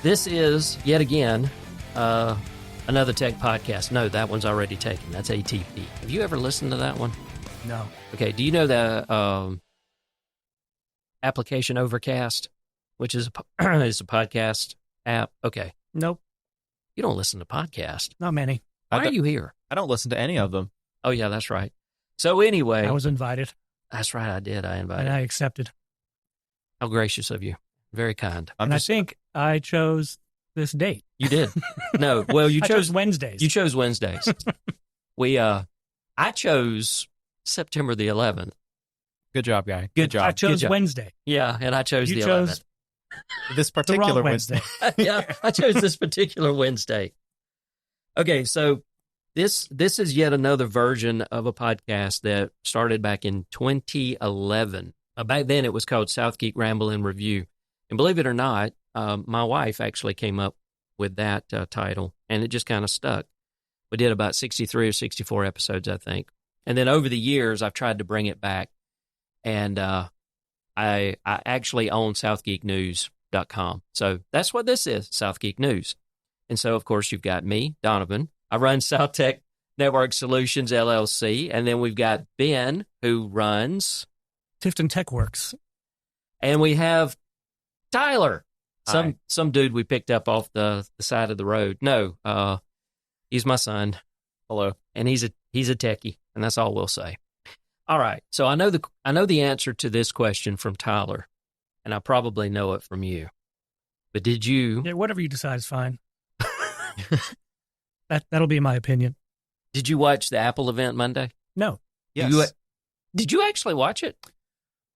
This is, yet again, another tech podcast. No, that one's already taken. That's ATP. Have you ever listened to that one? No. Okay, do you know the application Overcast, which is is a podcast app? Okay. Nope. You don't listen to podcasts. Not many. Why are you here? I don't listen to any of them. Oh, yeah, that's right. So anyway. I was invited. That's right, I did. I invited. And I accepted. How gracious of you. Very kind. I think I chose this date. You did. No, well, you chose Wednesdays. You chose Wednesdays. I chose September the 11th. Good job, guy. Good job. I chose Good job. Wednesday. Yeah, and I chose You the chose 11th. This particular Wednesday. Yeah, I chose this particular Wednesday. Okay, so this is yet another version of a podcast that started back in 2011. Back then, it was called SouthGeek Ramble and Review. And believe it or not, my wife actually came up with that title, and it just kind of stuck. We did about 63 or 64 episodes, I think. And then over the years, I've tried to bring it back. And I actually own SouthGeekNews.com. So that's what this is, SouthGeek News. And so, of course, you've got me, Donovan. I run SouthTech Network Solutions, LLC. And then we've got Ben, who runs Tifton Tech Works. And we have Tyler, Hi. some dude we picked up off the side of the road. No, he's my son. Hello. And he's a techie, and that's all we'll say. All right. So I know the answer to this question from Tyler, and I probably know it from you. But did you? Yeah, whatever you decide is fine. That'll be my opinion. Did you watch the Apple event Monday? No. Yes. Did you actually watch it?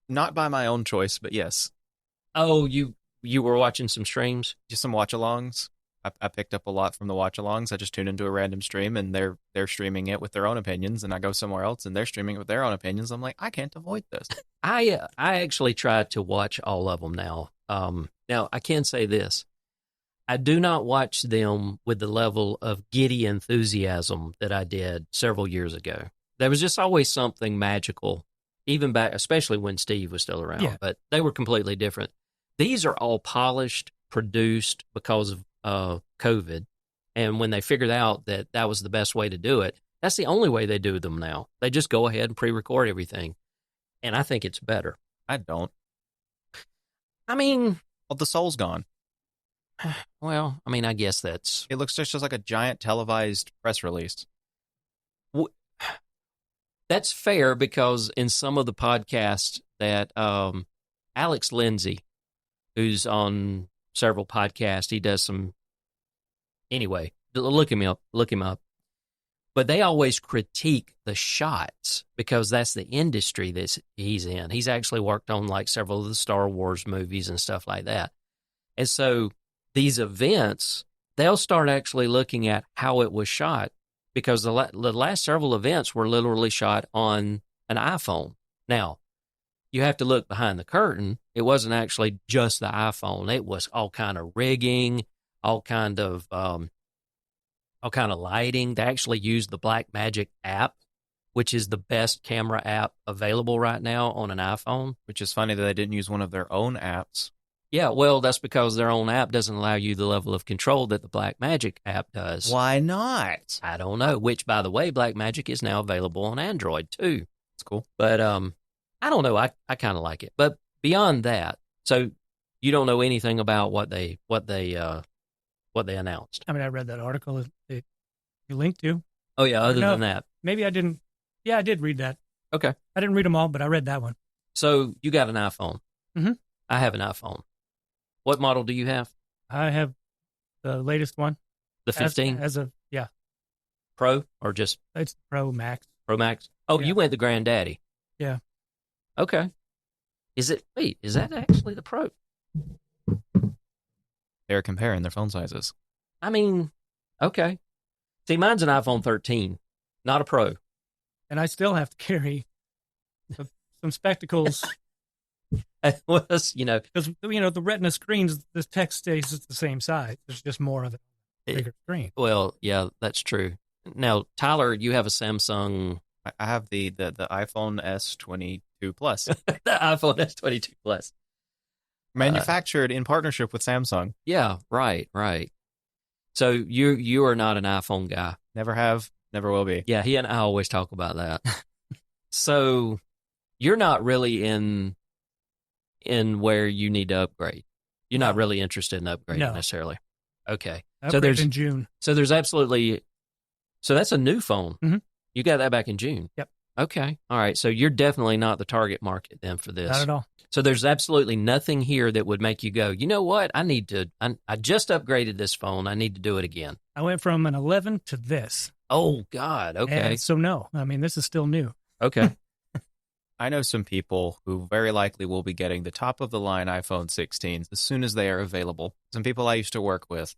Not by my own choice, but yes. Oh, you were watching some streams? Just some watch-alongs. I picked up a lot from the watch-alongs. I just tune into a random stream, and they're streaming it with their own opinions, and I go somewhere else, and they're streaming it with their own opinions. I'm like, I can't avoid this. I actually tried to watch all of them now. Now, I can say this. I do not watch them with the level of giddy enthusiasm that I did several years ago. There was just always something magical, even back, especially when Steve was still around, but they were completely different. These are all polished, produced because of COVID. And when they figured out that that was the best way to do it, that's the only way they do them now. They just go ahead and pre-record everything. And I think it's better. I don't. I mean... Well, the soul's gone. Well, I mean, I guess that's... It looks just like a giant televised press release. That's fair because in some of the podcasts that Alex Lindsay, who's on several podcasts, he does some... Anyway, look him up. But they always critique the shots because that's the industry that he's in. He's actually worked on like several of the Star Wars movies and stuff like that. And so these events, they'll start actually looking at how it was shot because the last several events were literally shot on an iPhone. Now, you have to look behind the curtain. It wasn't actually just the iPhone. It was all kind of rigging, all kind of lighting. They actually used the Blackmagic app, which is the best camera app available right now on an iPhone. Which is funny that they didn't use one of their own apps. Yeah, well, that's because their own app doesn't allow you the level of control that the Blackmagic app does. Why not? I don't know, which, by the way, Blackmagic is now available on Android, too. It's cool. But I don't know. I kind of like it. But beyond that, so you don't know anything about what they announced. I mean, I read that article that you linked to. Oh, yeah, other than that. Maybe I didn't. Yeah, I did read that. Okay. I didn't read them all, but I read that one. So you got an iPhone. Mm-hmm. I have an iPhone. What model do you have? I have the latest one. The 15? Yeah. Pro or just? It's Pro Max. Pro Max? Oh, Yeah. You went the Granddaddy. Yeah. Okay. Is that actually the Pro? They're comparing their phone sizes. I mean, okay. See, mine's an iPhone 13, not a Pro. And I still have to carry some spectacles. It was, Because, the Retina screens, the text stays the same size. There's just more of a bigger screen. Well, yeah, that's true. Now, Tyler, you have a Samsung. I have the iPhone S22 Plus. The iPhone S22 Plus. Manufactured in partnership with Samsung. Yeah, right. So you are not an iPhone guy. Never have, never will be. Yeah, he and I always talk about that. So you're not really in where you need to upgrade. You're not really interested in upgrading necessarily. Okay. Upgrade in June. So there's absolutely. So that's a new phone. Mm-hmm. You got that back in June. Yep. Okay. All right. So you're definitely not the target market then for this. Not at all. So there's absolutely nothing here that would make you go, you know what? I just upgraded this phone. I need to do it again. I went from an 11 to this. Oh, God. Okay. And so no, I mean, this is still new. Okay. I know some people who very likely will be getting the top of the line iPhone 16s as soon as they are available. Some people I used to work with.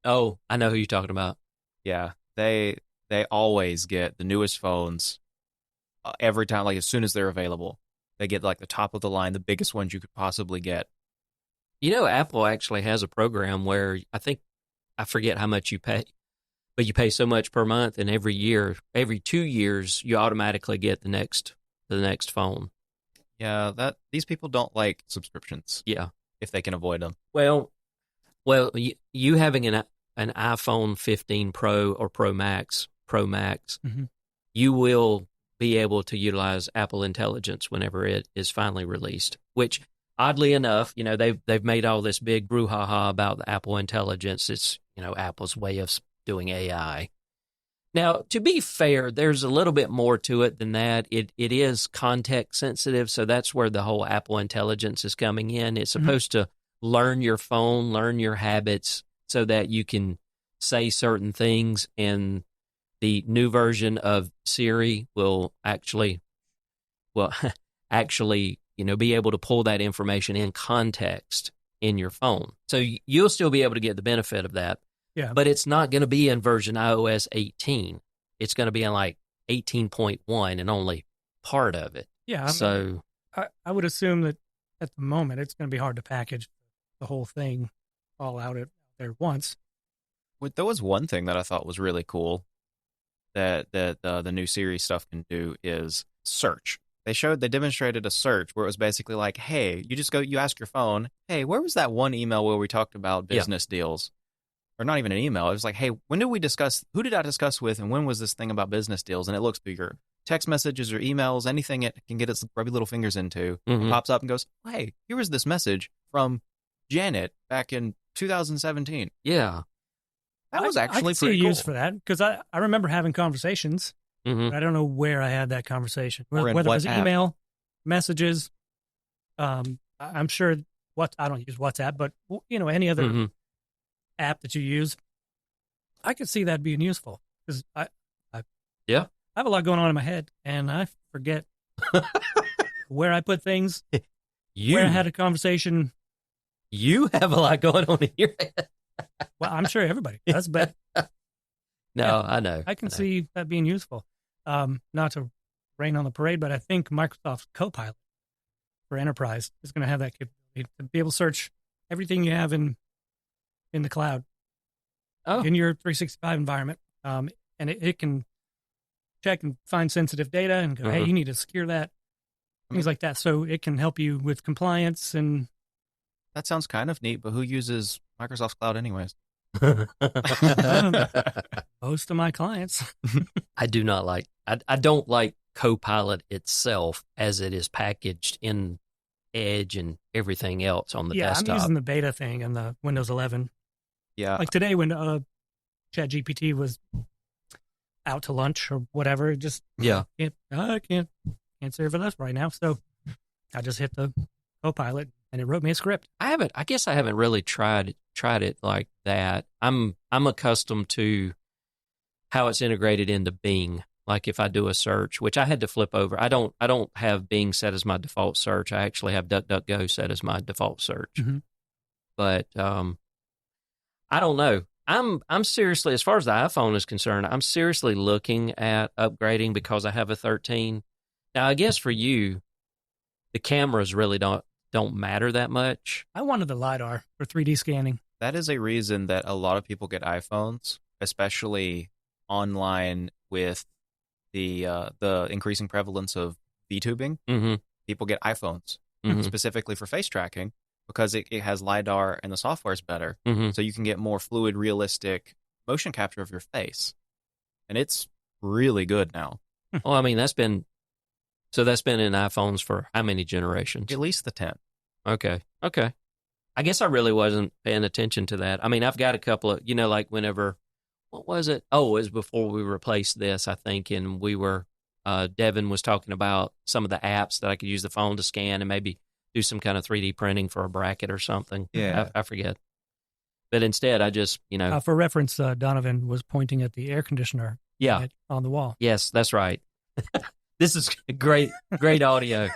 Oh, I know who you're talking about. Yeah, they always get the newest phones every time, like as soon as they're available. They get like the top of the line, the biggest ones you could possibly get. You know, Apple actually has a program where I forget how much you pay, but you pay so much per month, and every 2 years, you automatically get the next phone. Yeah, these people don't like subscriptions. Yeah, if they can avoid them. Well, you having an iPhone 15 Pro or Pro Max, mm-hmm. you will be able to utilize Apple Intelligence whenever it is finally released. Which, oddly enough, they've made all this big brouhaha about the Apple Intelligence. It's Apple's way of doing AI. Now, to be fair, there's a little bit more to it than that. It is context sensitive, so that's where the whole Apple Intelligence is coming in. It's supposed to learn your phone, learn your habits, so that you can say certain things, and the new version of Siri will actually be able to pull that information in context in your phone. So you'll still be able to get the benefit of that. Yeah. But it's not going to be in version iOS 18. It's going to be in like 18.1 and only part of it. Yeah. So I would assume that at the moment it's going to be hard to package the whole thing all out there once. There was one thing that I thought was really cool that the new Siri stuff can do is search. They demonstrated a search where it was basically like, hey, you ask your phone, hey, where was that one email where we talked about business deals? Or not even an email. It was like, hey, who did I discuss with, and when was this thing about business deals? And it looks through your text messages or emails, anything it can get its grubby little fingers into, pops up and goes, hey, here was this message from Janet back in 2017. Yeah. That was actually I pretty cool. use for that, because I remember having conversations, but I don't know where I had that conversation. Whether it was email, messages, I'm sure I don't use WhatsApp, but any other app that you use, I could see that being useful, because I have a lot going on in my head, and I forget where I put things, where I had a conversation. You have a lot going on in your head. Well, I'm sure everybody does, but I know. I can see that being useful. Not to rain on the parade, but I think Microsoft's Copilot for Enterprise is going to have that capability to be able to search everything you have in the cloud, in your 365 environment, and it can check and find sensitive data and go, hey, you need to secure that, things like that. So it can help you with compliance. And that sounds kind of neat, but who uses Microsoft's cloud anyways? Most of my clients. I don't like Copilot itself as it is packaged in Edge and everything else on the desktop. I'm using the beta thing on the Windows 11. Yeah. Like today when ChatGPT was out to lunch or whatever, it just I can't serve it right now. So I just hit the Copilot and it wrote me a script. I guess I haven't really tried it like that. I'm accustomed to how it's integrated into Bing. Like if I do a search, which I had to flip over. I don't have Bing set as my default search. I actually have DuckDuckGo set as my default search. Mm-hmm. But I don't know. I'm seriously, as far as the iPhone is concerned, I'm seriously looking at upgrading because I have a 13. Now, I guess for you, the cameras really don't matter that much. I wanted the LiDAR for 3D scanning. That is a reason that a lot of people get iPhones, especially online with the increasing prevalence of VTubing. Mm-hmm. People get iPhones specifically for face tracking because it has LiDAR and the software is better. Mm-hmm. So you can get more fluid, realistic motion capture of your face. And it's really good now. Well, I mean, that's been in iPhones for how many generations? At least the 10. Okay. I guess I really wasn't paying attention to that. I mean, I've got a couple of, like whenever, what was it? Oh, it was before we replaced this, I think, and we were, Devin was talking about some of the apps that I could use the phone to scan and maybe do some kind of 3D printing for a bracket or something. Yeah. I forget. But instead, I just, for reference, Donovan was pointing at the air conditioner on the wall. Yes, that's right. This is great audio.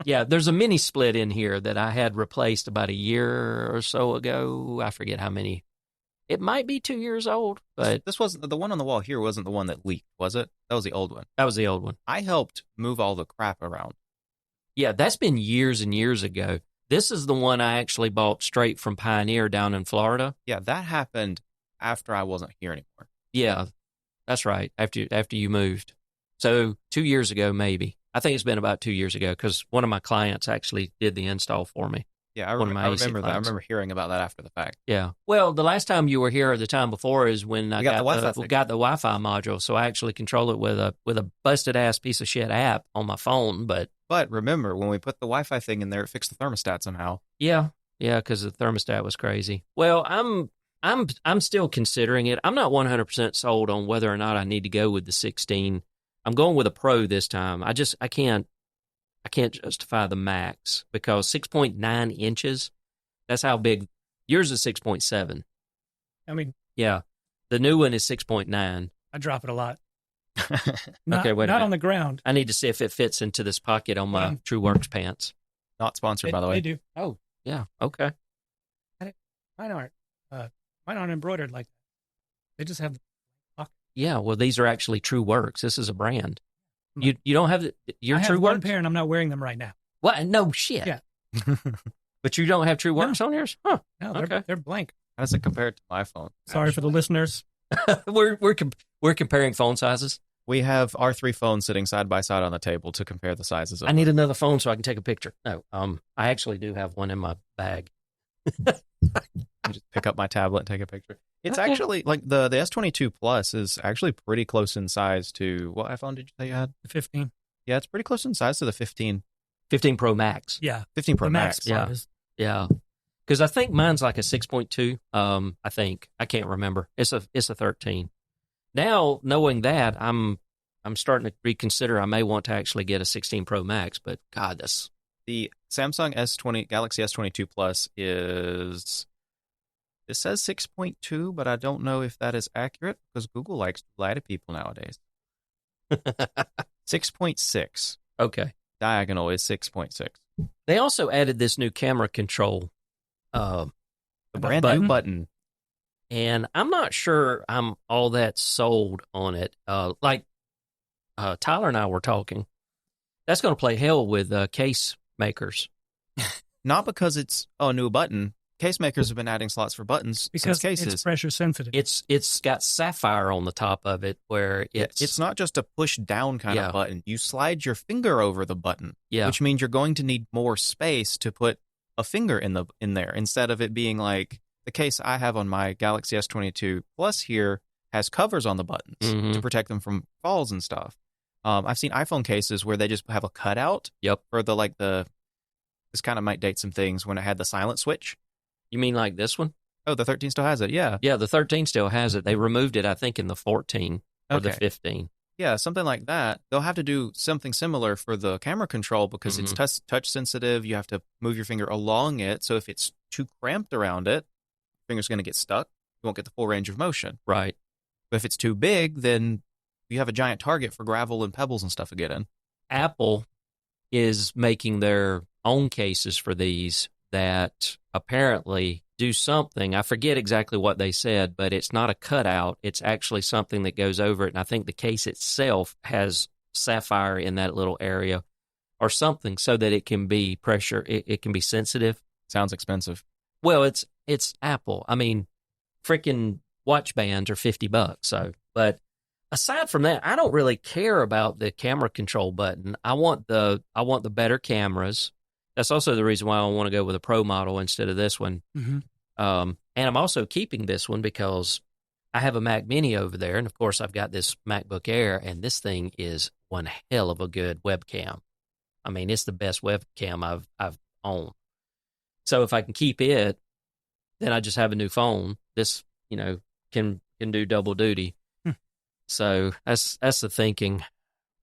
Yeah, there's a mini split in here that I had replaced about a year or so ago. I forget how many. It might be 2 years old, but this wasn't the one on the wall here. Wasn't the one that leaked, was it? That was the old one. That was the old one. I helped move all the crap around. Yeah, that's been years and years ago. This is the one I actually bought straight from Pioneer down in Florida. Yeah, that happened after I wasn't here anymore. Yeah, that's right. After you moved. So 2 years ago, maybe. I think it's been about 2 years ago because one of my clients actually did the install for me. Yeah, I remember that. I remember hearing about that after the fact. Yeah. Well, the last time you were here or the time before is when I got the Wi-Fi module. So I actually control it with a busted-ass piece of shit app on my phone. But remember, when we put the Wi-Fi thing in there, it fixed the thermostat somehow. Yeah, because the thermostat was crazy. Well, I'm still considering it. I'm not 100% sold on whether or not I need to go with the 16. I'm going with a Pro this time. I can't justify the Max because 6.9 inches, that's how big. Yours is 6.7. I mean, yeah, the new one is 6.9. I drop it a lot. Okay, wait a minute. Not on the ground. I need to see if it fits into this pocket on my TrueWorks pants. Not sponsored, by the way. They do. Oh, yeah. Okay. Mine aren't embroidered like that. They just have the pocket. Yeah, well, these are actually TrueWorks. This is a brand. You don't have your I have TrueWorks? one pair, and I'm not wearing them right now. What? No shit. Yeah. But you don't have TrueWorks on yours? Huh. No, they're blank. How does it compare to my phone? Sorry for the listeners. We're comparing phone sizes. We have our 3 phones sitting side by side on the table to compare the sizes of I need another phone so I can take a picture. No, I actually do have one in my bag. I just pick up my tablet and take a picture. It's actually like the S22 Plus is actually pretty close in size to what iPhone did you say you had? The 15. Yeah, it's pretty close in size to the 15. 15 Pro Max. Yeah. 15 Pro Max. Yeah. Yeah. Because I think mine's like a 6.2. I think. I can't remember. It's a 13. Now, knowing that, I'm starting to reconsider. I may want to actually get a 16 Pro Max, but God, that's... The Samsung Galaxy S22 Plus is... It says 6.2, but I don't know if that is accurate because Google likes to lie to people nowadays. 6.6. Okay. Diagonal is 6.6. They also added this new camera control. The brand new button. And I'm not sure I'm all that sold on it. Tyler and I were talking. That's going to play hell with case makers. Not because it's a new button. Case makers have been adding slots for buttons because since cases. It's pressure sensitive. It's got sapphire on the top of it where it's not just a push down kind of button. You slide your finger over the button, which means you're going to need more space to put a finger in there instead of it being like the case I have on my Galaxy S22 Plus here has covers on the buttons to protect them from falls and stuff. I've seen iPhone cases where they just have a cutout for this kind of might date some things when it had the silent switch. You mean like this one? Oh, the 13 still has it, yeah. Yeah, the 13 still has it. They removed it, I think, in the 14 or the 15. Yeah, something like that. They'll have to do something similar for the camera control because it's touch sensitive. You have to move your finger along it. So if it's too cramped around it, your finger's going to get stuck. You won't get the full range of motion. Right. But if it's too big, then you have a giant target for gravel and pebbles and stuff to get in. Apple is making their own cases for these that apparently do something. I forget exactly what they said, but it's not a cutout. It's actually something that goes over it. And I think the case itself has sapphire in that little area or something so that it can be pressure. It can be sensitive. Sounds expensive. Well, it's Apple. I mean, freaking watch bands are $50. So, but aside from that, I don't really care about the camera control button. I want the better cameras. That's also the reason why I want to go with a Pro model instead of this one. Mm-hmm. And I'm also keeping this one because I have a Mac Mini over there, and of course I've got this MacBook Air, and this thing is one hell of a good webcam. I mean, it's the best webcam I've owned. So if I can keep it, then I just have a new phone. This, can do double duty. So that's the thinking.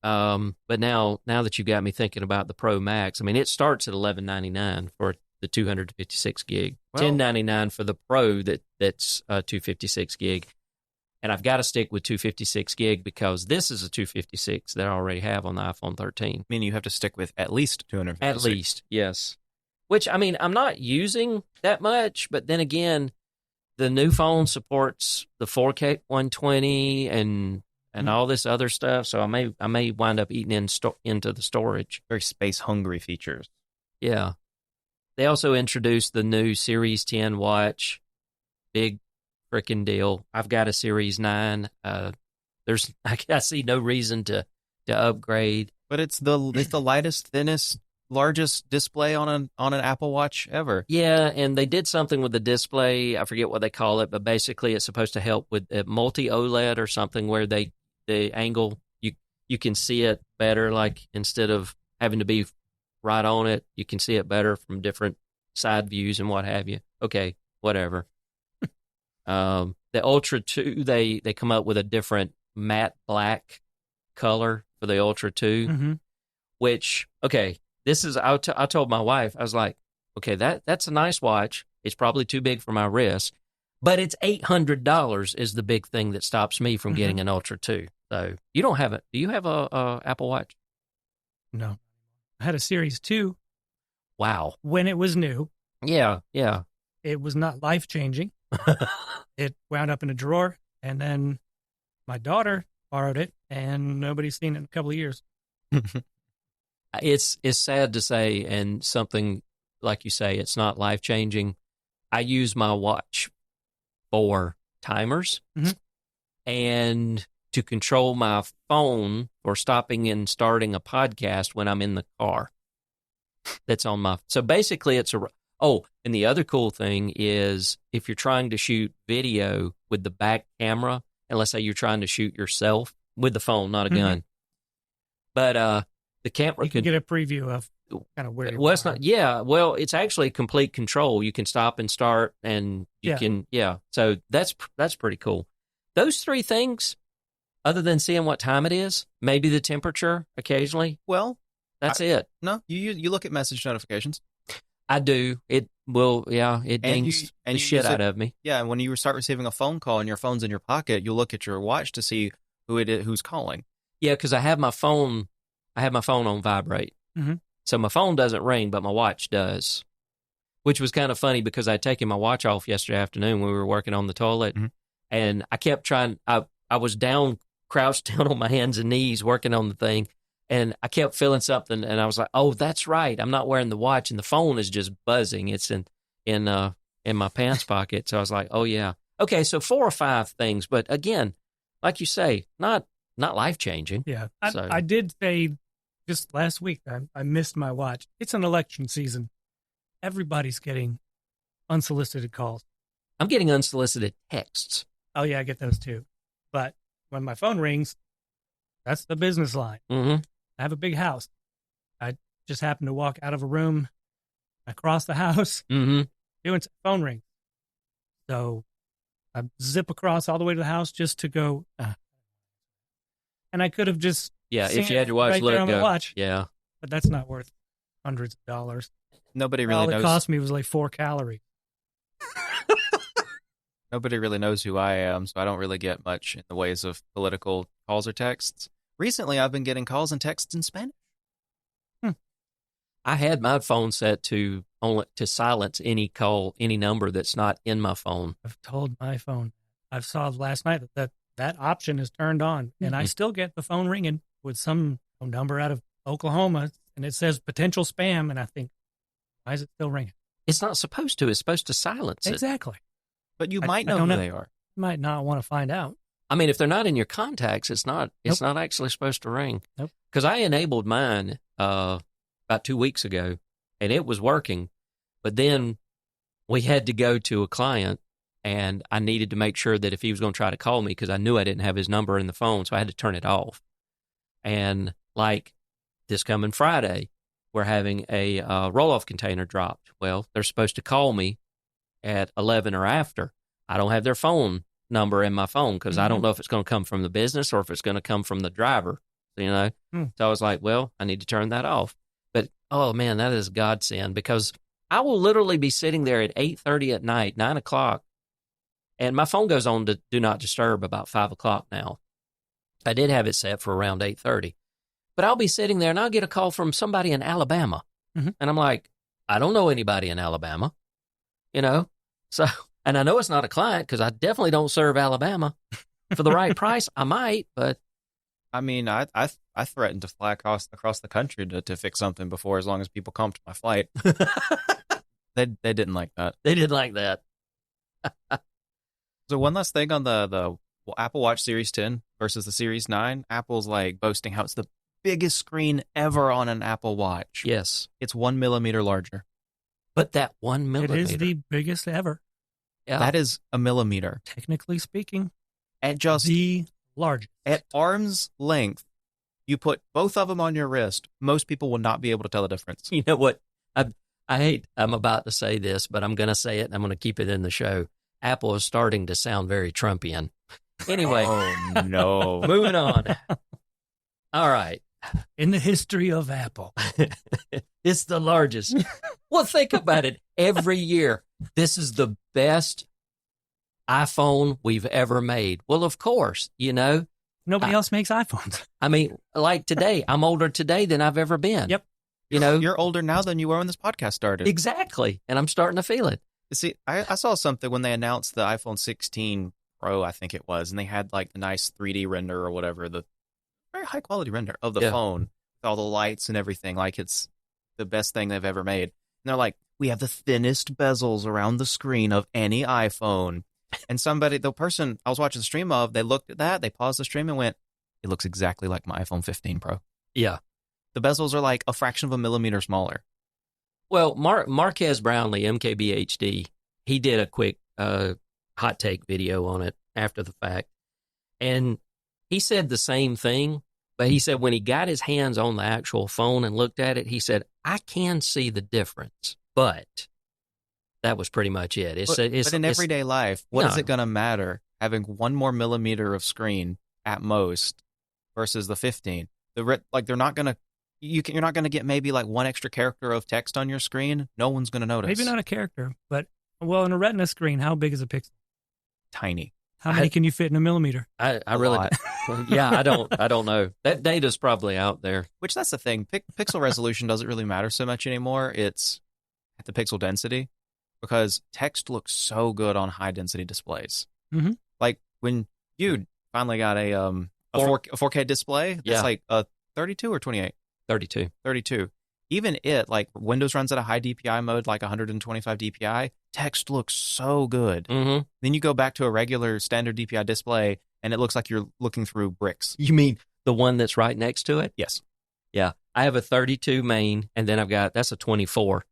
But now that you got me thinking about the Pro Max, I mean, it starts at $11.99 for the 256 gig, well, $10.99 for the Pro that's 256 gig. And I've got to stick with 256 gig because this is a 256 that I already have on the iPhone 13. Meaning you have to stick with at least 256. At least, yes. Which, I mean, I'm not using that much, but then again, the new phone supports the 4K 120 and all this other stuff, so I may wind up eating into the storage. Very space hungry features. Yeah. They also introduced the new Series 10 watch. Big freaking deal. I've got a Series 9. I see no reason to upgrade. But it's the lightest, thinnest, largest display on an Apple Watch ever. Yeah, and they did something with the display. I forget what they call it, but basically it's supposed to help with multi OLED or something where the angle you can see it better. Like instead of having to be right on it, you can see it better from different side views and what have you. Okay, whatever. The Ultra 2, they come up with a different matte black color for the Ultra 2, which, okay, this is, I told my wife, I was like, okay, that's a nice watch. It's probably too big for my wrist, but it's $800 is the big thing that stops me from getting an Ultra 2. So you don't have it. Do you have a Apple Watch? No. I had a Series 2. Wow. When it was new. Yeah. It was not life-changing. It wound up in a drawer, and then my daughter borrowed it, and nobody's seen it in a couple of years. It's sad to say, and something like you say, it's not life-changing. I use my watch for timers and to control my phone for stopping and starting a podcast when I'm in the car. That's on my... So basically, it's a... Oh, and the other cool thing is if you're trying to shoot video with the back camera, and let's say you're trying to shoot yourself with the phone, not a gun, but the camera you can get a preview of kind of where you're it's not. Yeah, well, it's actually complete control. You can stop and start, and you can. So that's pretty cool. Those three things, other than seeing what time it is, maybe the temperature occasionally. Well, that's it. No, you look at message notifications. I do. It will, it dings the shit out of me. Yeah, and when you start receiving a phone call and your phone's in your pocket, you look at your watch to see who's calling. Yeah, because I have my phone on vibrate. So my phone doesn't ring, but my watch does, which was kind of funny because I'd taken my watch off yesterday afternoon when we were working on the toilet, and I kept trying. I was crouched down on my hands and knees working on the thing, and I kept feeling something, and I was like, "Oh, that's right. I'm not wearing the watch, and the phone is just buzzing. It's in my pants pocket." So I was like, "Oh yeah, okay." So 4 or 5 things, but again, like you say, not life changing. Yeah, I did say just last week I missed my watch. It's an election season. Everybody's getting unsolicited calls. I'm getting unsolicited texts. Oh yeah, I get those too. But when my phone rings, that's the business line. I have a big house. I just happened to walk out of a room across the house, doing phone ring. So I zip across all the way to the house just to go. And I could have just if you had your watch, right let there it on go. My watch. Yeah, but that's not worth hundreds of dollars. Nobody really knows. All it cost me was like 4 calories. Nobody really knows who I am, so I don't really get much in the ways of political calls or texts. Recently, I've been getting calls and texts in Spanish. I had my phone set to silence any call, any number that's not in my phone. I've told my phone. I saw last night that option is turned on, and I still get the phone ringing with some number out of Oklahoma, and it says potential spam, and I think, why is it still ringing? It's not supposed to. It's supposed to silence it. Exactly. But you might know who they are. You might not want to find out. I mean, if they're not in your contacts, it's not actually supposed to ring. Nope. Because I enabled mine about 2 weeks ago, and it was working. But then we had to go to a client, and I needed to make sure that if he was going to try to call me, because I knew I didn't have his number in the phone, so I had to turn it off. And like this coming Friday, we're having a roll-off container dropped. Well, they're supposed to call me at 11 or after. I don't have their phone number in my phone because I don't know if it's going to come from the business or if it's going to come from the driver, you know? So I was like, well, I need to turn that off. But, oh, man, that is godsend, because I will literally be sitting there at 8:30 at night, 9 o'clock, and my phone goes on to Do Not Disturb about 5 o'clock now. I did have it set for around 8:30. But I'll be sitting there, and I'll get a call from somebody in Alabama. And I'm like, I don't know anybody in Alabama, you know? So, and I know it's not a client because I definitely don't serve Alabama. For the right price, I might, but. I mean, I threatened to fly across the country to fix something before, as long as people come to my flight. They didn't like that. They didn't like that. So one last thing on the Apple Watch Series 10 versus the Series 9. Apple's like boasting how it's the biggest screen ever on an Apple Watch. Yes. It's 1 millimeter larger. But that 1 millimeter. It is the biggest ever. Yeah. That is a millimeter. Technically speaking, At just the largest. At arm's length, you put both of them on your wrist, most people will not be able to tell the difference. You know what? I'm about to say this, but I'm going to say it, and I'm going to keep it in the show. Apple is starting to sound very Trumpian. Anyway. Oh, no. Moving on. All right. In the history of Apple. It's the largest. Well, think about it. Every year, this is the best iPhone we've ever made. Well, of course, you know. Nobody else makes iPhones. I mean, like today, I'm older today than I've ever been. Yep. You know, you're older now than you were when this podcast started. Exactly. And I'm starting to feel it. See, I saw something when they announced the iPhone 16 Pro, I think it was, and they had like the nice 3D render or whatever, the very high quality render of the phone with all the lights and everything, like it's the best thing they've ever made. And they're like, we have the thinnest bezels around the screen of any iPhone. And the person I was watching the stream of, they looked at that, they paused the stream and went, it looks exactly like my iPhone 15 Pro. Yeah. The bezels are like a fraction of a millimeter smaller. Well, Marquez Brownlee, MKBHD, he did a quick hot take video on it after the fact. And he said the same thing, but he said when he got his hands on the actual phone and looked at it, he said, I can see the difference, but that was pretty much it. But in everyday life, what is it going to matter having 1 more millimeter of screen at most versus the 15? They're not going to. You're not going to get maybe like 1 extra character of text on your screen. No one's going to notice. Maybe not a character, but well, in a Retina screen, how big is a pixel? Tiny. How many can you fit in a millimeter? I really, yeah, I don't know. That data's probably out there. Which that's the thing. Pixel resolution doesn't really matter so much anymore. It's at the pixel density, because text looks so good on high density displays. Mm-hmm. Like when you finally got a 4K display, that's like a 32 or 28. 32. Even like Windows runs at a high DPI mode, like 125 DPI. Text looks so good. Mm-hmm. Then you go back to a regular standard DPI display, and it looks like you're looking through bricks. You mean the one that's right next to it? Yes. Yeah. I have a 32 main, and then that's a 24.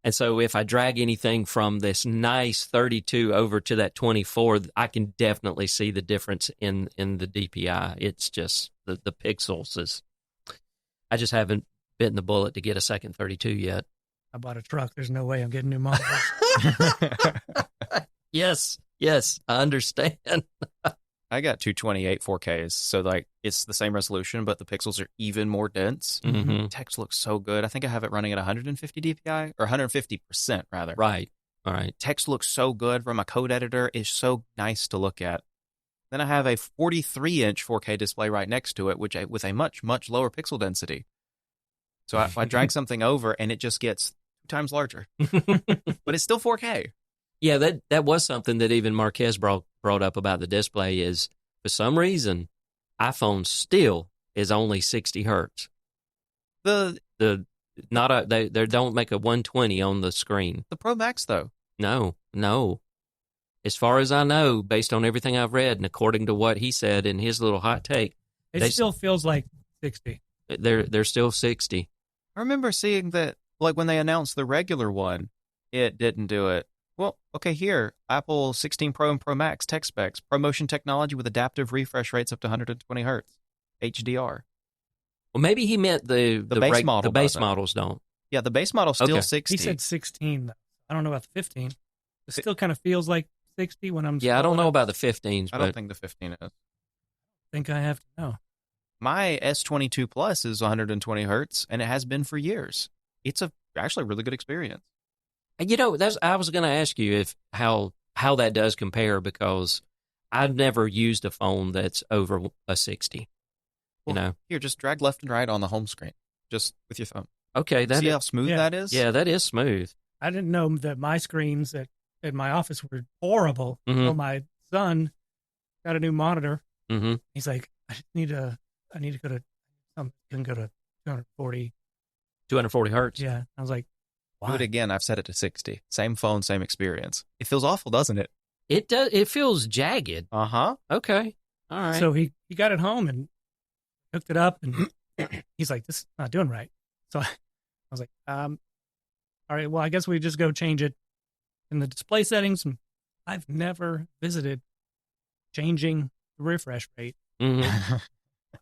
And so if I drag anything from this nice 32 over to that 24, I can definitely see the difference in the DPI. It's just the pixels I just haven't bitten the bullet to get a second 32 yet. I bought a truck. There's no way I'm getting new models. Yes, I understand. I got 228 4Ks, so like it's the same resolution, but the pixels are even more dense. Mm-hmm. Text looks so good. I think I have it running at 150 DPI, or 150% rather. Right. All right. Text looks so good from a code editor. It's so nice to look at. Then I have a 43-inch 4K display right next to it, with a much, much lower pixel density. So if I drag something over, and it just gets 2 times larger. But it's still 4K. Yeah, that was something that even Marquez brought up about the display is, for some reason, iPhone still is only 60 hertz. They don't make a 120 on the screen. The Pro Max, though. No. As far as I know, based on everything I've read, and according to what he said in his little hot take, it still feels like 60. They're still 60. I remember seeing that Like when they announced the regular one, it didn't do it. Well, okay, here, Apple 16 Pro and Pro Max tech specs, ProMotion technology with adaptive refresh rates up to 120 hertz, HDR. Well, maybe he meant the base model. The base models don't. Yeah, the base model's still 60. He said 16, though. I don't know about the 15. It still kind of feels like 60 when I'm... Yeah, I don't know about the 15s. I don't think the 15 is. I think I have to know. My S22 Plus is 120 hertz, and it has been for years. It's actually a really good experience. You know, I was going to ask you if how that does compare, because I've never used a phone that's over a 60. Well, you know, here, just drag left and right on the home screen, just with your thumb. Okay, see how smooth that is? Yeah, that is smooth. I didn't know that my screens at my office were horrible. Mm-hmm. So my son got a new monitor. Mm-hmm. He's like, I need to go to 240. 240 hertz. Yeah, I was like, why? Do it again. I've set it to 60. Same phone, same experience. It feels awful, doesn't it? It does. It feels jagged. Uh-huh. Okay. All right. So he got it home and hooked it up, and he's like, this is not doing right. So I was like, all right, well, I guess we just go change it in the display settings. I've never visited changing the refresh rate. Mm-hmm.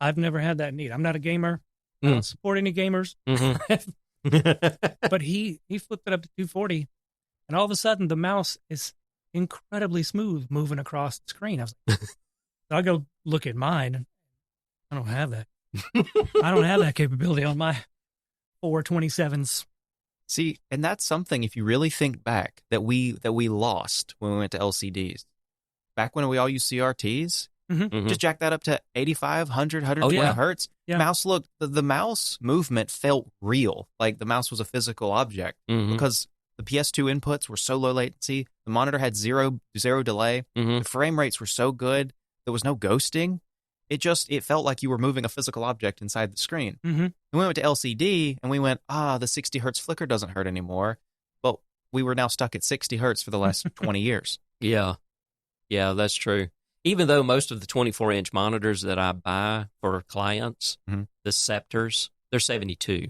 I've never had that need. I'm not a gamer. I don't support any gamers. Mm-hmm. But he flipped it up to 240, and all of a sudden the mouse is incredibly smooth moving across the screen. I was like, so I go look at mine, and I don't have that. I don't have that capability on my 427s. See, and that's something, if you really think back, that we lost when we went to LCDs. Back when we all used CRTs, just jack that up to 85, 100, 120 hertz. Yeah. Mouse looked, the mouse movement felt real, like the mouse was a physical object, because the PS2 inputs were so low latency, the monitor had zero delay, the frame rates were so good, there was no ghosting. It felt like you were moving a physical object inside the screen. And we went to LCD, and we went, the 60 hertz flicker doesn't hurt anymore. But we were now stuck at 60 hertz for the last 20 years. Yeah, that's true. Even though most of the 24-inch monitors that I buy for clients, the Scepters, they're 72.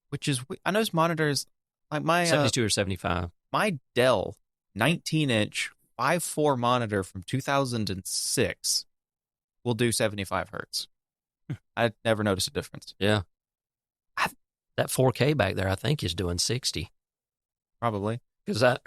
Which is, I know monitors, like my... 72 or 75. My Dell 19-inch 5.4 monitor from 2006 will do 75 hertz. I never noticed a difference. Yeah. That 4K back there, I think, is doing 60. Probably. Because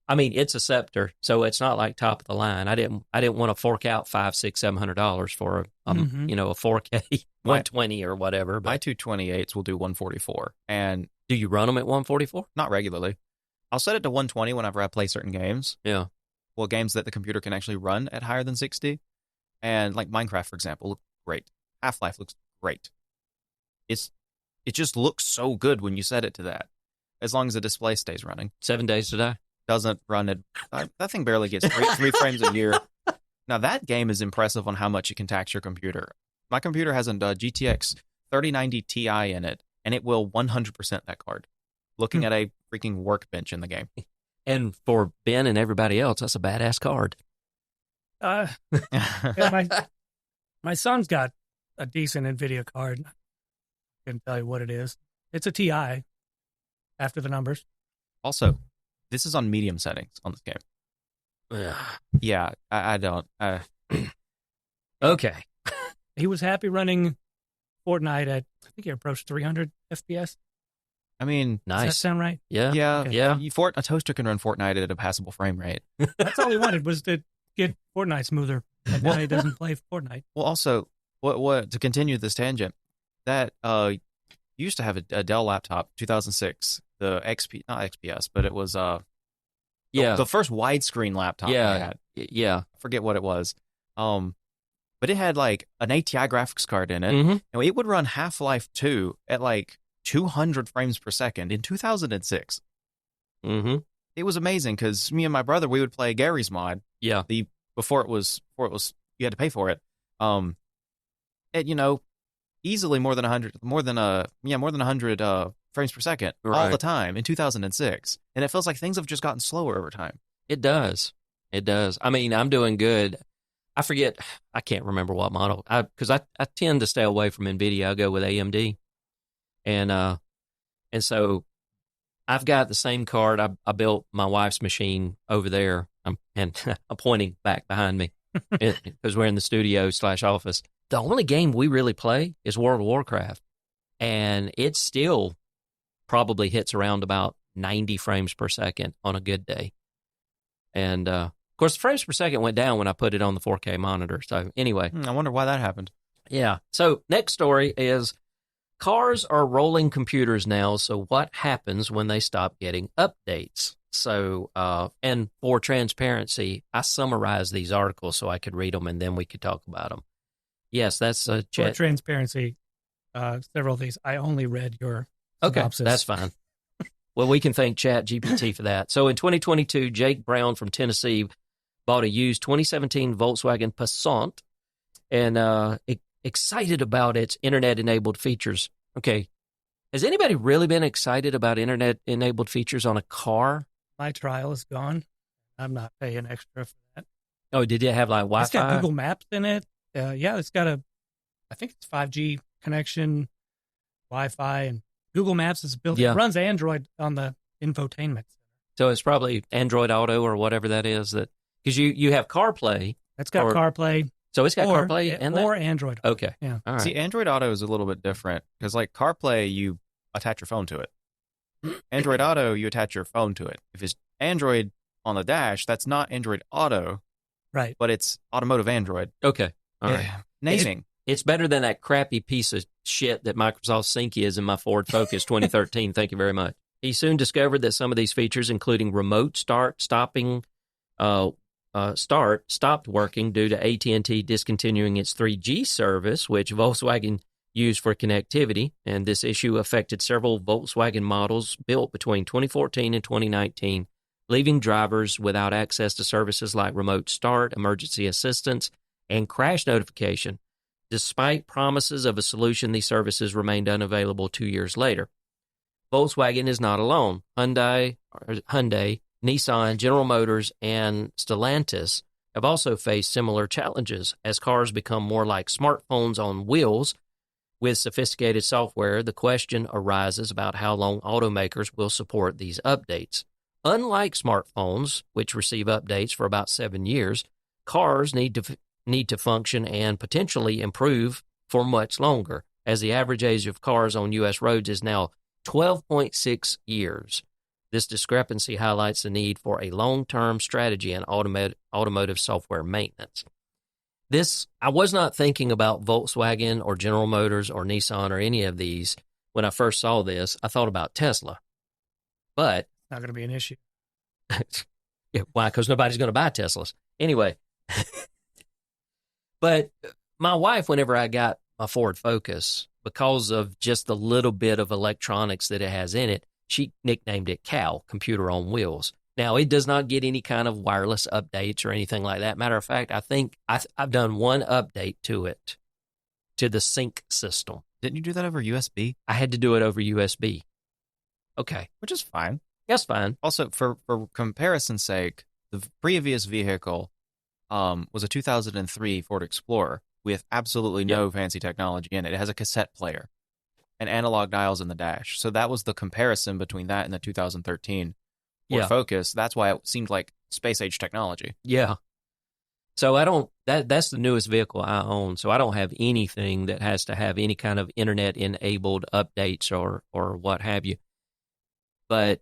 I mean, it's a Scepter, so it's not like top of the line. I didn't want to fork out $500, $600, $700 for a 4K 120 or whatever. But my 228s will do 144. And do you run them at 144? Not regularly. I'll set it to 120 whenever I play certain games. Yeah. Well, games that the computer can actually run at higher than 60. And like Minecraft, for example, looks great. Half-Life looks great. It just looks so good when you set it to that, as long as the display stays running. 7 days to die. Doesn't run it. That thing barely gets three frames a year. Now, that game is impressive on how much it can tax your computer. My computer has a GTX 3090 Ti in it, and it will 100% that card. Looking at a freaking workbench in the game. And for Ben and everybody else, that's a badass card. My son's got a decent NVIDIA card. I can't tell you what it is. It's a TI after the numbers. Also, this is on medium settings on this game. Yeah, I don't. Okay. He was happy running Fortnite at, I think he approached 300 FPS. I mean, nice. Does that sound right? Yeah. Yeah. Okay. Yeah. A toaster can run Fortnite at a passable frame rate. That's all he wanted, was to get Fortnite smoother. And now he doesn't play Fortnite. Well, also, what to continue this tangent, that you used to have a Dell laptop, 2006, the not XPS, but it was the first widescreen laptop I had. Yeah. I forget what it was. But it had like an ATI graphics card in it, and it would run Half-Life 2 at like 200 frames per second in 2006. It was amazing because me and my brother, we would play Gary's mod. Yeah. Before it was you had to pay for it. At easily more than 100 frames per second all the time in 2006, and it feels like things have just gotten slower over time. It does. I mean, I'm doing good. I forget. I can't remember what model. Because I tend to stay away from NVIDIA. I go with AMD, and so I've got the same card. I built my wife's machine over there. I'm pointing back behind me because we're in the studio / office. The only game we really play is World of Warcraft, and it still probably hits around about 90 frames per second on a good day. And, of course, the frames per second went down when I put it on the 4K monitor. So, anyway. I wonder why that happened. Yeah. So, next story is cars are rolling computers now. So, what happens when they stop getting updates? So, and for transparency, I summarized these articles so I could read them and then we could talk about them. Yes, that's a chat. For transparency, several of these, I only read your synopsis. Okay, that's fine. Well, we can thank ChatGPT for that. So in 2022, Jake Brown from Tennessee bought a used 2017 Volkswagen Passat and excited about its internet-enabled features. Okay, has anybody really been excited about internet-enabled features on a car? My trial is gone. I'm not paying extra for that. Oh, did it have like Wi-Fi? It's got Google Maps in it. Yeah, it's got I think it's 5G connection, Wi-Fi, and Google Maps is built. Yeah. It runs Android on the infotainment. So it's probably Android Auto or whatever that is. That because you have CarPlay. That's got CarPlay. So it's got CarPlay and or Android. Okay. Yeah. All right. See, Android Auto is a little bit different because like CarPlay, you attach your phone to it. Android Auto, you attach your phone to it. If it's Android on the dash, that's not Android Auto. Right. But it's automotive Android. Okay. All right. Naming. It's better than that crappy piece of shit that Microsoft STINKY is in my Ford Focus 2013. Thank you very much. He soon discovered that some of these features, including remote stopped working due to AT&T discontinuing its 3G service, which Volkswagen used for connectivity. And this issue affected several Volkswagen models built between 2014 and 2019, leaving drivers without access to services like remote start, emergency assistance, and crash notification. Despite promises of a solution, these services remained unavailable 2 years later. Volkswagen is not alone. Hyundai, Nissan, General Motors, and Stellantis have also faced similar challenges. As cars become more like smartphones on wheels with sophisticated software, the question arises about how long automakers will support these updates. Unlike smartphones, which receive updates for about 7 years, cars need to function and potentially improve for much longer, as the average age of cars on U.S. roads is now 12.6 years. This discrepancy highlights the need for a long-term strategy in automotive software maintenance. I was not thinking about Volkswagen or General Motors or Nissan or any of these when I first saw this. I thought about Tesla. But not going to be an issue. Yeah, why? Because nobody's going to buy Teslas. Anyway. But my wife, whenever I got my Ford Focus, because of just the little bit of electronics that it has in it, she nicknamed it CAL, Computer on Wheels. Now, it does not get any kind of wireless updates or anything like that. Matter of fact, I think I've done one update to it, to the sync system. Didn't you do that over USB? I had to do it over USB. Okay. Which is fine. That's fine. Also, for comparison's sake, the previous vehicle was a 2003 Ford Explorer with absolutely no fancy technology in it. It has a cassette player and analog dials in the dash. So that was the comparison between that and the 2013 Ford Focus. That's why it seemed like space-age technology. Yeah. So that's the newest vehicle I own, so I don't have anything that has to have any kind of internet-enabled updates or what have you. But,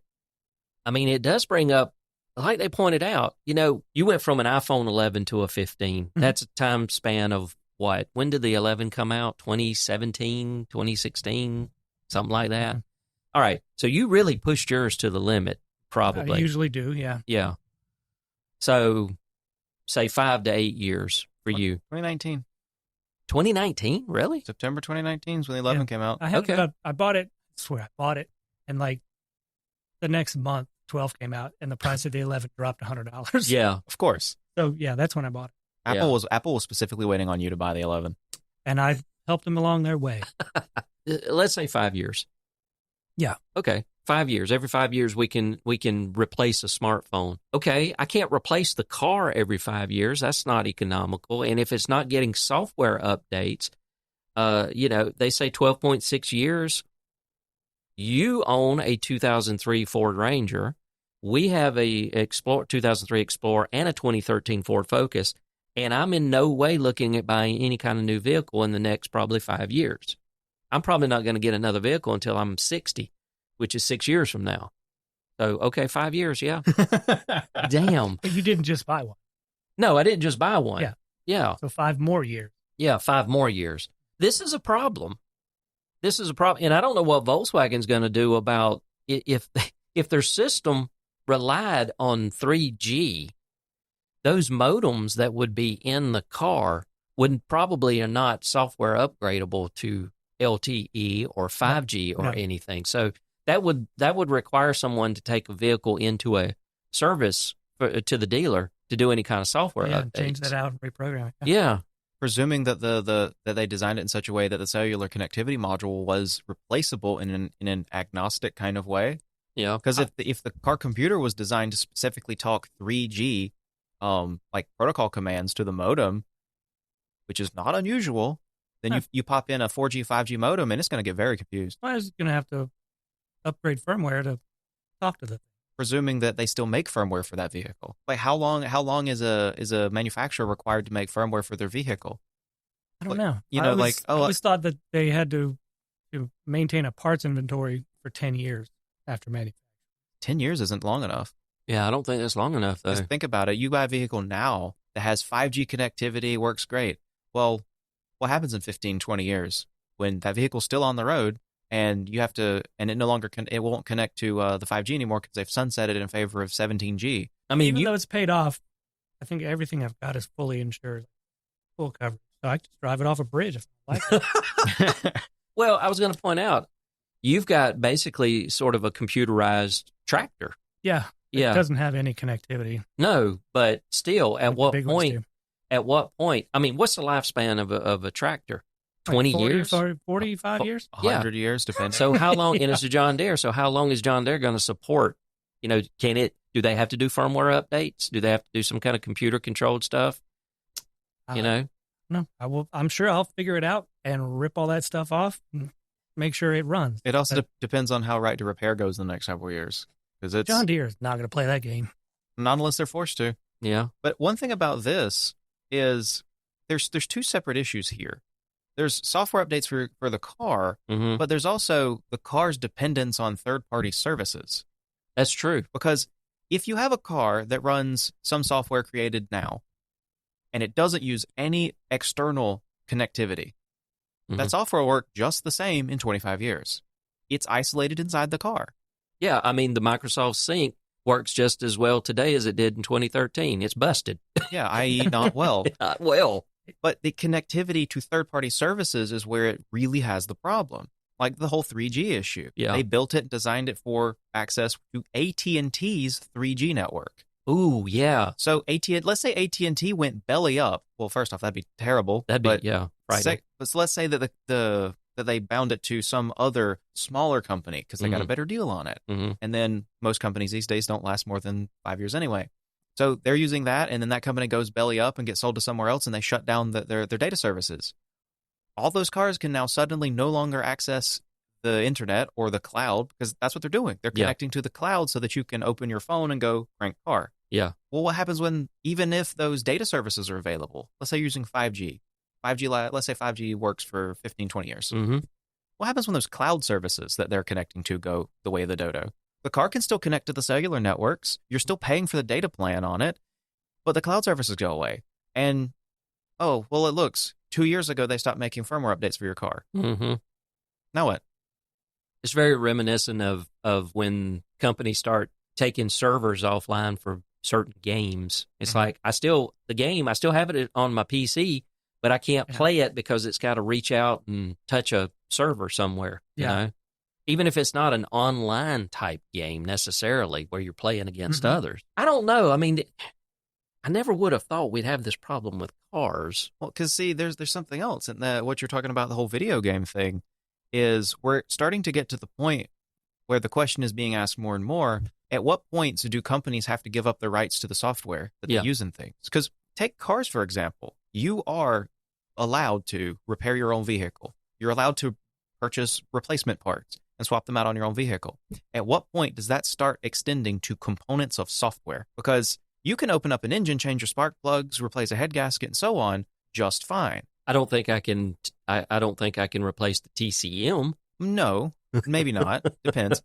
I mean, it does bring up, like they pointed out, you went from an iPhone 11 to a 15. Mm-hmm. That's a time span of what? When did the 11 come out? 2017, 2016, something like that? Mm-hmm. All right, so you really pushed yours to the limit, probably. I usually do, yeah. Yeah. So, say 5 to 8 years for you. 2019. 2019? Really? September 2019 is when the 11 came out. I bought it, I swear, I bought it, and like the next month, 12 came out, and the price of the 11 dropped $100. Yeah, of course. So, yeah, that's when I bought it. Apple was specifically waiting on you to buy the 11. And I helped them along their way. Let's say 5 years. Yeah. Okay. 5 years. Every 5 years, we can replace a smartphone. Okay, I can't replace the car every 5 years. That's not economical. And if it's not getting software updates, they say 12.6 years. You own a 2003 Ford Ranger. We have a 2003 Explorer and a 2013 Ford Focus, and I'm in no way looking at buying any kind of new vehicle in the next probably 5 years. I'm probably not going to get another vehicle until I'm 60, which is 6 years from now. So, okay, 5 years, yeah. Damn. But you didn't just buy one. No, I didn't just buy one. Yeah. Yeah. So 5 more years. Yeah, 5 more years. This is a problem. And I don't know what Volkswagen's going to do about if their system relied on 3G. Those modems that would be in the car would probably are not software upgradable to LTE or 5G or anything. So that would require someone to take a vehicle into a service to the dealer to do any kind of software updates. Change that out and reprogram it. Yeah. Presuming that that they designed it in such a way that the cellular connectivity module was replaceable in an agnostic kind of way. Yeah. Because if the car computer was designed to specifically talk 3G, like protocol commands to the modem, which is not unusual, then you pop in a 4G, 5G modem, and it's going to get very confused. I was going to have to upgrade firmware to talk to the thing. Presuming that they still make firmware for that vehicle. Like how long is a manufacturer required to make firmware for their vehicle? I don't know. You know, I always thought that they had to maintain a parts inventory for 10 years after manufacturing. 10 years isn't long enough. Yeah, I don't think that's long enough, though. Just think about it. You buy a vehicle now that has 5G connectivity, works great. Well, what happens in 15, 20 years when that vehicle's still on the road and you have to, and it no longer it won't connect to the 5G anymore because they've sunsetted it in favor of 17G. I mean, even though it's paid off, I think everything I've got is fully insured, full coverage. So I can just drive it off a bridge if I like. Well, I was going to point out, you've got basically sort of a computerized tractor. Yeah. It doesn't have any connectivity. No, but still, at what point? At what point? I mean, what's the lifespan of a tractor? 20 years? 45 years? 100 years, depending. So how long, and it's a John Deere, so how long is John Deere going to support? You know, do they have to do firmware updates? Do they have to do some kind of computer-controlled stuff? No, I'm sure I'll figure it out and rip all that stuff off and make sure it runs. It also depends on how right to repair goes in the next several years. Because John Deere is not going to play that game. Not unless they're forced to. Yeah. But one thing about this is there's two separate issues here. There's software updates for the car, but there's also the car's dependence on third-party services. That's true. Because if you have a car that runs some software created now, and it doesn't use any external connectivity, that software will work just the same in 25 years. It's isolated inside the car. Yeah, I mean, the Microsoft Sync works just as well today as it did in 2013. It's busted. Yeah, i.e. not well. Not well. But the connectivity to third-party services is where it really has the problem. Like the whole 3G issue. Yeah. They built it and designed it for access to AT&T's 3G network. Ooh, yeah. So let's say AT&T went belly up. Well, first off, that'd be terrible. Right. But let's say that that they bound it to some other smaller company because they got a better deal on it. And then most companies these days don't last more than 5 years anyway. So they're using that, and then that company goes belly up and gets sold to somewhere else, and they shut down their data services. All those cars can now suddenly no longer access the internet or the cloud because that's what they're doing. They're connecting to the cloud so that you can open your phone and go crank car. Yeah. Well, what happens even if those data services are available? Let's say you're using 5G. Let's say 5G works for 15, 20 years. What happens when those cloud services that they're connecting to go the way of the dodo? The car can still connect to the cellular networks. You're still paying for the data plan on it, but the cloud services go away. And, it looks 2 years ago they stopped making firmware updates for your car. Now what? It's very reminiscent of when companies start taking servers offline for certain games. It's like, I still have it on my PC, but I can't play it because it's got to reach out and touch a server somewhere, you know? Even if it's not an online type game necessarily where you're playing against others. I don't know. I mean, I never would have thought we'd have this problem with cars. Well, because see, there's something else. And what you're talking about, the whole video game thing, is we're starting to get to the point where the question is being asked more and more, at what points do companies have to give up their rights to the software that they use in things? Because take cars, for example. You are allowed to repair your own vehicle. You're allowed to purchase replacement parts. and swap them out on your own vehicle. At what point does that start extending to components of software? Because you can open up an engine, change your spark plugs, replace a head gasket, and so on, just fine. I don't think I can. I don't think I can replace the TCM. No, maybe not. Depends.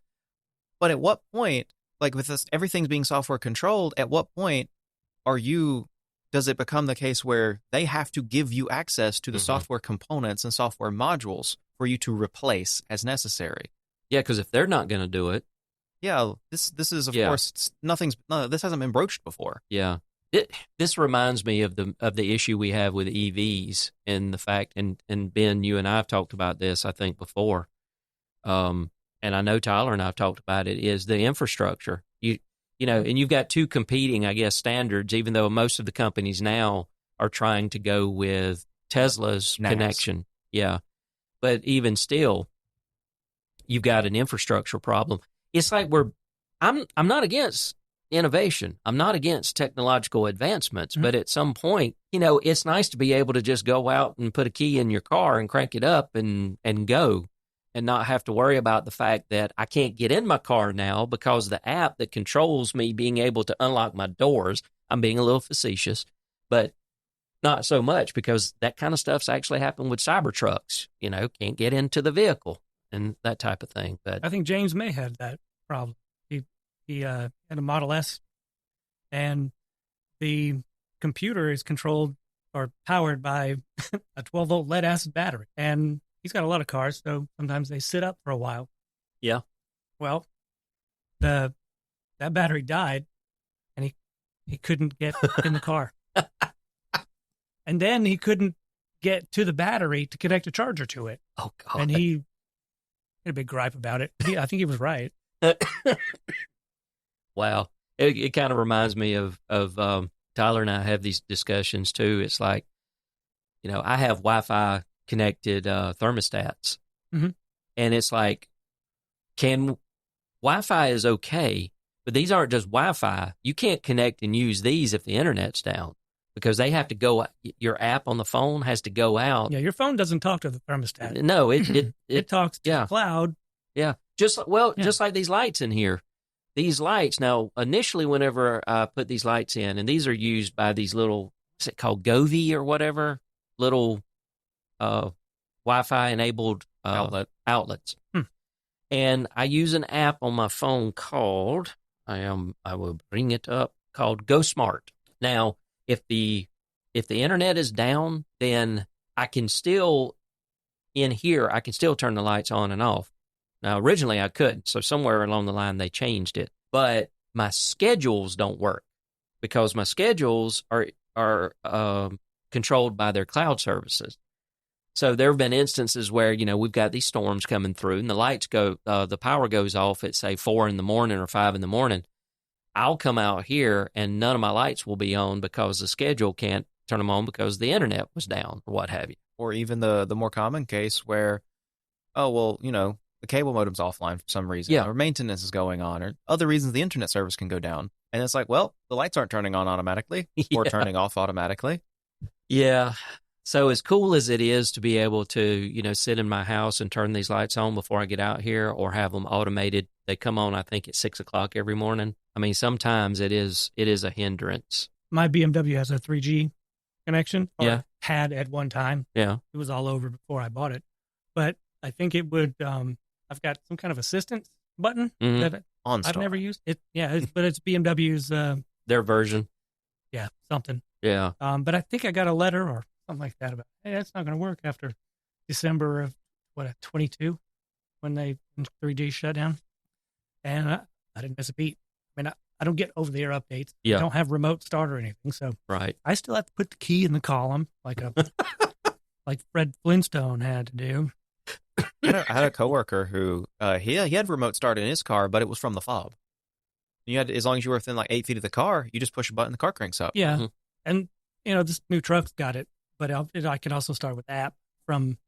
But at what point, like with this, everything's being software controlled, at what point does it become the case where they have to give you access to the software components and software modules for you to replace as necessary? Yeah, because if they're not going to do it. Yeah, this is, of course, this hasn't been broached before. Yeah. This reminds me of the issue we have with EVs and the fact, and Ben, you and I have talked about this, I think, before. And I know Tyler and I have talked about it, is the infrastructure. You know, and you've got two competing, I guess, standards, even though most of the companies now are trying to go with Tesla's connection. Yeah. But even still, you've got an infrastructure problem. It's like I'm not against innovation. I'm not against technological advancements, but at some point, you know, it's nice to be able to just go out and put a key in your car and crank it up and go, and not have to worry about the fact that I can't get in my car now because the app that controls me being able to unlock my doors. I'm being a little facetious, but not so much, because that kind of stuff's actually happened with Cybertrucks. You know, can't get into the vehicle and that type of thing. But I think James May had that problem. He had a Model S, and the computer is controlled or powered by a 12-volt lead-acid battery. And he's got a lot of cars, so sometimes they sit up for a while. Yeah. Well, that battery died, and he couldn't get in the car. And then he couldn't get to the battery to connect a charger to it. Oh, God. And he had a big gripe about it. I think he was right. Wow. It kind of reminds me of Tyler and I have these discussions too. It's like, you know, I have Wi-Fi connected thermostats, and it's like, Wi-Fi is okay, but these aren't just Wi-Fi. You can't connect and use these if the internet's down, because they have to go. Your app on the phone has to go out. Yeah, your phone doesn't talk to the thermostat. No, it talks to the cloud. Yeah, just like these lights in here. These lights, now, initially, whenever I put these lights in, and these are used by these little, what's it called, Govee or whatever, little Wi-Fi enabled outlets. And I use an app on my phone called, I will bring it up, called Go Smart. Now, if the internet is down, then I can still, in here, I can still turn the lights on and off. Now, originally I couldn't, so somewhere along the line they changed it. But my schedules don't work, because my schedules are controlled by their cloud services. So there have been instances where, you know, we've got these storms coming through, and the lights the power goes off at, say, 4 a.m. or 5 a.m. I'll come out here, and none of my lights will be on because the schedule can't turn them on because the internet was down or what have you. Or even the more common case where, oh, well, you know, the cable modem's offline for some reason, or maintenance is going on, or other reasons the internet service can go down. And it's like, well, the lights aren't turning on automatically or turning off automatically. Yeah. So as cool as it is to be able to, you know, sit in my house and turn these lights on before I get out here, or have them automated, they come on, I think, at 6 o'clock every morning. I mean, sometimes it is a hindrance. My BMW has a 3G connection. Or had at one time. Yeah. It was all over before I bought it. But I think it would, I've got some kind of assistance button that I've never used. But it's BMW's. Their version. Yeah, something. Yeah. But I think I got a letter or something like that about, hey, that's not going to work after December of 22, when 3G shut down. And I didn't miss a beat. I mean, I don't get over-the-air updates. Yeah. I don't have remote start or anything, so right. I still have to put the key in the column like like Fred Flintstone had to do. I had a coworker who he had remote start in his car, but it was from the fob. You had, as long as you were within like 8 feet of the car, you just push a button, the car cranks up. Yeah, and you know, this new truck's got it, but I can also start with the app from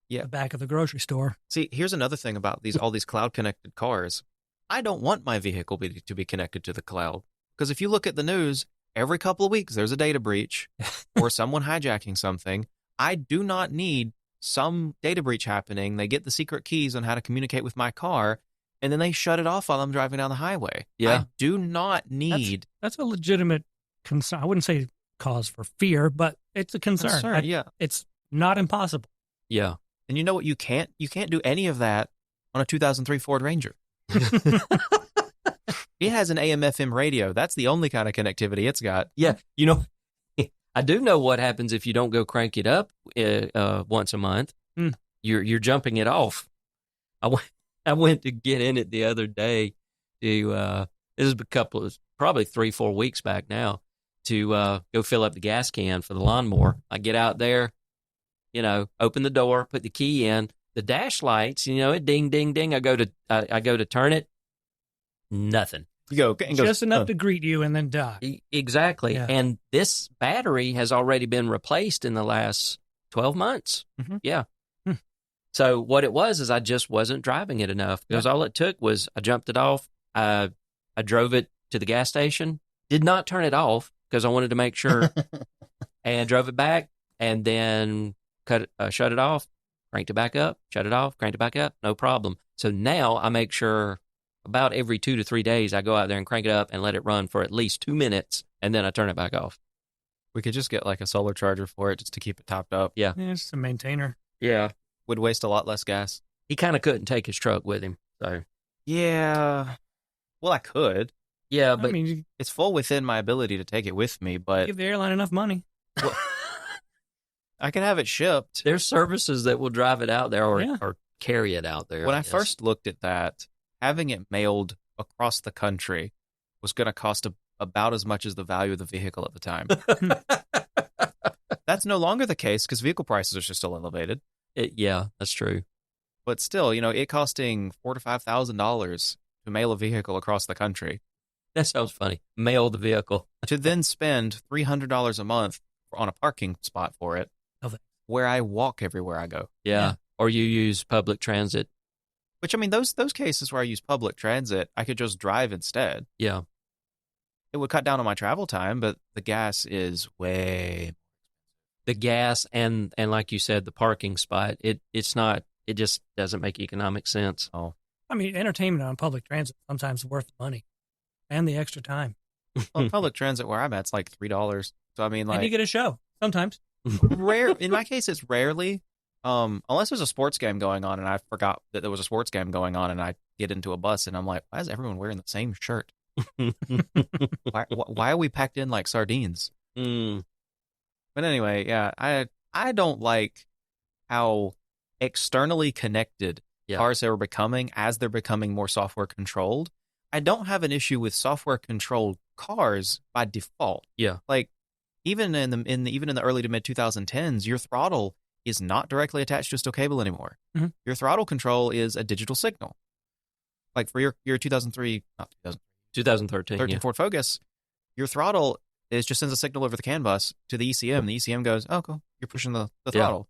the back of the grocery store. See, here's another thing about all these cloud connected cars. I don't want my vehicle to be connected to the cloud, because if you look at the news, every couple of weeks there's a data breach or someone hijacking something. I do not need some data breach happening. They get the secret keys on how to communicate with my car, and then they shut it off while I'm driving down the highway. Yeah. I do not need... That's a legitimate concern. I wouldn't say cause for fear, but it's a concern. Yeah. It's not impossible. Yeah. And you know what? You can't do any of that on a 2003 Ford Ranger. It has an AM/FM radio. That's the only kind of connectivity it's got. Yeah. You know, I do know what happens if you don't go crank it up once a month. You're jumping it off. I went to get in it the other day to this is probably 3-4 weeks back now, to go fill up the gas can for the lawnmower. I get out there, open the door, put the key in, the dash lights, it ding ding ding. I go to turn it, nothing. You go just enough to greet you and then die. Exactly. Yeah. And this battery has already been replaced in the last 12 months. Mm-hmm. Yeah. So what it was is I just wasn't driving it enough, because all it took was I jumped it off. I drove it to the gas station, did not turn it off because I wanted to make sure, and drove it back, and then shut it off, cranked it back up, shut it off, cranked it back up, no problem. So now I make sure about every 2 to 3 days I go out there and crank it up and let it run for at least 2 minutes, and then I turn it back off. We could just get like a solar charger for it just to keep it topped up. Yeah, it's a maintainer. Yeah. Would waste a lot less gas. He kind of couldn't take his truck with him, so. Yeah. Well, I could. Yeah, but it's full within my ability to take it with me, but... Give the airline enough money. Well, I can have it shipped. There's services that will drive it out there or carry it out there. When I first looked at that, having it mailed across the country was going to cost about as much as the value of the vehicle at the time. That's no longer the case because vehicle prices are still elevated. Yeah, that's true. But still, it costing $4,000 to $5,000 to mail a vehicle across the country. That sounds funny. Mail the vehicle. To then spend $300 a month on a parking spot for it, where I walk everywhere I go. Yeah. Or you use public transit. Which, those cases where I use public transit, I could just drive instead. Yeah. It would cut down on my travel time, but the gas is way... The gas and like you said, the parking spot, it just doesn't make economic sense. Oh. Entertainment on public transit is sometimes worth the money and the extra time. Well, public transit where I'm at, it's like $3. So, and you get a show sometimes. Rare. In my case, it's rarely. Unless there's a sports game going on and I forgot that there was a sports game going on and I get into a bus and I'm like, why is everyone wearing the same shirt? why are we packed in like sardines? But anyway, yeah, I don't like how externally connected cars are becoming as they're becoming more software controlled. I don't have an issue with software controlled cars by default. Yeah. Like even in the early to mid 2010s, your throttle is not directly attached to a steel cable anymore. Mm-hmm. Your throttle control is a digital signal. Like for your 2013 Ford Focus, your throttle just sends a signal over the CAN bus to the ECM. The ECM goes, "Oh, cool, you're pushing the throttle."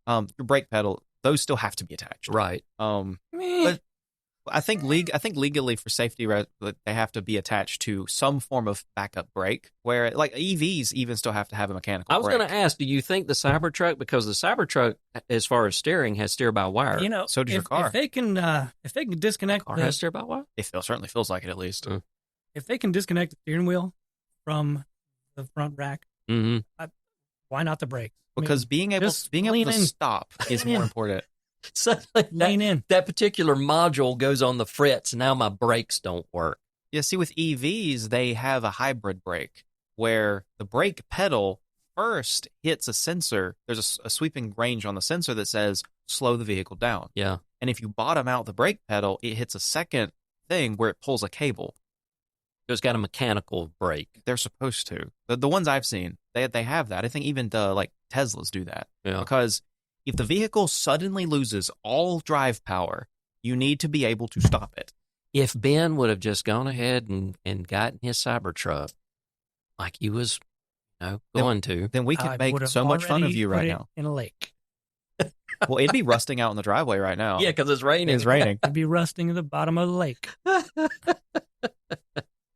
Your brake pedal, those still have to be attached, right? But I think legally for safety, they have to be attached to some form of backup brake. Where like EVs even still have to have a mechanical. I was going to ask, do you think the Cybertruck, because the Cybertruck, as far as steering, has steer by wire? So does your car. If they can disconnect, car has steer by wire. It certainly feels like it, at least. If they can disconnect the steering wheel from the front rack, why not the brakes? Because being able to stop is more important. Suddenly, that particular module goes on the fritz. Now my brakes don't work. Yeah, see, with EVs, they have a hybrid brake where the brake pedal first hits a sensor. There's a sweeping range on the sensor that says slow the vehicle down. Yeah. And if you bottom out the brake pedal, it hits a second thing where it pulls a cable. So it's got a mechanical brake. They're supposed to. The ones I've seen, they have that. I think even the Teslas do that. Yeah. Because if the vehicle suddenly loses all drive power, you need to be able to stop it. If Ben would have just gone ahead and gotten his Cybertruck like he was going to, then we could make so much fun of you right now. In a lake. Well, it'd be rusting out in the driveway right now. Yeah, because it's raining. It's raining. It'd be rusting at the bottom of the lake.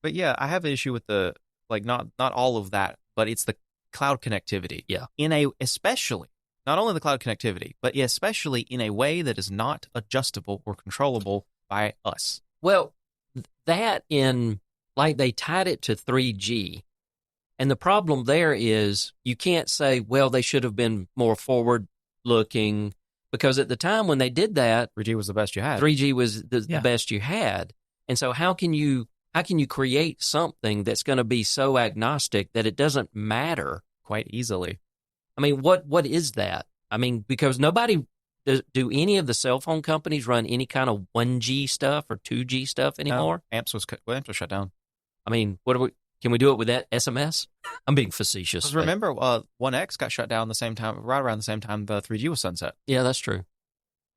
But yeah, I have an issue with not all of that, but it's the cloud connectivity. Yeah. Especially not only the cloud connectivity, but especially in a way that is not adjustable or controllable by us. Well, that they tied it to 3G. And the problem there is you can't say, well, they should have been more forward looking, because at the time when they did that, 3G was the best you had. 3G was the best you had. And so how can you create something that's going to be so agnostic that it doesn't matter? Quite easily. I mean, what is that? I mean, because do any of the cell phone companies run any kind of 1G stuff or 2G stuff anymore? No, Amps was shut down. I mean, can we do it with that SMS? I'm being facetious. Remember, 1X got shut down right around the same time the 3G was sunset. Yeah, that's true.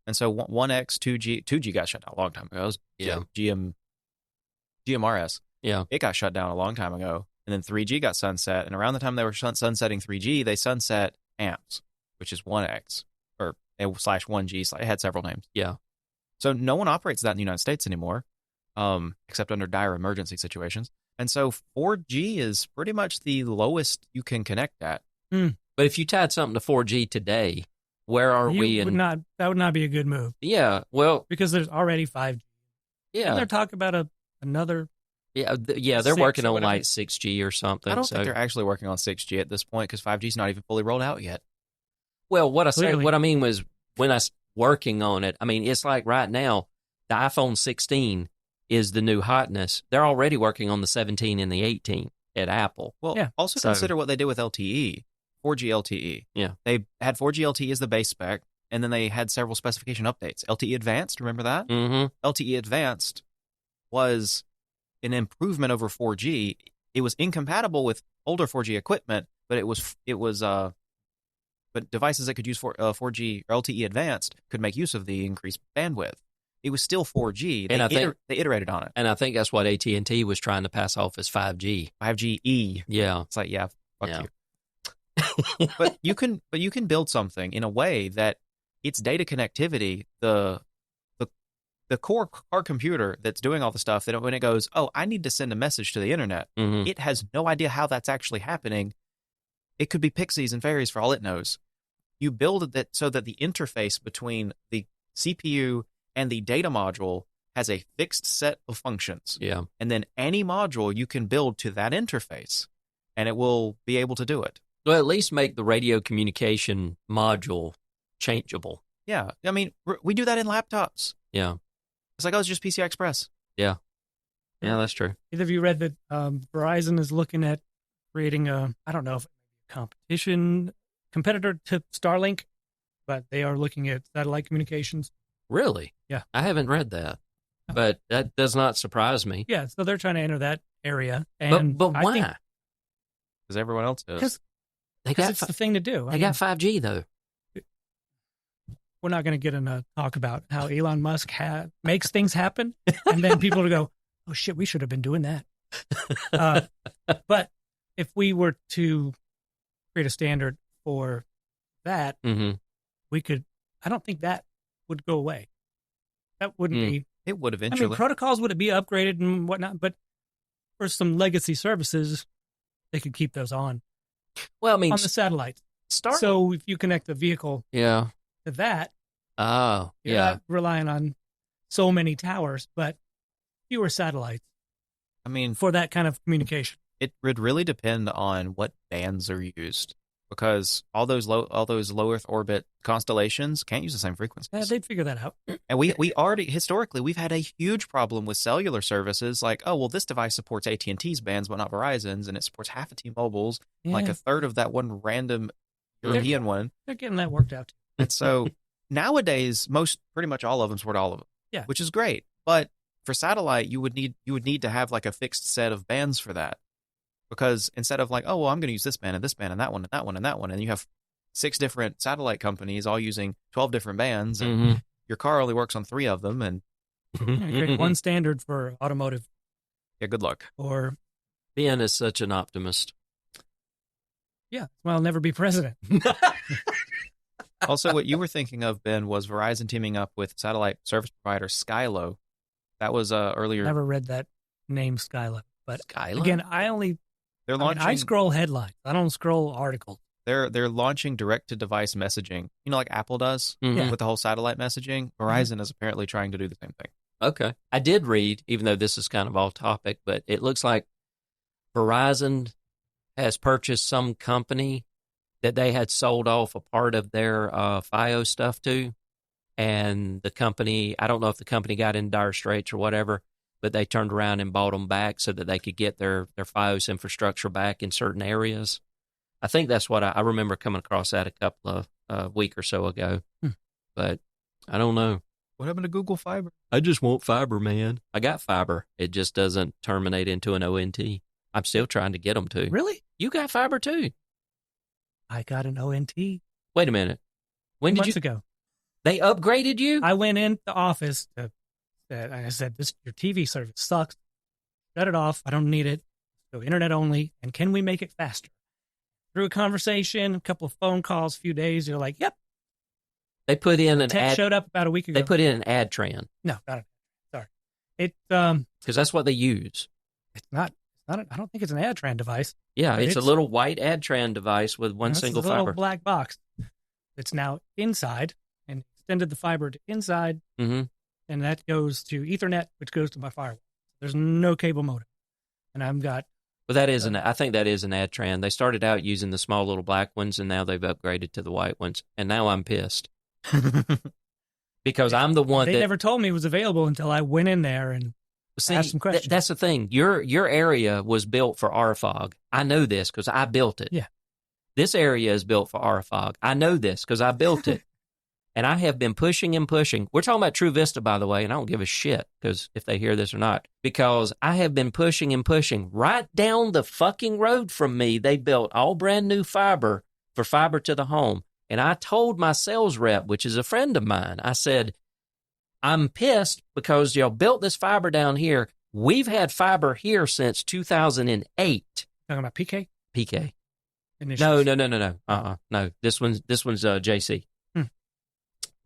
And so 1X, 2G got shut down a long time ago. It was GMRS. Yeah. It got shut down a long time ago. And then 3G got sunset. And around the time they were sunsetting 3G, they sunset AMPS, which is 1X or /1G. It had several names. Yeah. So no one operates that in the United States anymore, except under dire emergency situations. And so 4G is pretty much the lowest you can connect at. But if you tied something to 4G today, where are we? That would not be a good move. Yeah, well, because there's already 5G. Yeah, and they're talking about another. Yeah, they're working on like 6G or something. I don't think they're actually working on 6G at this point because 5G is not even fully rolled out yet. Well, what I mean was when I was working on it. I mean, it's like right now, the iPhone 16 is the new hotness. They're already working on the 17 and the 18 at Apple. Well, also consider what they did with LTE, 4G LTE. Yeah. They had 4G LTE as the base spec, and then they had several specification updates. LTE Advanced, remember that? Mm-hmm. LTE Advanced was an improvement over 4G. It was incompatible with older 4G equipment, but but devices that could use 4G or LTE Advanced could make use of the increased bandwidth. It was still 4G. They iterated on it. And I think that's what AT&T was trying to pass off as 5G. 5GE. Yeah. It's like, fuck you. But you can build something in a way that its data connectivity, the core computer that's doing all the stuff, that when it goes, oh, I need to send a message to the internet, it has no idea how that's actually happening. It could be pixies and fairies for all it knows. You build it so that the interface between the CPU and the data module has a fixed set of functions. Yeah. And then any module you can build to that interface, and it will be able to do it. Well, at least make the radio communication module changeable. Yeah. I mean, we do that in laptops. Yeah. It's like, it's just PCI Express. Yeah. Yeah, that's true. Either of you read that Verizon is looking at creating competitor to Starlink, but they are looking at satellite communications. Really? Yeah. I haven't read that, but that does not surprise me. Yeah, so they're trying to enter that area. And but why? Because everyone else is. Because it's the thing to do. They got 5G, though. We're not going to get in a talk about how Elon Musk makes things happen, and then people will go, oh, shit, we should have been doing that. But if we were to create a standard for that, we could, I don't think that would go away. That wouldn't be. It would eventually. I mean, protocols would be upgraded and whatnot, but for some legacy services, they could keep those on. Well, I mean, on the satellites. So if you connect the vehicle to that, you're not relying on so many towers, but fewer satellites. I mean, for that kind of communication. It would really depend on what bands are used, because all those low Earth orbit constellations can't use the same frequencies. Yeah, they'd figure that out. And we already historically we've had a huge problem with cellular services. Like, oh well, this device supports AT&T's bands but not Verizon's, and it supports half of T-Mobile's, like a third of that one random European one. They're getting that worked out. And so nowadays, pretty much all of them support all of them. Yeah, which is great. But for satellite, you would need to have like a fixed set of bands for that. Because instead of like, oh, well, I'm going to use this band and this band and that one and that one and that one, and you have 6 different satellite companies all using 12 different bands, and your car only works on 3 of them, and create one standard for automotive. Yeah, good luck. Or Ben is such an optimist. Yeah, well, I'll never be president. Also, what you were thinking of, Ben, was Verizon teaming up with satellite service provider Skylo. That was earlier. Never read that name, Skylo. But Skylo? Again, I scroll headlines. I don't scroll articles. they're launching direct-to-device messaging. You know, like Apple does with the whole satellite messaging. Verizon is apparently trying to do the same thing. Okay. I did read, even though this is kind of off topic, but it looks like Verizon has purchased some company that they had sold off a part of their FiOS stuff to. And the company, I don't know if the company got in dire straits or whatever, but they turned around and bought them back so that they could get their FiOS infrastructure back in certain areas. I think that's what I remember coming across that a couple of week or so ago. But I don't know. What happened to Google Fiber? I just want fiber, man. I got fiber. It just doesn't terminate into an ONT. I'm still trying to get them to. Really? You got fiber too? I got an ONT. Wait a minute. When did months ago. They upgraded you? I went in the office and I said, your TV service sucks. Shut it off. I don't need it. Go internet only. And can we make it faster? Through a conversation, a couple of phone calls, a few days, you're like, yep. They put in an ad. Showed up about a week ago. They put in an ad tran. No, not sorry. Because that's what they use. It's not. I don't think it's an ad tran device. Yeah, it's a little white ad tran device with one single fiber. It's a little black box. It's now inside and extended the fiber to inside, and that goes to Ethernet, which goes to my firewall. There's no cable modem, and I've got. Well, that is I think that is an ad tran. They started out using the small little black ones, and now they've upgraded to the white ones. And now I'm pissed because I'm the one they never told me it was available until I went in there and asked some questions. That's the thing. Your area was built for RFOG. I know this because I built it. Yeah. This area is built for RFOG. I know this because I built it. And I have been pushing and pushing. We're talking about True Vista, by the way, and I don't give a shit because if they hear this or not, because I have been pushing and pushing. Right down the fucking road from me, they built all brand new fiber for fiber to the home. And I told my sales rep, which is a friend of mine, I said, I'm pissed because y'all built this fiber down here. We've had fiber here since 2008. Talking about PK? PK. No. No. This one's JC.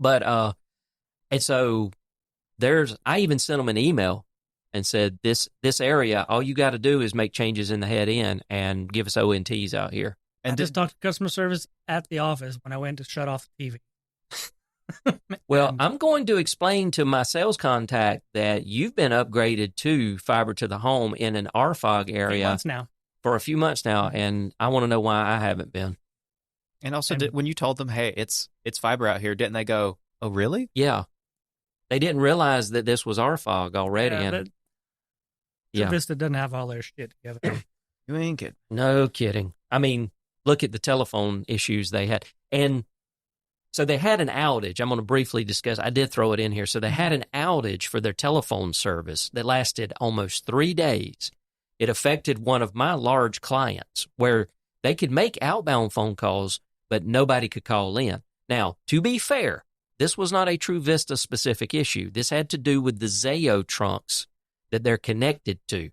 But, and so I even sent them an email and said, this area, all you got to do is make changes in the head end and give us ONTs out here. And I just talked to customer service at the office when I went to shut off the TV. Well, I'm going to explain to my sales contact that you've been upgraded to fiber to the home in an RFOG area for a few months now, and I want to know why I haven't been. And also, when you told them, hey, it's fiber out here, didn't they go, oh, really? Yeah. They didn't realize that this was RFOG already. Vista doesn't have all their shit together. You ain't kidding. No kidding. I mean, look at the telephone issues they had. And so they had an outage. I'm going to briefly discuss. I did throw it in here. So they had an outage for their telephone service that lasted almost 3 days. It affected one of my large clients where they could make outbound phone calls, but nobody could call in. Now, to be fair, this was not a True Vista specific issue. This had to do with the Zayo trunks that they're connected to.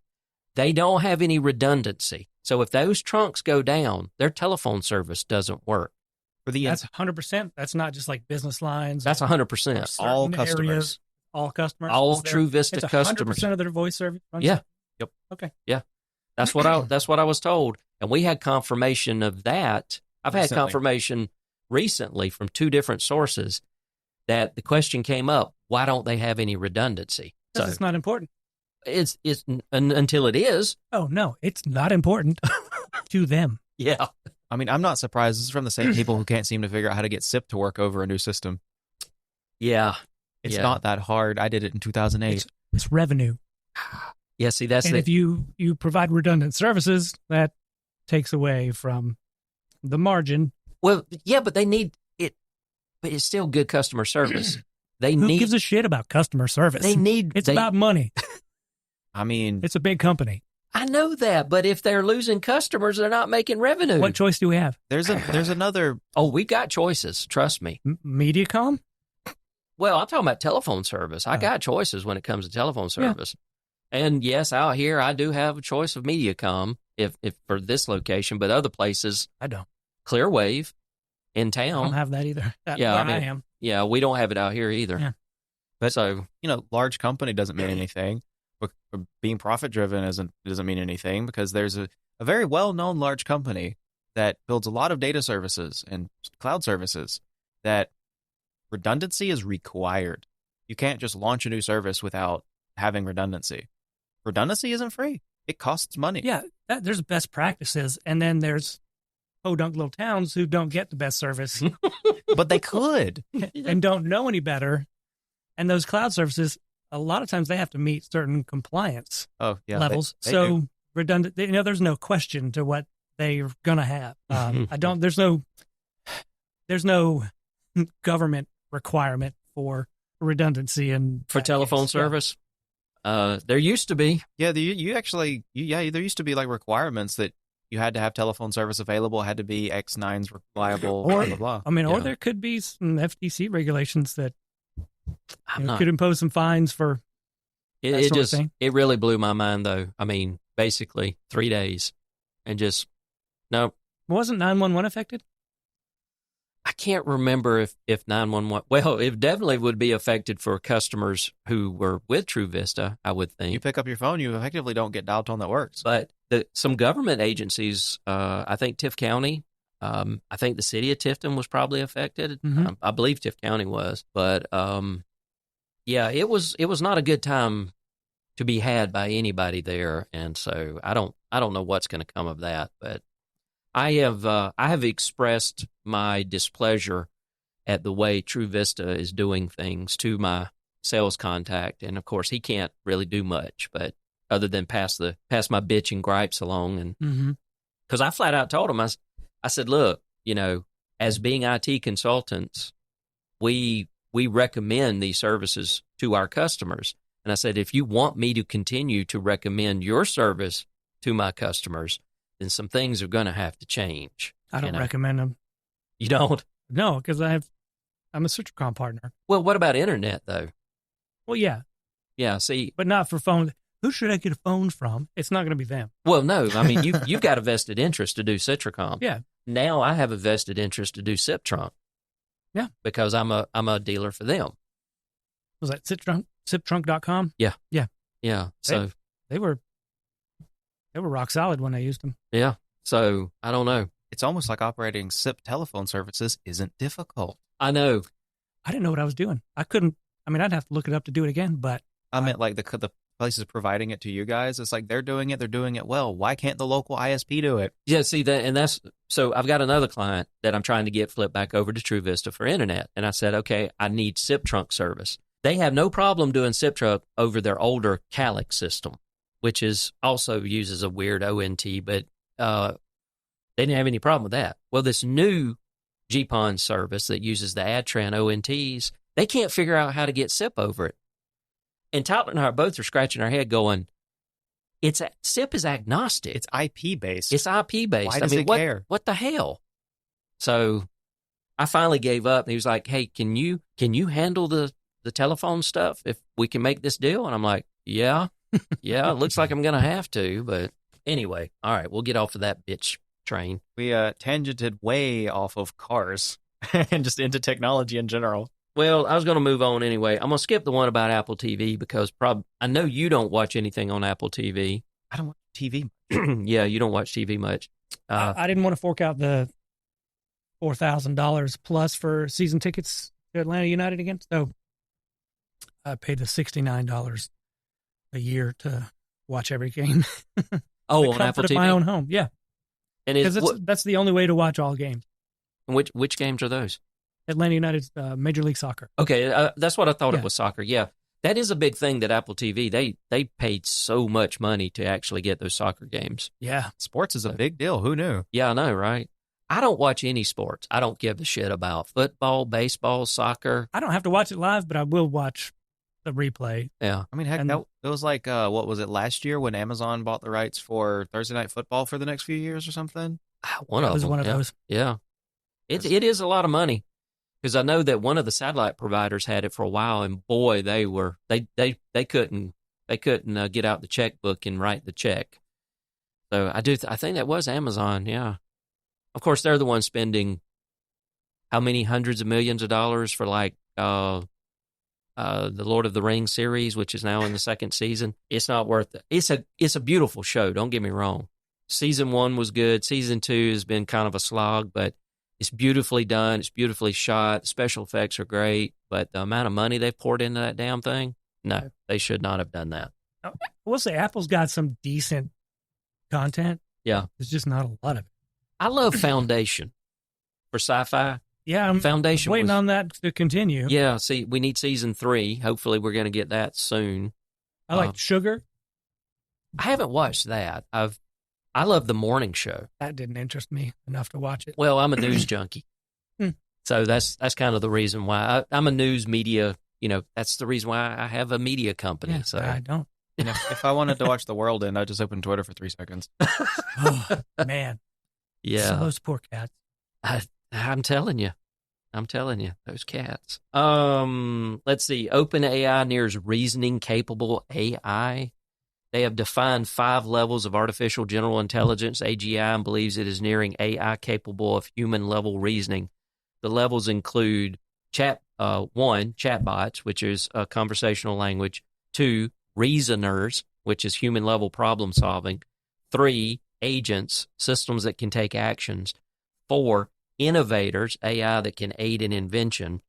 They don't have any redundancy. So if those trunks go down, their telephone service doesn't work. That's 100%. That's not just like business lines. That's 100%. All customers. Areas, all customers. All True Vista customers. 100% of their voice service. Yeah. Yep. Okay. Yeah. That's what I was told. And we had confirmation of that. I've had confirmation recently from 2 different sources that the question came up, why don't they have any redundancy? Because it's not important. It's until it is. Oh, no, it's not important to them. Yeah. I mean, I'm not surprised. This is from the same people who can't seem to figure out how to get SIP to work over a new system. Yeah. It's not that hard. I did it in 2008. It's revenue. Yeah, see, that's if you provide redundant services, that takes away from the margin. Well, yeah, but they need it. But it's still good customer service. Who gives a shit about customer service? It's about money. I mean, it's a big company. I know that, but if they're losing customers, they're not making revenue. What choice do we have? There's another. Oh, we've got choices. Trust me. Mediacom? Well, I'm talking about telephone service. I got choices when it comes to telephone service. Yeah. And yes, out here I do have a choice of Mediacom if for this location, but other places I don't. Clearwave in town. I don't have that either. I am. Yeah, we don't have it out here either. Yeah. But so, large company doesn't mean anything. But being profit driven doesn't mean anything because there's a very well known large company that builds a lot of data services and cloud services that redundancy is required. You can't just launch a new service without having redundancy. Redundancy isn't free. It costs money. Yeah, there's best practices, and then there's podunk little towns who don't get the best service. But they could. And don't know any better. And those cloud services, a lot of times they have to meet certain compliance levels. They redundant, there's no question to what they're going to have. There's no government requirement for redundancy and for telephone service. There used to be. Yeah, there used to be like requirements that you had to have telephone service available, had to be X9s reliable, or, blah, blah, blah. I mean, or there could be some FTC regulations that could impose some fines for it really blew my mind, though. I mean, basically 3 days and just, no. Wasn't 911 affected? I can't remember if 911, well, it definitely would be affected for customers who were with True Vista, I would think. You pick up your phone, you effectively don't get dial tone that works. But some government agencies, I think Tift County, I think the city of Tifton was probably affected. Mm-hmm. I believe Tift County was. But, yeah, it was not a good time to be had by anybody there. And so I don't know what's going to come of that, but I have expressed my displeasure at the way True Vista is doing things to my sales contact, and of course he can't really do much, but other than pass my bitch and gripes along, and because I flat out told him, I said, look, as being IT consultants, we recommend these services to our customers, and I said, if you want me to continue to recommend your service to my customers, then some things are going to have to change. I don't recommend them. You don't? No, because I'm a Citricom partner. Well, what about internet, though? Well, yeah. Yeah, see. But not for phone. Who should I get a phone from? It's not going to be them. Well, no. I mean, you've got a vested interest to do Citricom. Yeah. Now I have a vested interest to do SipTrunk. Yeah. Because I'm a dealer for them. Was that SipTrunk.com? Yeah. Yeah. Yeah. So they were rock solid when I used them. Yeah. So I don't know. It's almost like operating SIP telephone services isn't difficult. I know. I didn't know what I was doing. I'd have to look it up to do it again, but I meant like the places providing it to you guys. It's like they're doing it well. Why can't the local ISP do it? Yeah, see that, and that's so. I've got another client that I'm trying to get flipped back over to True Vista for internet, and I said, okay, I need SipTrunk service. They have no problem doing SipTrunk over their older Calyx system, which is also uses a weird ONT, but they didn't have any problem with that. Well, this new GPON service that uses the Adtran ONTs, they can't figure out how to get SIP over it. And Tyler and I both are scratching our head going, SIP is agnostic. It's IP-based. It's IP-based. Why does it care? What the hell? So I finally gave up. And he was like, hey, can you handle the telephone stuff if we can make this deal? And I'm like, yeah, it looks like I'm going to have to. But anyway, all right, we'll get off of that bitch train. We tangented way off of cars and just into technology in general. Well, I was going to move on anyway. I'm going to skip the one about Apple TV because I know you don't watch anything on Apple TV. I don't watch TV. Yeah, you don't watch TV much. I didn't want to fork out the $4,000 plus for season tickets to Atlanta United again, so I paid the $69 a year to watch every game. Oh, on Apple TV? My own home, yeah. And that's the only way to watch all games. Which games are those? Atlanta United's Major League Soccer. Okay, that's what I thought it was, soccer. Yeah, that is a big thing that Apple TV, they paid so much money to actually get those soccer games. Yeah. Sports is a big deal. Who knew? Yeah, I know, right? I don't watch any sports. I don't give a shit about football, baseball, soccer. I don't have to watch it live, but I will watch the replay. Yeah. I mean, heck, it was like, what was it, last year when Amazon bought the rights for Thursday Night Football for the next few years or something? One of those. Yeah. It is a lot of money. Because I know that one of the satellite providers had it for a while, and boy, they couldn't get out the checkbook and write the check. So I think that was Amazon, yeah. Of course, they're the ones spending how many hundreds of millions of dollars for like the Lord of the Rings series, which is now in the second season. It's not worth it. It's a beautiful show. Don't get me wrong, season 1 was good. Season 2 has been kind of a slog, but it's beautifully done. It's beautifully shot. Special effects are great, but the amount of money they've poured into that damn thing, no, they should not have done that. I will say Apple's got some decent content. Yeah. There's just not a lot of it. I love Foundation for sci-fi. Yeah, I'm waiting on that to continue. Yeah, see, we need season 3. Hopefully we're going to get that soon. I like Sugar. I haven't watched that. I love the morning show. That didn't interest me enough to watch it. Well, I'm a news junkie. So that's kind of the reason why I'm a news media, that's the reason why I have a media company. Yeah, so I don't. If I wanted to watch the world end, I'd just open Twitter for 3 seconds. Oh, man. Yeah. Those poor cats. I'm telling you, those cats. Let's see. OpenAI nears reasoning capable AI. They have defined 5 levels of artificial general intelligence, AGI, and believes it is nearing AI capable of human level reasoning. The levels include 1, chatbots, which is a conversational language. 2, reasoners, which is human level problem solving. 3, agents, systems that can take actions. 4, innovators, AI that can aid in invention.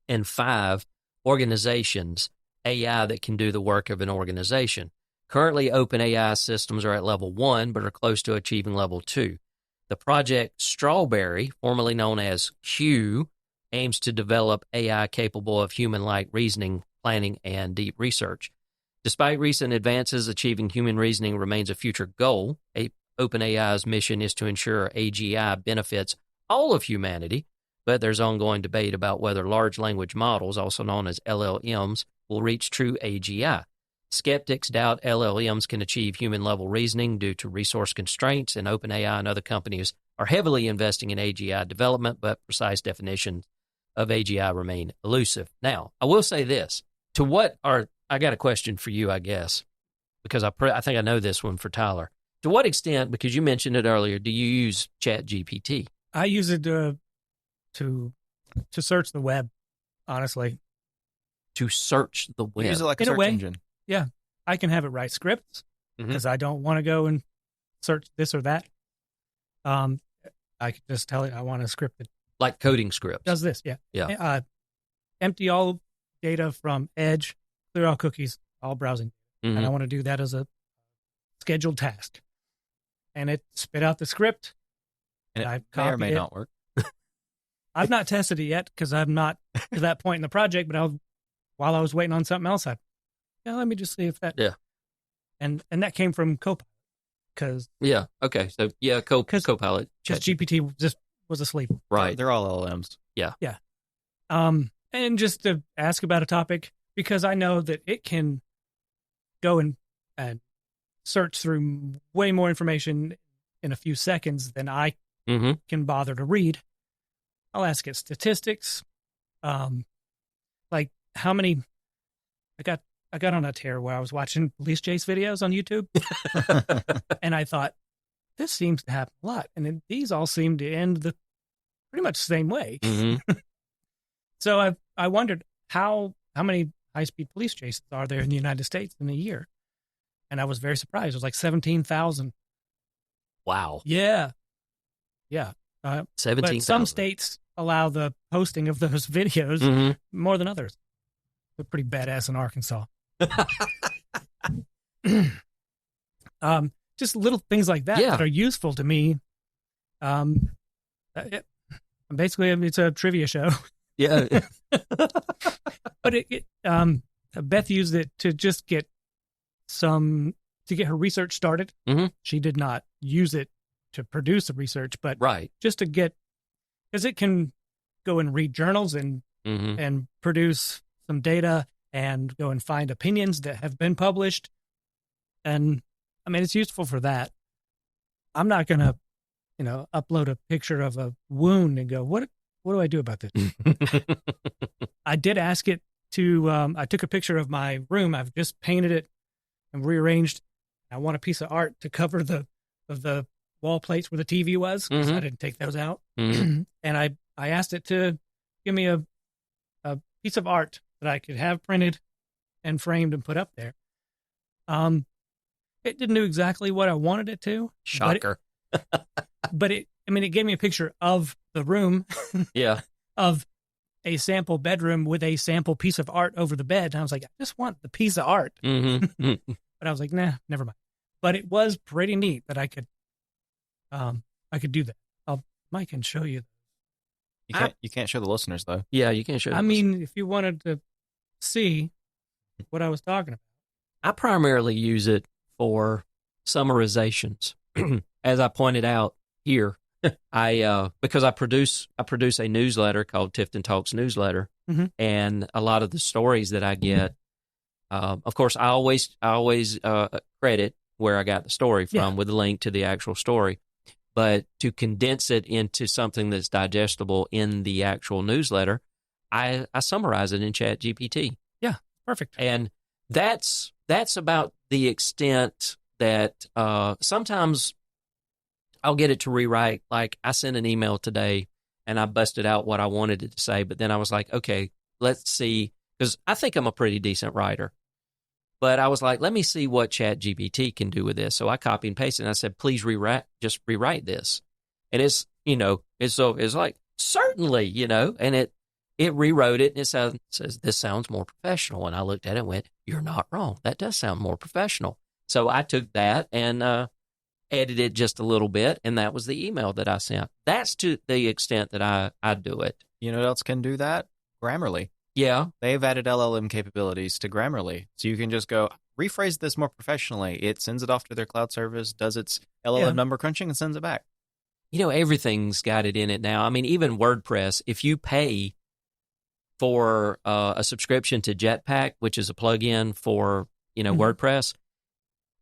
And 5, organizations, AI that can do the work of an organization. Currently, OpenAI systems are at level 1, but are close to achieving level 2. The project Strawberry, formerly known as Q, aims to develop AI capable of human-like reasoning, planning, and deep research. Despite recent advances, achieving human reasoning remains a future goal. OpenAI's mission is to ensure AGI benefits all of humanity, but there's ongoing debate about whether large language models, also known as LLMs, will reach true AGI. Skeptics doubt LLMs can achieve human-level reasoning due to resource constraints, and OpenAI and other companies are heavily investing in AGI development, but precise definitions of AGI remain elusive. Now, I will say this. I got a question for you, I guess, because I think I know this one for Tyler. To what extent, because you mentioned it earlier, do you use ChatGPT? I use it to search the web, honestly. To search the web? Use it like a search engine. Yeah, I can have it write scripts because I don't want to go and search this or that. I can just tell it I want a script that like coding scripts. Does this? Yeah. Empty all data from Edge, clear all cookies, all browsing, and I want to do that as a scheduled task. And it spit out the script. And it may or may not work. I've not tested it yet because I'm not to that point in the project. But while I was waiting on something else, let me just see if that. Yeah. And that came from Copilot. Yeah. Okay. So Copilot. Just GPT just was asleep. Right. They're all LLMs. Yeah. Yeah. And just to ask about a topic, because I know that it can go and search through way more information in a few seconds than I can bother to read. I'll ask it statistics, like how many. I got on a tear where I was watching police chase videos on YouTube, and I thought this seems to happen a lot, and these all seem to end pretty much the same way. So I wondered how many high-speed police chases are there in the United States in a year, and I was very surprised. It was like 17,000. Wow. Yeah. 17,000. But some states allow the posting of those videos more than others. They're pretty badass in Arkansas. Just little things like that are useful to me. Basically, it's a trivia show. Yeah. But Beth used it to just get her research started. She did not use it to produce the research, but just to get, because it can go and read journals and produce some data and go and find opinions that have been published. And I mean, it's useful for that. I'm not going to, upload a picture of a wound and go, what do I do about this? I did ask it to, I took a picture of my room. I've just painted it and rearranged. I want a piece of art to cover the wall plates where the TV was. So I didn't take those out. And I asked it to give me a piece of art that I could have printed and framed and put up there. It didn't do exactly what I wanted it to. Shocker. But it gave me a picture of the room. Yeah. Of a sample bedroom with a sample piece of art over the bed. And I was like, I just want the piece of art. Mm-hmm. But I was like, nah, never mind. But it was pretty neat that I could do that. I can show you. You can't show the listeners though. Yeah, you can't show. I mean, if you wanted to see what I was talking about. I primarily use it for summarizations. As I pointed out here, because I produce a newsletter called Tifton Talks Newsletter, mm-hmm. and a lot of the stories that I get, of course, I always credit where I got the story from with a link to the actual story. But to condense it into something that's digestible in the actual newsletter, I summarize it in ChatGPT. Yeah, perfect. And that's about the extent that sometimes I'll get it to rewrite. Like I sent an email today and I busted out what I wanted it to say, but then I was like, okay, let's see, because I think I'm a pretty decent writer. But I was like, let me see what ChatGPT can do with this. So I copy and pasted and I said, please just rewrite this. And it's like, certainly, and it rewrote it and it says, this sounds more professional. And I looked at it and went, you're not wrong. That does sound more professional. So I took that and edited it just a little bit. And that was the email that I sent. That's to the extent that I do it. You know what else can do that? Grammarly. Yeah. They've added LLM capabilities to Grammarly. So you can just go, rephrase this more professionally. It sends it off to their cloud service, does its LLM number crunching, and sends it back. Everything's got it in it now. I mean, even WordPress, if you pay for a subscription to Jetpack, which is a plugin for, mm-hmm. WordPress,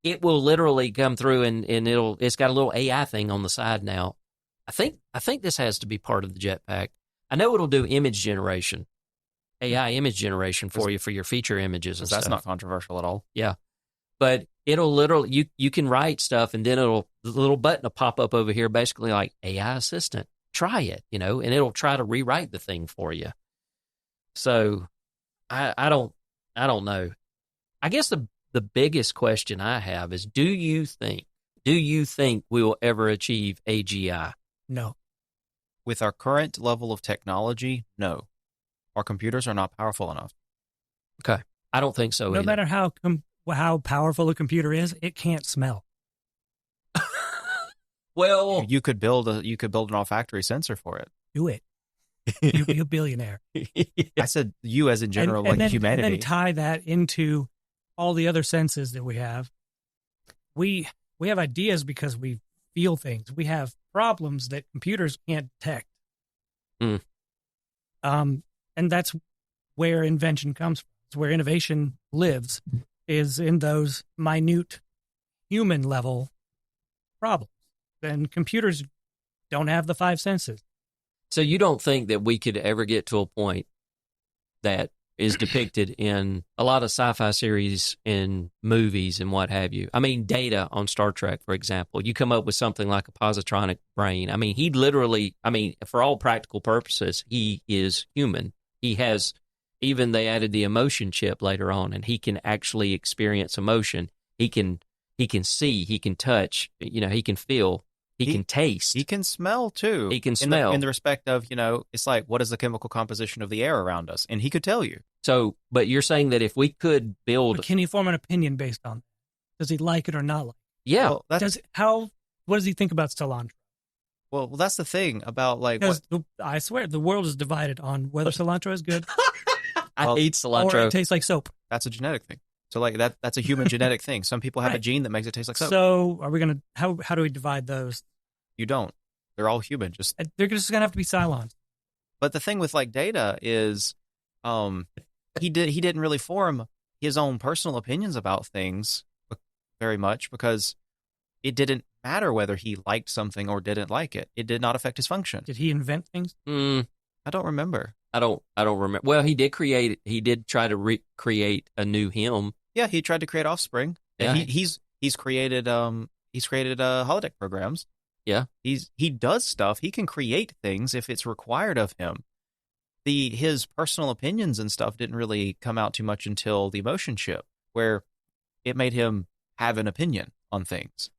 it will literally come through and it's got a little AI thing on the side now. I think this has to be part of the Jetpack. I know it'll do image generation. AI image generation for you for your feature images and stuff. That's not controversial at all. Yeah. But it'll literally, you can write stuff and then the little button will pop up over here, basically like AI assistant. Try it, and it'll try to rewrite the thing for you. So I don't know. I guess the biggest question I have is, do you think we will ever achieve AGI? No. With our current level of technology, no. Our computers are not powerful enough. Okay. I don't think so either. No matter how powerful a computer is, it can't smell. Well, you could build an olfactory sensor for it. Do it. You'll be a billionaire. I said you as in general, humanity. And then tie that into all the other senses that we have. We have ideas because we feel things. We have problems that computers can't detect. Mm. And that's where invention comes from. It's where innovation lives, is in those minute human level problems. And computers don't have the five senses. So you don't think that we could ever get to a point that is depicted in a lot of sci-fi series and movies and what have you? I mean, Data on Star Trek, for example, you come up with something like a positronic brain. I mean, he literally, for all practical purposes, he is human. He has, even they added the emotion chip later on, and he can actually experience emotion. He can see, he can touch, he can feel, he can taste. He can smell too. He can smell. In the respect of, it's like, what is the chemical composition of the air around us? And he could tell you. So, but you're saying that if we could build... But can he form an opinion based on that? Does he like it or not like it? Yeah. What does he think about cilantro? Well, that's the thing about I swear, the world is divided on whether cilantro is good. I hate cilantro. Or it tastes like soap. That's a genetic thing. So that's a human genetic thing. Some people have a gene that makes it taste like soap. So are we going to, how do we divide those? You don't. They're all human. They're just going to have to be Cylons. But the thing with Data is he didn't really form his own personal opinions about things very much, because it didn't matter whether he liked something or didn't like it. It did not affect his function. Did he invent things? I don't remember. I don't remember. Well, he did try to recreate a new him. Yeah, he tried to create offspring. Yeah. He's created holodeck programs. Yeah. He does stuff. He can create things if it's required of him. His personal opinions and stuff didn't really come out too much until the emotion chip, where it made him have an opinion on things.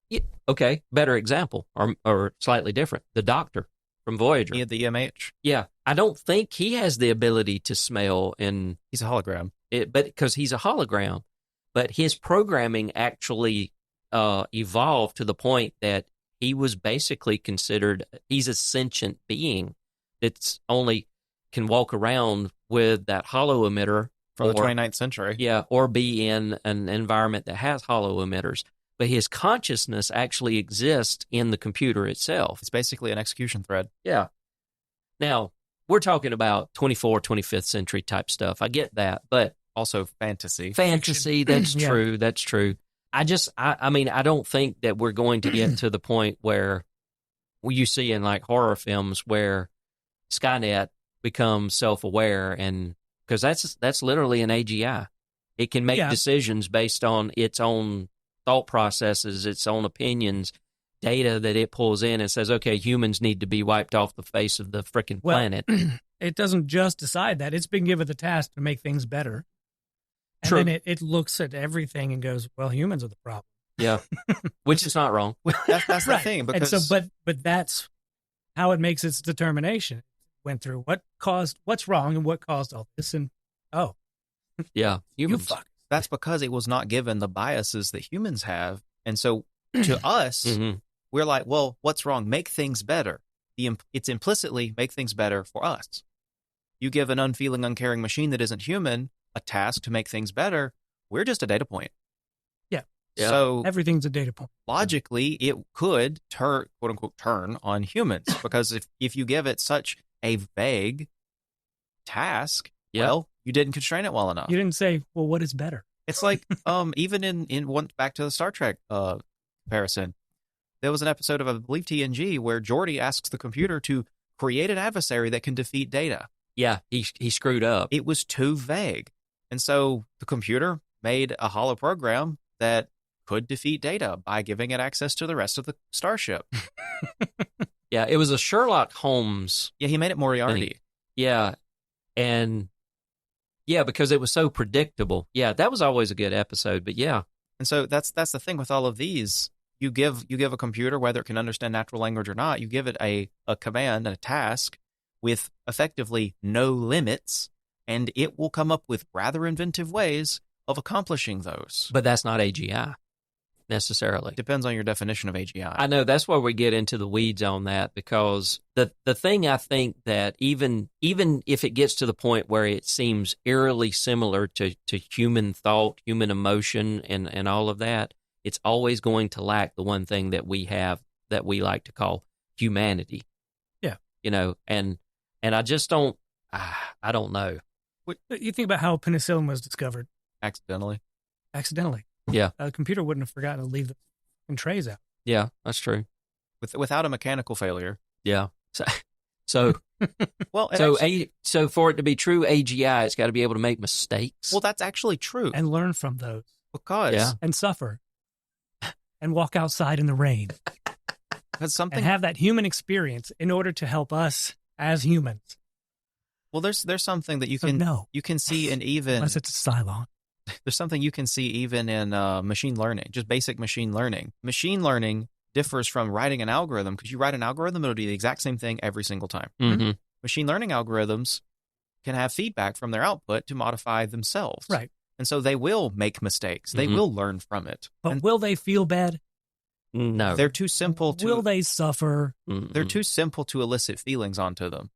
Yeah, okay, better example, or slightly different. The Doctor from Voyager. He had the EMH. Yeah, I don't think he has the ability to smell, and he's a hologram. But because he's a hologram, but his programming actually evolved to the point that he was basically considered, he's a sentient being that's only can walk around with that hollow emitter from the 29th century. Yeah, or be in an environment that has hollow emitters. But his consciousness actually exists in the computer itself. It's basically an execution thread. Yeah. Now, we're talking about 25th century type stuff. I get that, but also fantasy. Fantasy, that's true. That's true. I mean, I don't think that we're going to get to the point where you see in like horror films where Skynet becomes self-aware, and because that's literally an AGI. It can make decisions based on its own thought processes, its own opinions, data that it pulls in and says, okay, humans need to be wiped off the face of the freaking planet. It doesn't just decide that. It's been given the task to make things better. And True. then it looks at everything and goes, well, humans are the problem. Yeah, which is not wrong. That's the thing. Because... And so, but that's how it makes its determination. It went through what's wrong and what caused all this. And, yeah, you fuck. That's because it was not given the biases that humans have. And so to us, we're like, well, what's wrong? Make things better. It's implicitly make things better for us. You give an unfeeling, uncaring machine that isn't human a task to make things better. We're just a data point. Yeah. So everything's a data point. Logically, it could quote unquote turn on humans because if you give it such a vague task, well, you didn't constrain it well enough. You didn't say, well, what is better? It's like, even in one, back to the Star Trek comparison, there was an episode of, I believe, TNG where Geordi asks the computer to create an adversary that can defeat Data. Yeah, he screwed up. It was too vague. And so the computer made a hollow program that could defeat Data by giving it access to the rest of the starship. Yeah, it was a Sherlock Holmes. Yeah, he made it Moriarty. Thing. Yeah, and yeah, because it was so predictable. Yeah, that was always a good episode, but yeah. And so that's the thing with all of these. You give a computer, whether it can understand natural language or not, you give it a command and a task with effectively no limits, and it will come up with rather inventive ways of accomplishing those. But that's not AGI, necessarily. Depends on your definition of AGI. I know, that's where we get into the weeds on that, because the thing I think that even if it gets to the point where it seems eerily similar to human thought, human emotion, and all of that, it's always going to lack the one thing that we have that we like to call humanity. Yeah. You know, and I just don't, I don't know. You think about how penicillin was discovered. Accidentally. Yeah. A computer wouldn't have forgotten to leave the trays out. Yeah, that's true. Without a mechanical failure. Yeah. So well, so for it to be true AGI, it's got to be able to make mistakes. Well, that's actually true. And learn from those. Because. And suffer. And walk outside in the rain. And have that human experience in order to help us as humans. Well, there's something that you can see in even unless it's a Cylon. There's something you can see even in machine learning, just basic machine learning. Machine learning differs from writing an algorithm because you write an algorithm, it'll do the exact same thing every single time. Mm-hmm. Machine learning algorithms can have feedback from their output to modify themselves. Right. And so they will make mistakes. They will learn from it. But will they feel bad? No. They're too simple to... Will they suffer? They're too simple to elicit feelings onto them.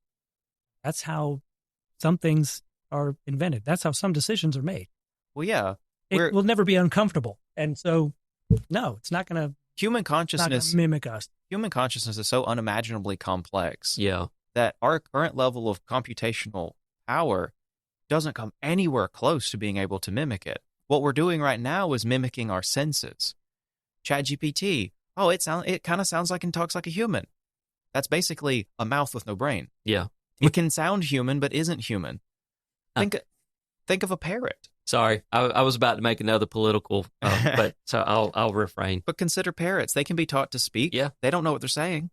That's how some things are invented. That's how some decisions are made. Well, yeah. It will never be uncomfortable. And so, no, it's not going to... Human consciousness... mimic us. Human consciousness is so unimaginably complex. Yeah. That our current level of computational power doesn't come anywhere close to being able to mimic it. What we're doing right now is mimicking our senses. ChatGPT, it kind of sounds like and talks like a human. That's basically a mouth with no brain. Yeah. It can sound human, but isn't human. Think of a parrot. Sorry, I was about to make another political, but so I'll refrain. But consider parrots. They can be taught to speak. Yeah. They don't know what they're saying.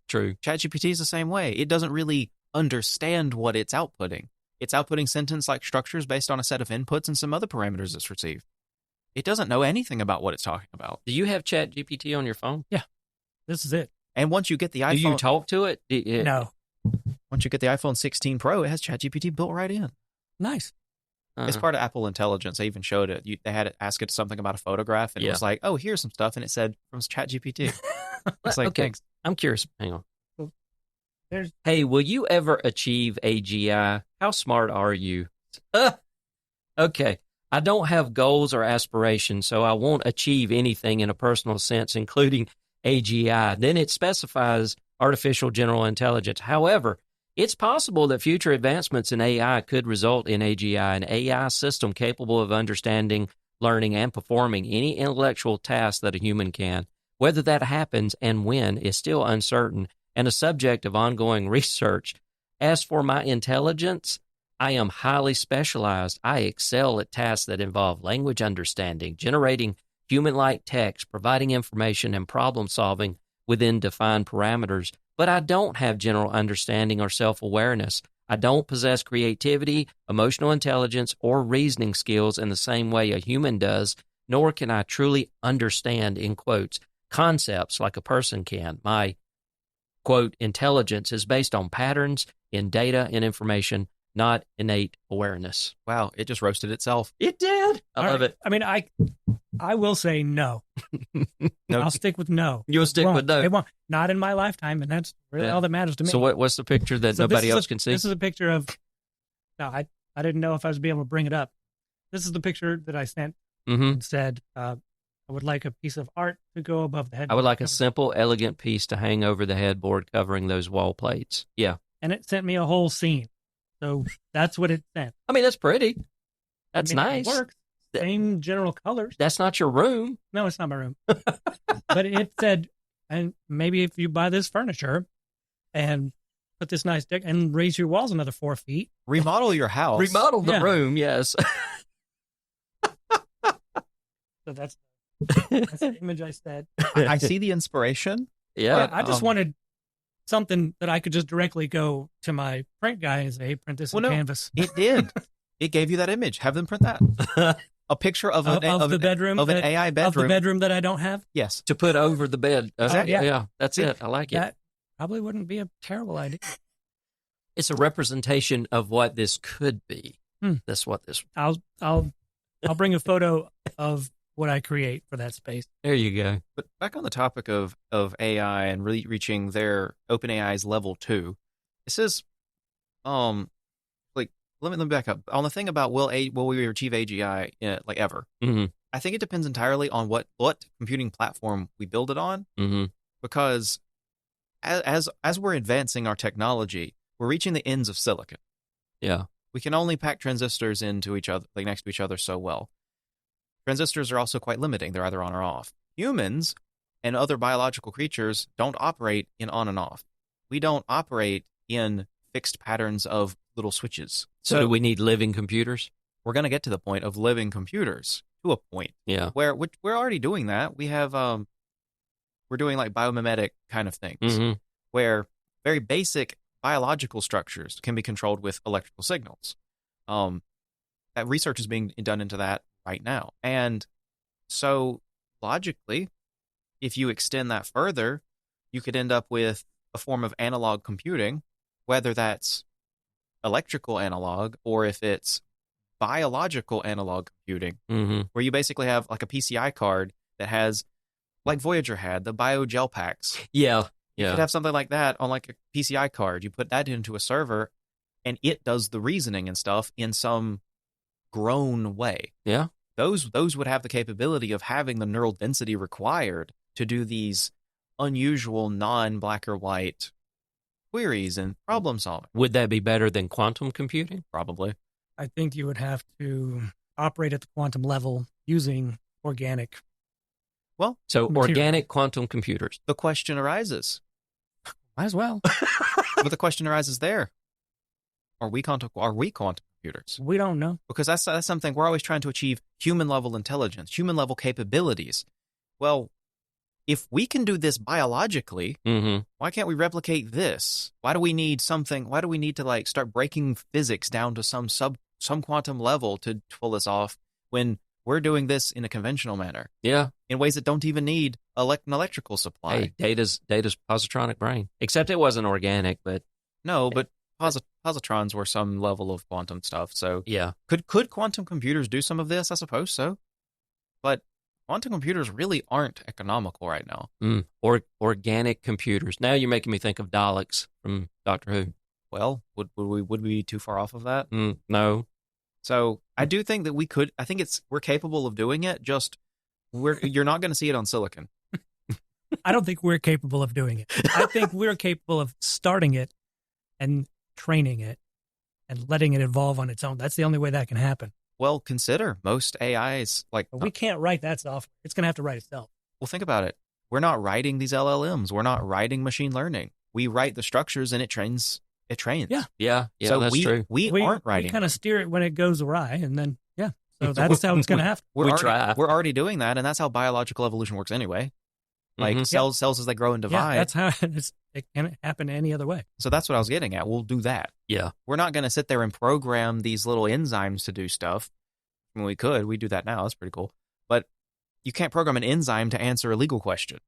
True. ChatGPT is the same way. It doesn't really understand what it's outputting. It's outputting sentence-like structures based on a set of inputs and some other parameters it's received. It doesn't know anything about what it's talking about. Do you have ChatGPT on your phone? Yeah. This is it. And once you get the iPhone... Do you talk to it? No. Once you get the iPhone 16 Pro, it has ChatGPT built right in. Nice. It's part of Apple Intelligence. They even showed it. They had it ask it something about a photograph, and it was like, oh, here's some stuff, and it said from ChatGPT. It's like, okay. Thanks. I'm curious. Hang on. Hey, will you ever achieve AGI? How smart are you? Okay. I don't have goals or aspirations, so I won't achieve anything in a personal sense, including AGI. Then it specifies artificial general intelligence. However, it's possible that future advancements in AI could result in AGI, an AI system capable of understanding, learning, and performing any intellectual task that a human can. Whether that happens and when is still uncertain and a subject of ongoing research. As for my intelligence, I am highly specialized. I excel at tasks that involve language understanding, generating human-like text, providing information, and problem-solving within defined parameters. But I don't have general understanding or self-awareness. I don't possess creativity, emotional intelligence, or reasoning skills in the same way a human does, nor can I truly understand, in quotes, concepts like a person can. My, quote, intelligence is based on patterns in data and information, not innate awareness. Wow, it just roasted itself. It did. I love it. I mean, I will say no. No. I'll stick with no. You'll stick with no. It won't. Not in my lifetime, and that's really all that matters to me. So what's the picture that nobody else can see? This is a picture of... No, I didn't know if I was being able to bring it up. This is the picture that I sent and said, I would like a piece of art to go above the headboard. I would like a simple, elegant piece to hang over the headboard covering those wall plates. Yeah. And it sent me a whole scene. So that's what it sent. I mean, that's pretty. That's nice. It works. Same general colors. That's not your room. No, it's not my room. But it said, and maybe if you buy this furniture and put this nice deck and raise your walls another 4 feet. Remodel your house. Remodel the room, yes. So that's the image I said. I see the inspiration. Yeah. I just wanted something that I could just directly go to my print guy and say, hey, print this on canvas. It did. It gave you that image. Have them print that. A picture of the bedroom, of an AI bedroom. Of the bedroom that I don't have? Yes. To put over the bed. Yeah, that's it. I like it. That probably wouldn't be a terrible idea. It's a representation of what this could be. That's what this... I'll bring a photo of what I create for that space. There you go. But back on the topic of AI and really reaching their OpenAI's level 2, it says, let me back up on the thing about will we achieve AGI ever? Mm-hmm. I think it depends entirely on what computing platform we build it on, because as we're advancing our technology, we're reaching the ends of silicon. Yeah, we can only pack transistors into each other, next to each other, so well. Transistors are also quite limiting; they're either on or off. Humans and other biological creatures don't operate in on and off. We don't operate in fixed patterns of little switches. So do we need living computers? We're going to get to the point of living computers to a point. Yeah. Where we're already doing that. We have, we're doing like biomimetic kind of things where very basic biological structures can be controlled with electrical signals. That research is being done into that right now. And so logically, if you extend that further, you could end up with a form of analog computing, whether that's electrical analog or if it's biological analog computing, where you basically have like a PCI card that has, like Voyager had, the biogel packs. Yeah. You could have something like that on like a PCI card. You put that into a server and it does the reasoning and stuff in some grown way. Yeah. Those would have the capability of having the neural density required to do these unusual non-black or white queries and problem solving. Would that be better than quantum computing? Probably. I think you would have to operate at the quantum level using organic. Well, so organic quantum computers. The question arises. Might as well. But the question arises there. Are we quantum computers? We don't know. Because that's something we're always trying to achieve: human level intelligence, human level capabilities. Well, if we can do this biologically, why can't we replicate this? Why do we need something? Why do we need to like start breaking physics down to some quantum level to pull this off when we're doing this in a conventional manner. Yeah. In ways that don't even need an electrical supply. Hey, data's positronic brain. Except it wasn't organic, but... No, but positrons were some level of quantum stuff. So yeah. Could quantum computers do some of this? I suppose so. But quantum computers really aren't economical right now. Organic computers. Now you're making me think of Daleks from Doctor Who. Well, would we be too far off of that? No. So I do think that we could. I think we're capable of doing it. Just you're not going to see it on silicon. I don't think we're capable of doing it. I think we're capable of starting it and training it and letting it evolve on its own. That's the only way that can happen. Well, consider most AIs but we can't write that software. It's going to have to write itself. Well, think about it. We're not writing these LLMs. We're not writing machine learning. We write the structures and it trains. It trains. Yeah. So that's true. We aren't writing. We kind of steer it when it goes awry, and then so that's how it's going to happen. We're already doing that, and that's how biological evolution works anyway. Like cells as they grow and divide. Yeah, that's how it can't happen any other way. So that's what I was getting at. We'll do that. Yeah. We're not going to sit there and program these little enzymes to do stuff. I mean, we could. We do that now. That's pretty cool. But you can't program an enzyme to answer a legal question.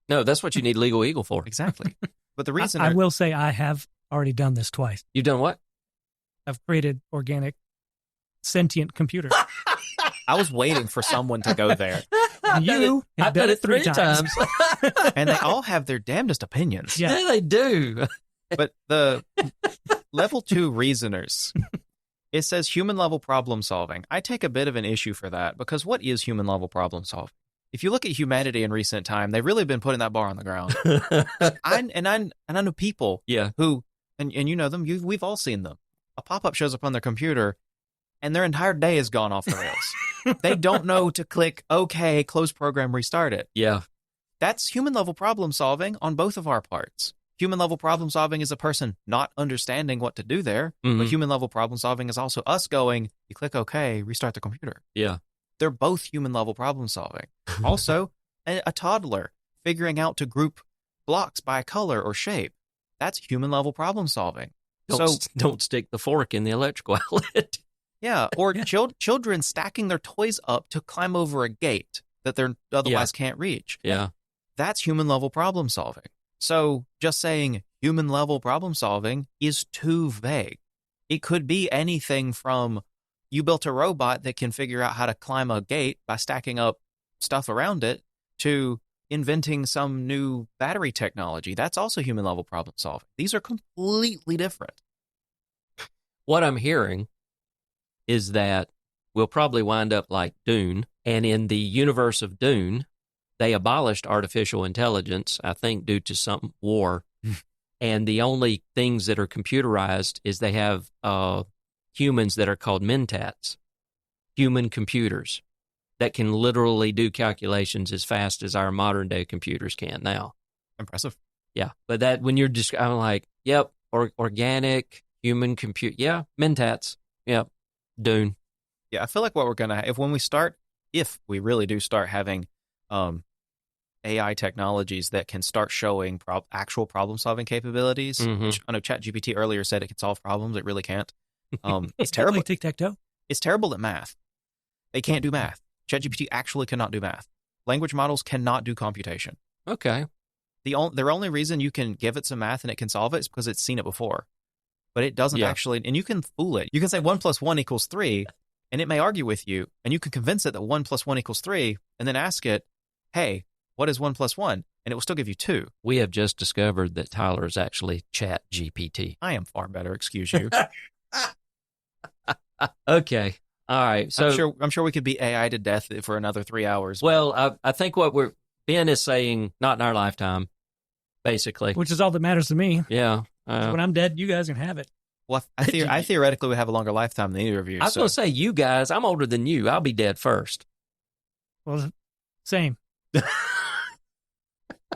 No, that's what you need Legal Eagle for. Exactly. But the reason I will say I have already done this twice. You've done what? I've created organic, sentient computers. I was waiting for someone to go there. I've done it 3 times. And they all have their damnedest opinions. Yeah, they do. But the level 2 reasoners, it says human level problem solving. I take a bit of an issue for that because what is human level problem solving? If you look at humanity in recent time, they've really been putting that bar on the ground. I know people who, and you know them, we've all seen them. A pop-up shows up on their computer and their entire day has gone off the rails. They don't know to click, okay, close program, restart it. Yeah. That's human level problem solving on both of our parts. Human level problem solving is a person not understanding what to do there, but human level problem solving is also us going, you click okay, restart the computer. Yeah. They're both human level problem solving. Also, a toddler figuring out to group blocks by color or shape. That's human level problem solving. Don't stick the fork in the electrical outlet. Yeah, or children stacking their toys up to climb over a gate that they otherwise can't reach. Yeah. That's human level problem solving. So just saying human level problem solving is too vague. It could be anything from you built a robot that can figure out how to climb a gate by stacking up stuff around it to inventing some new battery technology. That's also human level problem solving. These are completely different. What I'm hearing is that we'll probably wind up like Dune. And in the universe of Dune, they abolished artificial intelligence, I think, due to some war. And the only things that are computerized is they have humans that are called mentats, human computers that can literally do calculations as fast as our modern day computers can now. Impressive. Yeah. But that when you're just, I'm like, yep, organic human compute. Yeah. Mentats. Yep. Dune. Yeah. I feel like what we're going to, if we really do start having AI technologies that can start showing actual problem solving capabilities, which I know ChatGPT earlier said it can solve problems. It really can't. It's terrible. Like tic-tac-toe. It's terrible at math. They can't do math. ChatGPT actually cannot do math. Language models cannot do computation. Okay. The only reason you can give it some math and it can solve it is because it's seen it before. But it doesn't actually, and you can fool it. You can say 1 + 1 = 3, and it may argue with you, and you can convince it that 1 + 1 = 3, and then ask it, hey, what is 1 + 1? And it will still give you 2. We have just discovered that Tyler is actually ChatGPT. I am far better, excuse you. Okay. All right. So I'm sure we could be AI to death for another 3 hours. Well, I think what Ben is saying, not in our lifetime, basically. Which is all that matters to me. Yeah. So when I'm dead, you guys can have it. Well, I theoretically would have a longer lifetime than either of you. I was going to say, you guys, I'm older than you. I'll be dead first. Well, same.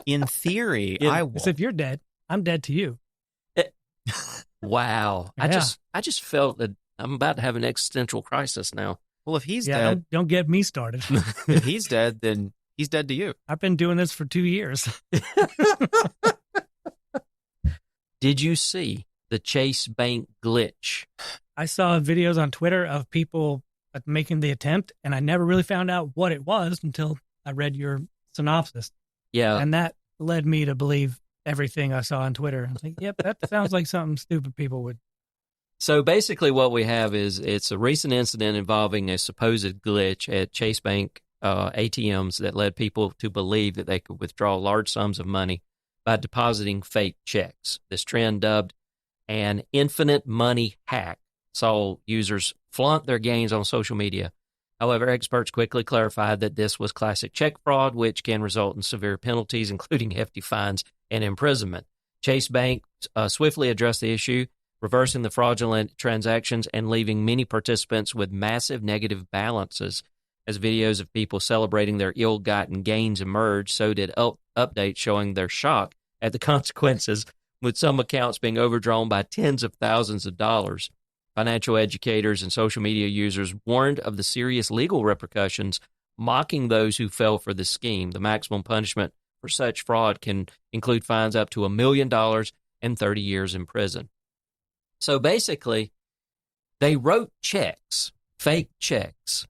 In theory, I will. If you're dead, I'm dead to you. Wow. Yeah. I just felt that I'm about to have an existential crisis now. Well, if he's dead... Don't get me started. If he's dead, then he's dead to you. I've been doing this for 2 years. Did you see the Chase Bank glitch? I saw videos on Twitter of people at making the attempt, and I never really found out what it was until I read your synopsis. Yeah. And that led me to believe everything I saw on Twitter. I was like, yep, that sounds like something stupid people would. So basically what we have is it's a recent incident involving a supposed glitch at Chase Bank ATMs that led people to believe that they could withdraw large sums of money by depositing fake checks. This trend, dubbed an infinite money hack, saw users flaunt their gains on social media. However, experts quickly clarified that this was classic check fraud, which can result in severe penalties, including hefty fines and imprisonment. Chase Bank swiftly addressed the issue, reversing the fraudulent transactions and leaving many participants with massive negative balances. As videos of people celebrating their ill-gotten gains emerged, so did updates showing their shock at the consequences, with some accounts being overdrawn by tens of thousands of dollars. Financial educators and social media users warned of the serious legal repercussions, mocking those who fell for the scheme. The maximum punishment for such fraud can include fines up to $1 million and 30 years in prison. So basically, they wrote checks, fake checks,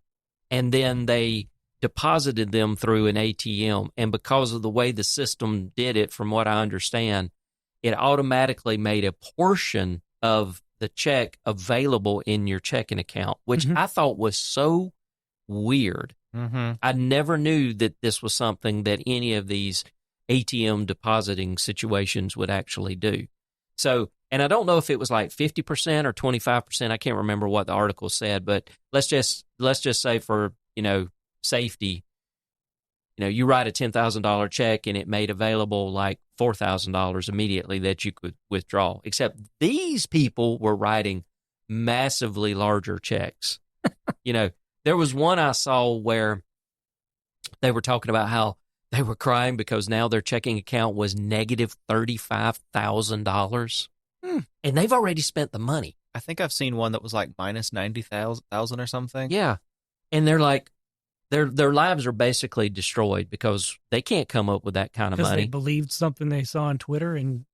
and then they deposited them through an ATM. And because of the way the system did it, from what I understand, it automatically made a portion of the check available in your checking account, which I thought was so weird. I never knew that this was something that any of these ATM depositing situations would actually do. So, and I don't know if it was like 50% or 25%. I can't remember what the article said, but let's just say for, safety, you write a $10,000 check and it made available like $4,000 immediately that you could withdraw. Except these people were writing massively larger checks. There was one I saw where they were talking about how they were crying because now their checking account was negative $35,000. And they've already spent the money. I think I've seen one that was like minus 90,000 or something. Yeah. And they're like, their lives are basically destroyed because they can't come up with that kind of money. Because they believed something they saw on Twitter and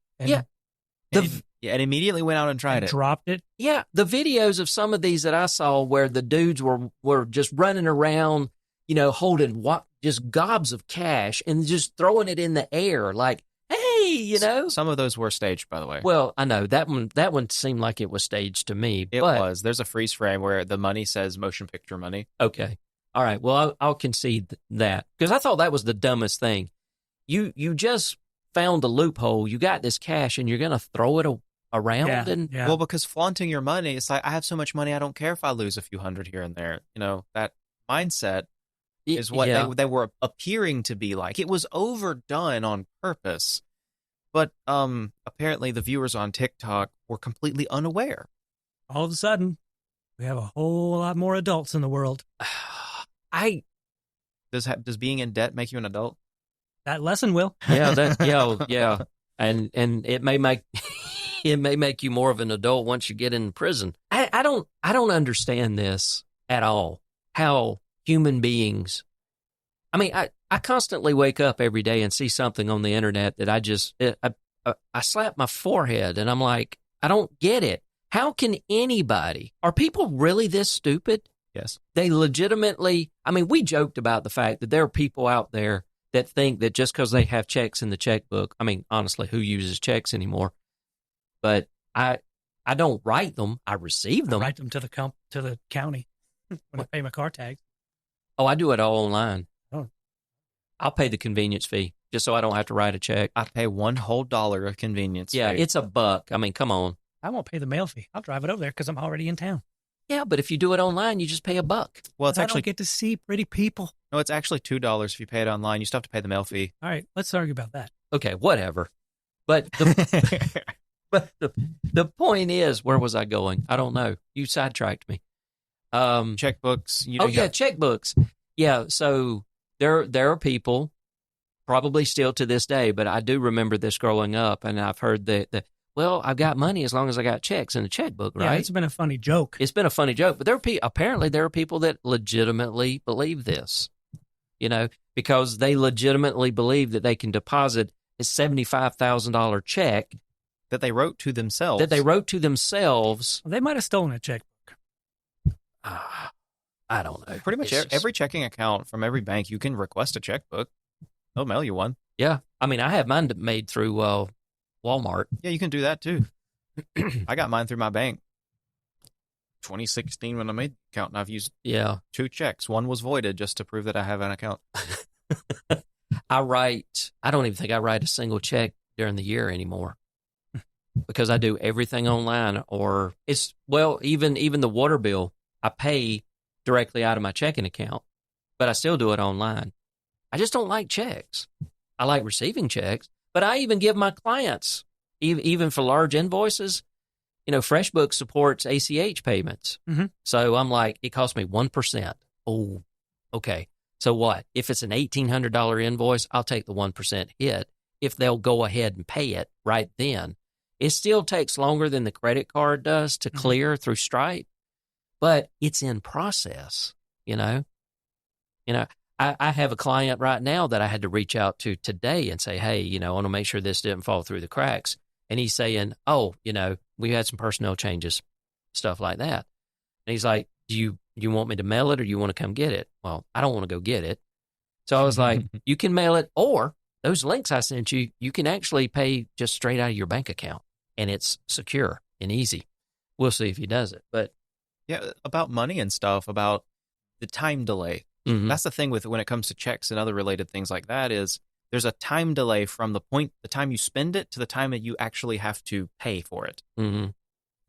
immediately went out and tried it. Dropped it. Yeah. The videos of some of these that I saw where the dudes were just running around, holding just gobs of cash and just throwing it in the air like, hey, Some of those were staged, by the way. Well, I know that one seemed like it was staged to me. It was. There's a freeze frame where the money says motion picture money. Okay. All right. Well, I'll concede that because I thought that was the dumbest thing. You just found a loophole. You got this cash and you're going to throw it around. Well, because flaunting your money, it's like, I have so much money, I don't care if I lose a few hundred here and there. That mindset is what they were appearing to be like. It was overdone on purpose. But apparently the viewers on TikTok were completely unaware. All of a sudden, we have a whole lot more adults in the world. Does being in debt make you an adult? That lesson will. Yeah. And it may make you more of an adult once you get in prison. I don't understand this at all. How human beings. I mean, I constantly wake up every day and see something on the internet that I slap my forehead and I'm like, I don't get it. How can anybody? Are people really this stupid? Yes. They legitimately, we joked about the fact that there are people out there that think that just because they have checks in the checkbook, honestly, who uses checks anymore? But I don't write them. I receive them. I write them to the county when I pay my car tags. Oh, I do it all online. Oh. I'll pay the convenience fee just so I don't have to write a check. I pay $1 whole of convenience fee. Yeah, it's $1. Come on. I won't pay the mail fee. I'll drive it over there because I'm already in town. Yeah, but if you do it online, you just pay $1. Well, it's I actually don't get to see pretty people. No, it's actually $2 if you pay it online. You still have to pay the mail fee. All right, let's argue about that. Okay, whatever. But the point is, where was I going? I don't know. You sidetracked me. Checkbooks. Checkbooks. Yeah, so there are people, probably still to this day, but I do remember this growing up, and I've heard that well, I've got money as long as I got checks in the checkbook, right? Yeah, it's been a funny joke. It's been a funny joke, but apparently there are people that legitimately believe this, because they legitimately believe that they can deposit a $75,000 check that they wrote to themselves. Well, they might have stolen a checkbook. I don't know. Pretty much every checking account from every bank, you can request a checkbook. They'll mail you one. Yeah. I mean, I have mine made through Walmart. Yeah, you can do that too. I got mine through my bank. 2016 when I made the account, and I've used 2 checks. One was voided just to prove that I have an account. I don't even think I write a single check during the year anymore because I do everything online, or even the water bill I pay directly out of my checking account, but I still do it online. I just don't like checks. I like receiving checks, but I even give my clients, even for large invoices, FreshBooks supports ACH payments. Mm-hmm. So I'm like, it costs me 1%. Oh, okay. So what? If it's an $1,800 invoice, I'll take the 1% hit if they'll go ahead and pay it right then. It still takes longer than the credit card does to clear through Stripe, but it's in process, I have a client right now that I had to reach out to today and say, hey, I want to make sure this didn't fall through the cracks. And he's saying, we had some personnel changes, stuff like that. And he's like, do you want me to mail it or do you want to come get it? Well, I don't want to go get it. So I was like, you can mail it, or those links I sent you, you can actually pay just straight out of your bank account, and it's secure and easy. We'll see if he does it. But yeah, about money and stuff, about the time delay. Mm-hmm. That's the thing with when it comes to checks and other related things like that is there's a time delay from the time you spend it to the time that you actually have to pay for it. Mm-hmm.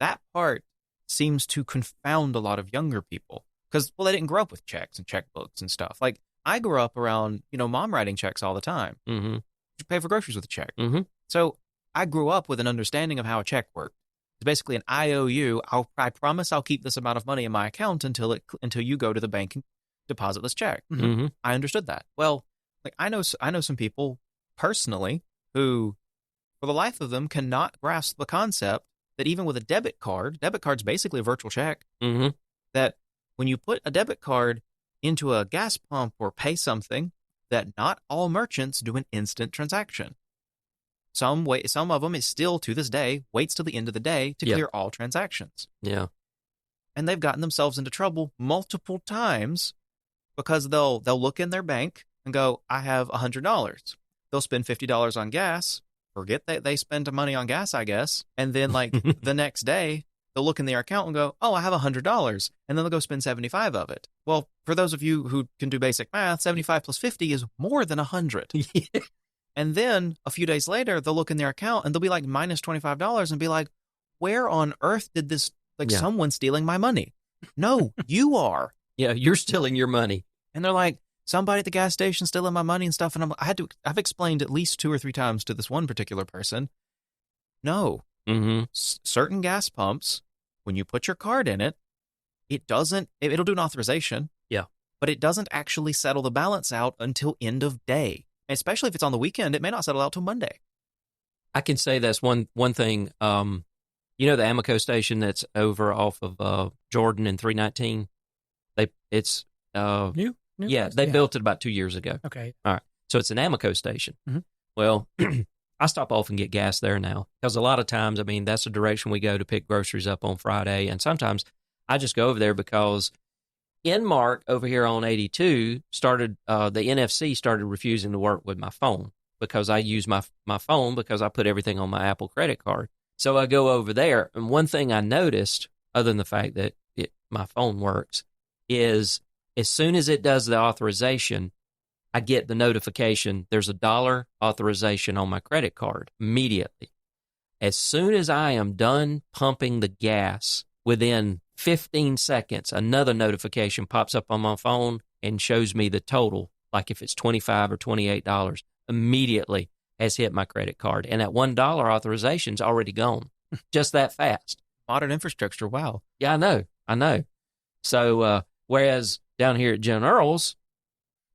That part seems to confound a lot of younger people because, they didn't grow up with checks and checkbooks and stuff. Like, I grew up around, mom writing checks all the time. Mm-hmm. You pay for groceries with a check. Mm-hmm. So I grew up with an understanding of how a check worked. It's basically an IOU. I promise I'll keep this amount of money in my account until you go to the bank and deposit this check. Mm-hmm. I understood that. Well, like I know some people personally who, for the life of them, cannot grasp the concept that even with a debit card's basically a virtual check, mm-hmm. that when you put a debit card into a gas pump or pay something, that not all merchants do an instant transaction. Some of them is still, to this day, waits till the end of the day to clear all transactions. Yeah. And they've gotten themselves into trouble multiple times because they'll look in their bank and go, I have $100. They'll spend $50 on gas, forget that they spend money on gas, I guess. And then the next day, they'll look in their account and go, oh, I have $100. And then they'll go spend 75 of it. Well, for those of you who can do basic math, 75 plus 50 is more than 100. And then a few days later, they'll look in their account and they'll be like minus $25 and be like, where on earth did this, someone's stealing my money? No, you are. Yeah, you're stealing your money. And they're like, somebody at the gas station stealing my money and stuff. And I've explained at least 2 or 3 times to this one particular person, no, mm-hmm. Certain gas pumps, when you put your card in it, it'll do an authorization. Yeah. But it doesn't actually settle the balance out until end of day. And especially if it's on the weekend, it may not settle out till Monday. I can say that's one thing. The Amoco station that's over off of Jordan and 319. It's new. Yeah, they built it about 2 years ago. Okay. All right. So it's an Amoco station. Mm-hmm. Well, I stop off and get gas there now because a lot of times, that's the direction we go to pick groceries up on Friday. And sometimes I just go over there because Inmark over here on 82 started, the NFC started refusing to work with my phone because I use my phone because I put everything on my Apple credit card. So I go over there. And one thing I noticed, other than the fact that my phone works, is as soon as it does the authorization, I get the notification there's $1 authorization on my credit card immediately. As soon as I am done pumping the gas, within 15 seconds, another notification pops up on my phone and shows me the total, like if it's $25 or $28, immediately has hit my credit card. And that $1 authorization's already gone, just that fast. Modern infrastructure, wow. Yeah, I know. So, whereas down here at Jen Earl's,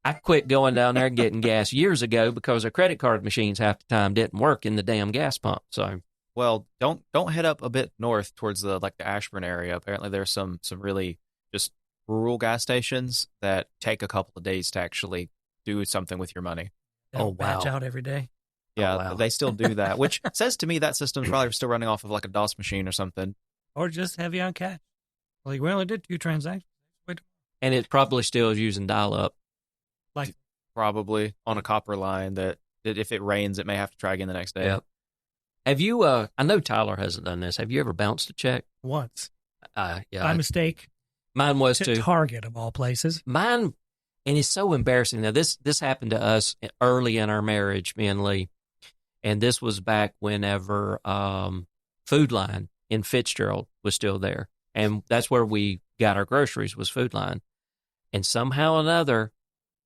I quit going down there and getting gas years ago because our credit card machines half the time didn't work in the damn gas pump. So, well, don't head up a bit north towards the Ashburn area. Apparently, there's some really just rural gas stations that take a couple of days to actually do something with your money. They'll batch out every day. Yeah, They still do that, which says to me that system's probably still running off of like a DOS machine or something. Or just heavy on cash. We only did 2 transactions. And it probably still is using dial-up. Like probably on a copper line that if it rains, it may have to try again the next day. Yep. Have you, I know Tyler hasn't done this. Have you ever bounced a check? Once. Yeah. By mistake. Mine was too. Target of all places. Mine, and it's so embarrassing. Now, this happened to us early in our marriage, me and Lee. And this was back whenever Food Line in Fitzgerald was still there. And that's where we got our groceries, was Food Line. And somehow or another,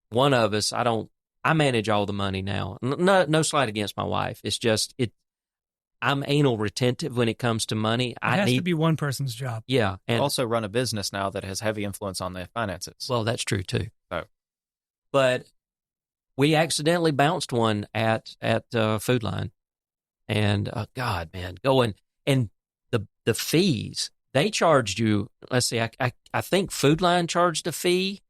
one of us, I manage all the money now. No slight against my wife. It's just, I'm anal retentive when it comes to money. It has to be one person's job. Yeah. And also run a business now that has heavy influence on the finances. Well, that's true too. So. But we accidentally bounced one at Food Line. And God, man, going, and the fees, they charged you, let's see, I think Food Line charged a fee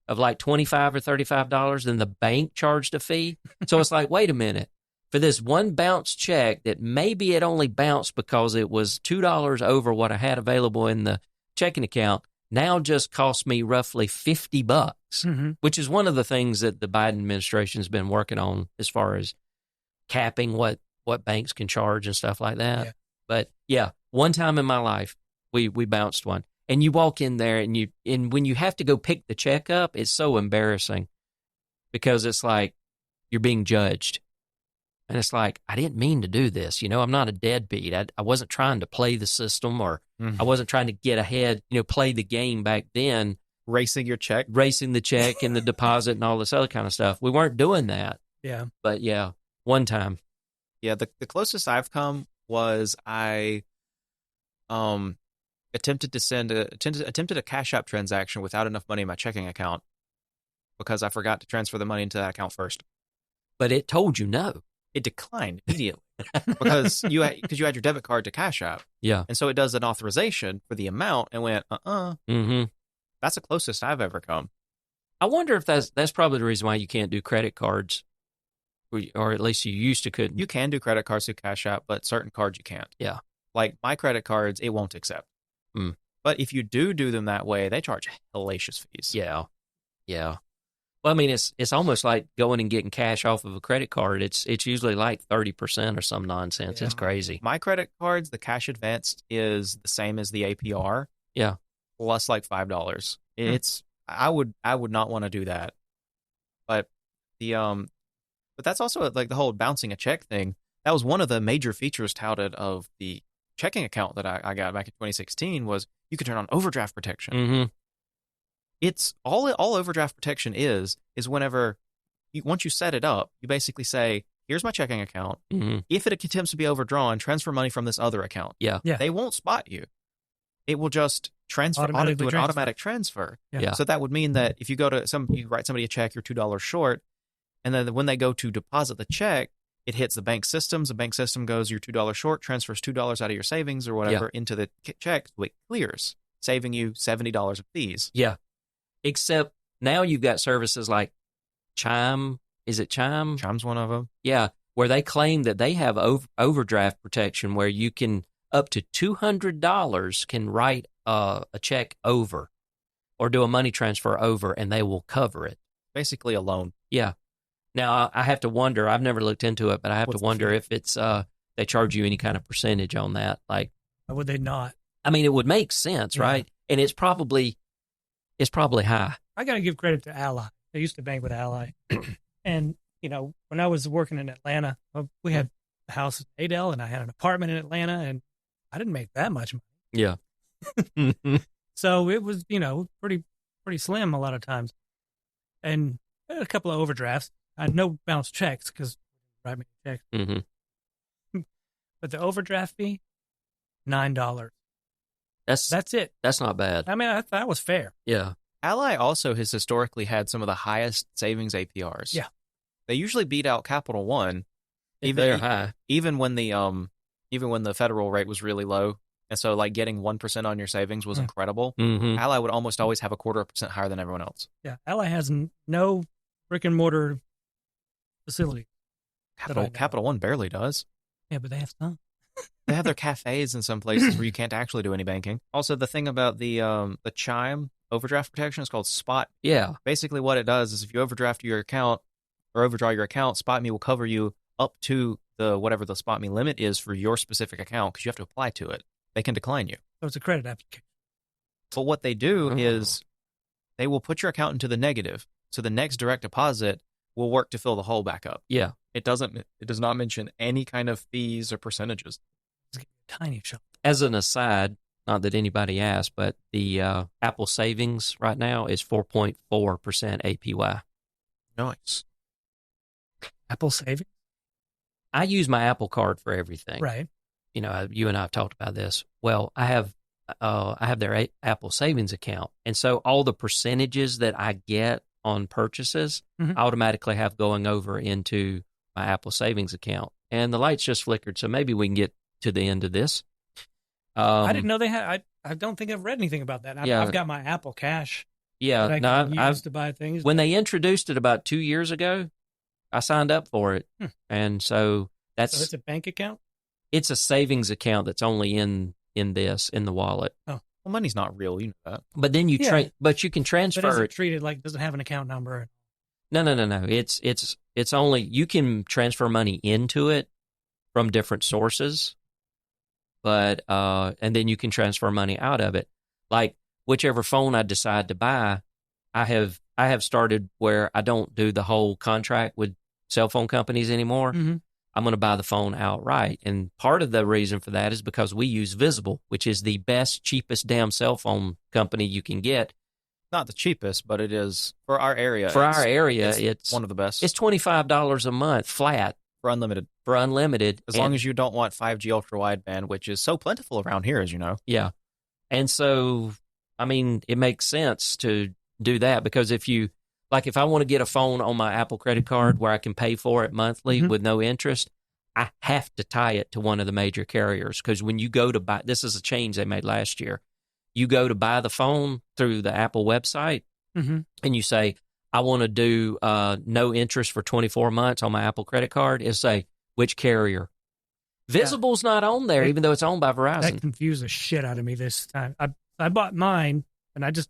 of like $25 or $35, and the bank charged a fee. So it's like, wait a minute. For this one bounce check that maybe it only bounced because it was $2 over what I had available in the checking account, now just cost me roughly $50, which is one of the things that the Biden administration has been working on as far as capping what banks can charge and stuff like that. Yeah. But yeah, one time in my life, we bounced one. And you walk in there and when you have to go pick the check up, it's so embarrassing because it's like you're being judged. And it's like, I didn't mean to do this. I'm not a deadbeat. I wasn't trying to play the system or I wasn't trying to get ahead, play the game back then. Racing the check and the deposit and all this other kind of stuff. We weren't doing that. Yeah. But yeah, one time. Yeah, the closest I've come was I attempted a Cash App transaction without enough money in my checking account because I forgot to transfer the money into that account first. But it told you no. It declined immediately because you had your debit card to Cash App. Yeah. And so it does an authorization for the amount and went, Mm-hmm. That's the closest I've ever come. I wonder if that's probably the reason why you can't do credit cards, or at least you used to couldn't. You can do credit cards through Cash App, but certain cards you can't. Yeah. Like my credit cards, it won't accept. But if you do them that way, they charge hellacious fees. Yeah. Yeah. Well, I mean, it's almost like going and getting cash off of a credit card. It's usually like 30% or some nonsense. Yeah. It's crazy. My credit cards, the cash advanced is the same as the APR. Yeah. Plus like $5. It's I would not want to do that. But but that's also like the whole bouncing a check thing. That was one of the major features touted of the checking account that I got back in 2016 was you could turn on overdraft protection. Mm-hmm. It's all overdraft protection is whenever once you set it up, you basically say, here's my checking account. Mm-hmm. If it attempts to be overdrawn, transfer money from this other account. Yeah. They won't spot you. It will just automatic transfer. Yeah. So that would mean that if you go to you write somebody a check, you're $2 short, and then when they go to deposit the check, it hits the bank systems. The bank system goes, you're $2 short, transfers $2 out of your savings or whatever into the check, so it clears, saving you $70 of fees. Yeah. Except now you've got services like Chime. Is it Chime? Chime's one of them. Yeah, where they claim that they have overdraft protection where you can up to $200 can write a check over or do a money transfer over, and they will cover it. Basically a loan. Yeah. Now, I have to wonder, I've never looked into it, but I have to wonder if it's they charge you any kind of percentage on that. Like, why would they not? I mean, it would make sense, right? And it's probably high. I got to give credit to Ally. I used to bank with Ally. And, when I was working in Atlanta, we had a house in Adel and I had an apartment in Atlanta, and I didn't make that much money. Yeah. So it was, pretty slim a lot of times. And I had a couple of overdrafts. I had no bounce checks because write me checks. Mm-hmm. But the overdraft fee, $9. That's it. That's not bad. I mean, I thought that was fair. Yeah. Ally also has historically had some of the highest savings APRs. Yeah. They usually beat out Capital One. They're high. Even when the federal rate was really low. And so like getting 1% on your savings was incredible. Mm-hmm. Ally would almost always have 0.25% higher than everyone else. Yeah. Ally has no brick and mortar facility. Capital One barely does. Yeah, but they have some. They have their cafes in some places where you can't actually do any banking. Also, the thing about the Chime, overdraft protection. It's called Spot. Yeah. Basically, what it does is if you overdraft your account or overdraw your account, Spot Me will cover you up to whatever the Spot Me limit is for your specific account because you have to apply to it. They can decline you. So it's a credit application. But what they do is they will put your account into the negative. So the next direct deposit will work to fill the hole back up. Yeah. It does not mention any kind of fees or percentages. It's a tiny shop. As an aside, not that anybody asked, but the Apple savings right now is 4.4% APY. Nice. Apple savings? I use my Apple card for everything. Right. You know, you and I have talked about this. Well, I have their Apple savings account. And so all the percentages that I get on purchases I automatically have going over into my Apple savings account. And the lights just flickered, so maybe we can get to the end of this. I didn't know they had. I don't think I've read anything about that. I've got my Apple Cash. Yeah, that I can use to buy things. When they introduced it about 2 years ago, I signed up for it, and so it's a bank account. It's a savings account that's only in the wallet. Oh, well, money's not real, you know that. But then but you can transfer but is it. It treated like doesn't have an account number. No. It's only you can transfer money into it from different sources, but and then you can transfer money out of it. Like whichever phone I decide to buy, I have started where I don't do the whole contract with cell phone companies anymore. I'm going to buy the phone outright, and part of the reason for that is because we use Visible, which is the best, cheapest damn cell phone company you can get. Not the cheapest, but it is for our area. It's one of the best. It's $25 a month flat for unlimited. As long as you don't want 5G ultra wideband, which is so plentiful around here, as you know. Yeah, and so I mean, it makes sense to do that because if I want to get a phone on my Apple credit card where I can pay for it monthly with no interest, I have to tie it to one of the major carriers because when you go to buy, this is a change they made last year. You go to buy the phone through the Apple website and you say, I want to do no interest for 24 months on my Apple credit card. It'll say, which carrier? Visible's not on there, even though it's owned by Verizon. That confused the shit out of me this time. I bought mine, and I just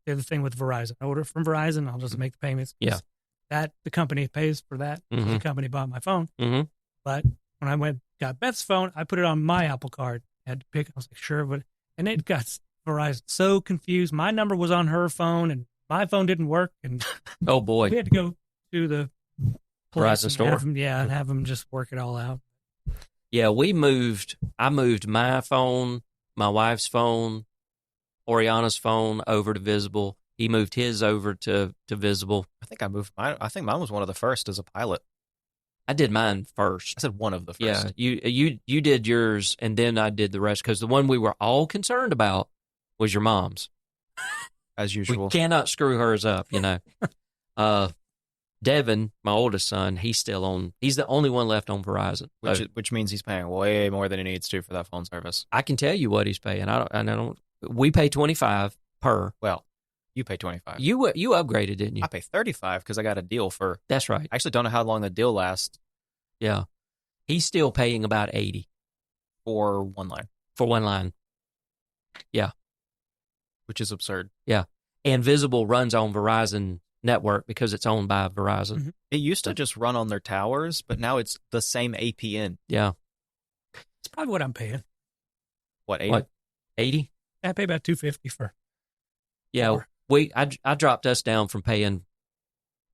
did the thing with Verizon. I order from Verizon. I'll just make the payments. Yeah. That the company pays for that. The company bought my phone. But when I got Beth's phone, I put it on my Apple card. I had to pick. I was like, sure, but and it got Verizon so confused. My number was on her phone, and my phone didn't work. And oh boy, we had to go to the Verizon store. And have them just work it all out. Yeah, I moved my phone, my wife's phone, Oriana's phone over to Visible. He moved his over to Visible. I think I moved mine. I think mine was one of the first as a pilot. I did mine first. I said one of the first. Yeah, you did yours, and then I did the rest because the one we were all concerned about was your mom's. As usual. We cannot screw hers up, you know. Devin, my oldest son, he's the only one left on Verizon. Which means he's paying way more than he needs to for that phone service. I can tell you what he's paying. We pay $25 per. Well, you pay $25. You upgraded, didn't you? I pay $35 because I got a deal for. That's right. I actually don't know how long the deal lasts. Yeah, he's still paying about $80 for one line. For one line. Yeah, which is absurd. Yeah, and Visible runs on Verizon network because it's owned by Verizon. It used to just run on their towers, but now it's the same APN. Yeah, it's probably what I'm paying. What 80? I pay about $250 for. Yeah, I dropped us down from paying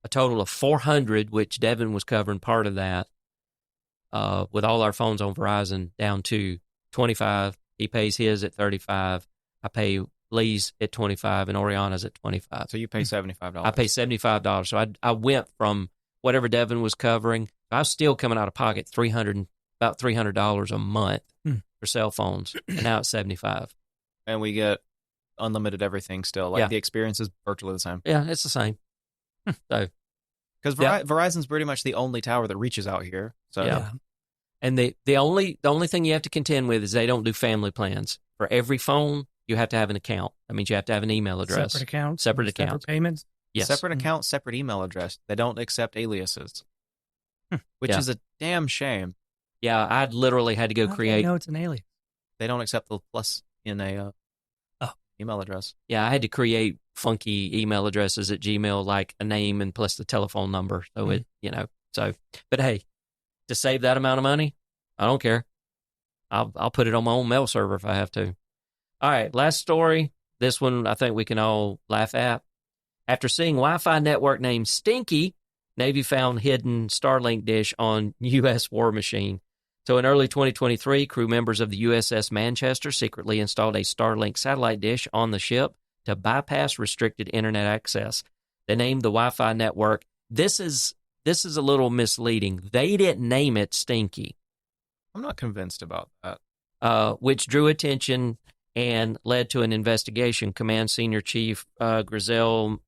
a total of $400, which Devin was covering part of that, with all our phones on Verizon, down to $25. He pays his at $35. I pay Lee's at $25 and Oriana's at $25. So you pay $75. I pay $75. So I went from whatever Devin was covering. I was still coming out of pocket about $300 a month for cell phones, and now it's $75. And we get unlimited everything still. Like the experience is virtually the same. Yeah, it's the same. So, because Verizon's pretty much the only tower that reaches out here. So yeah. And the only thing you have to contend with is they don't do family plans. For every phone, you have to have an account. That means you have to have an email address. Separate accounts. Payments. Yes. Separate account, separate email address. They don't accept aliases, which is a damn shame. Yeah, I literally had to go create. No, it's an alias. They don't accept the plus in a email address. Yeah, I had to create funky email addresses at Gmail, like a name and plus the telephone number. So but hey, to save that amount of money, I don't care. I'll put it on my own mail server if I have to. All right, last story. This one I think we can all laugh at. After seeing Wi-Fi network named STINKY, Navy found hidden Starlink dish on U.S. War Machine. So in early 2023, crew members of the USS Manchester secretly installed a Starlink satellite dish on the ship to bypass restricted internet access. They named the Wi-Fi network. This is a little misleading. They didn't name it STINKY. I'm not convinced about that. Which drew attention and led to an investigation. Command Senior Chief Grizel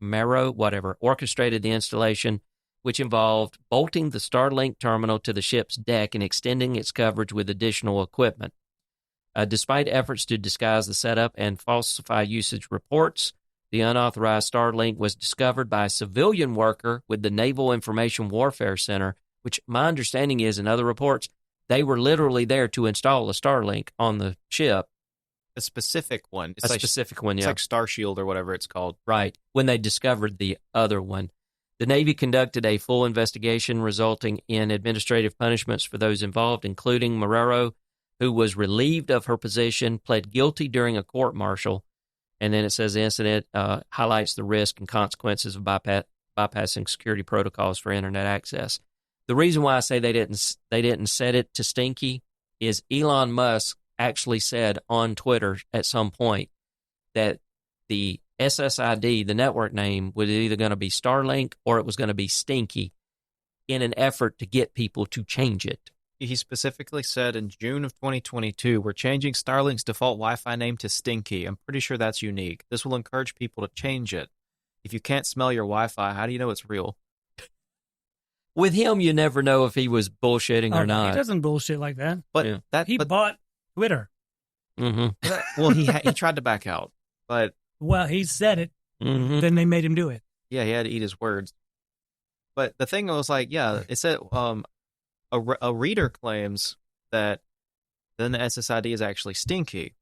Marrow, orchestrated the installation, which involved bolting the Starlink terminal to the ship's deck and extending its coverage with additional equipment. Despite efforts to disguise the setup and falsify usage reports, the unauthorized Starlink was discovered by a civilian worker with the Naval Information Warfare Center, which my understanding is, in other reports, they were literally there to install a Starlink on the ship. A specific one. It's like Star Shield or whatever it's called. Right, when they discovered the other one. The Navy conducted a full investigation resulting in administrative punishments for those involved, including Marrero, who was relieved of her position, pled guilty during a court-martial. And then it says the incident highlights the risk and consequences of bypassing security protocols for internet access. The reason why I say they didn't set it to STINKY is Elon Musk actually said on Twitter at some point that the SSID, the network name, was either going to be Starlink or it was going to be STINKY in an effort to get people to change it. He specifically said in June of 2022, we're changing Starlink's default Wi-Fi name to STINKY. I'm pretty sure that's unique. This will encourage people to change it. If you can't smell your Wi-Fi, how do you know it's real? With him, you never know if he was bullshitting or not. He doesn't bullshit like that. But he bought Twitter. Mm-hmm. Well, he tried to back out, but he said it. Mm-hmm. Then they made him do it. Yeah, he had to eat his words. But the thing was like, it said a reader claims that then the SSID is actually STINKY,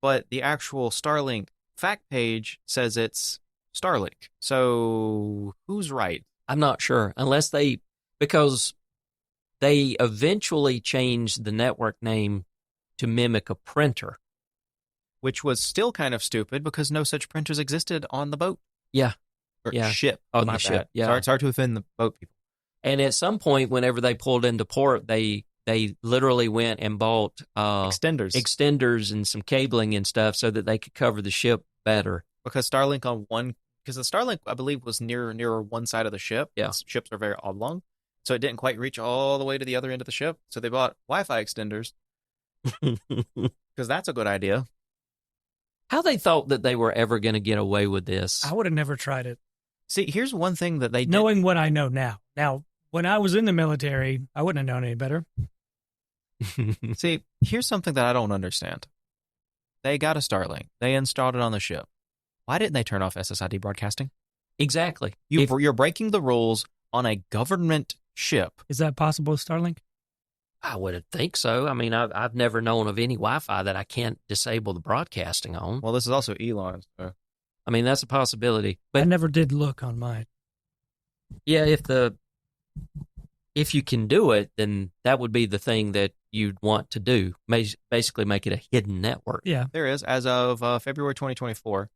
but the actual Starlink fact page says it's Starlink. So who's right? I'm not sure, because they eventually changed the network name to mimic a printer. Which was still kind of stupid because no such printers existed on the boat. Yeah. Or yeah. ship. On the ship, yeah. Sorry to offend the boat people. And at some point, whenever they pulled into port, they literally went and bought extenders and some cabling and stuff so that they could cover the ship better. Because Starlink because the Starlink, I believe, was nearer one side of the ship. Yeah. Ships are very oblong. So it didn't quite reach all the way to the other end of the ship. So they bought Wi-Fi extenders. Because that's a good idea. How they thought that they were ever going to get away with this. I would have never tried it. See, here's one thing that they did. Knowing what I know now. Now, when I was in the military, I wouldn't have known any better. See, here's something that I don't understand. They got a Starlink. They installed it on the ship. Why didn't they turn off SSID broadcasting? Exactly. You're breaking the rules on a government ship. Is that possible with Starlink? I would think so. I mean, I've never known of any Wi-Fi that I can't disable the broadcasting on. Well, this is also Elon. So. I mean, that's a possibility. But I never did look on mine. Yeah, if you can do it, then that would be the thing that you'd want to do. Basically make it a hidden network. Yeah. There is. As of February 2024,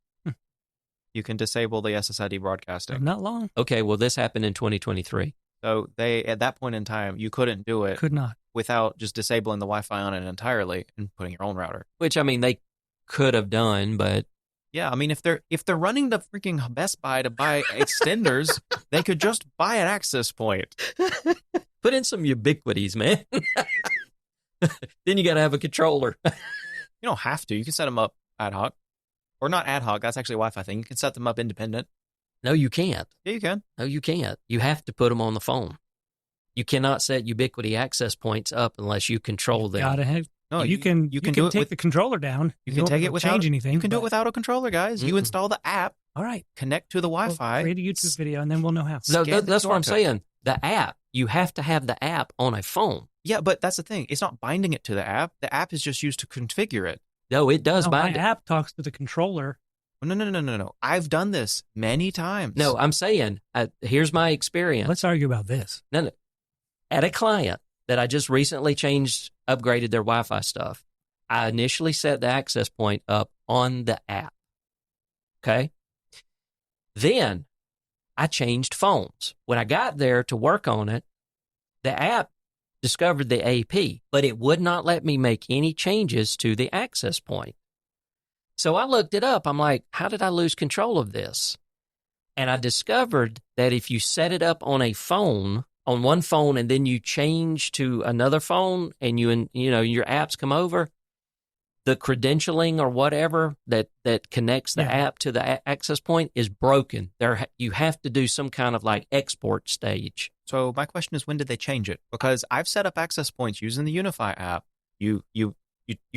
you can disable the SSID broadcasting. Not long. Okay, well, this happened in 2023. So at that point in time, you couldn't do it. Could not. Without just disabling the Wi-Fi on it entirely and putting your own router. Which, I mean, they could have done, but... Yeah, I mean, if they're running to freaking Best Buy to buy extenders, they could just buy an access point. Put in some ubiquities, man. Then you got to have a controller. You don't have to. You can set them up ad hoc. Or not ad hoc. That's actually a Wi-Fi thing. You can set them up independent. No, you can't. Yeah, you can. No, you can't. You have to put them on the phone. You cannot set ubiquity access points up unless you control them. Gotta have. No, you can take the controller down. You can take it without change anything. You can do it without a controller, guys. Mm-hmm. You install the app. All right. Connect to the Wi-Fi. Create a YouTube video, and then we'll know how. No, that's what I'm saying. The app. You have to have the app on a phone. Yeah, but that's the thing. It's not binding it to the app. The app is just used to configure it. No, it does bind my app talks to the controller. No. I've done this many times. No, I'm saying, here's my experience. Let's argue about this. No. At a client that I just recently upgraded their Wi-Fi stuff, I initially set the access point up on the app. Okay? Then I changed phones. When I got there to work on it, the app discovered the AP, but it would not let me make any changes to the access point. So I looked it up. I'm like, how did I lose control of this? And I discovered that if you set it up on one phone, and then you change to another phone, and your apps come over, the credentialing or whatever that connects the app to the access point is broken. You have to do some kind of like export stage. So my question is, when did they change it? Because I've set up access points using the Unify app. You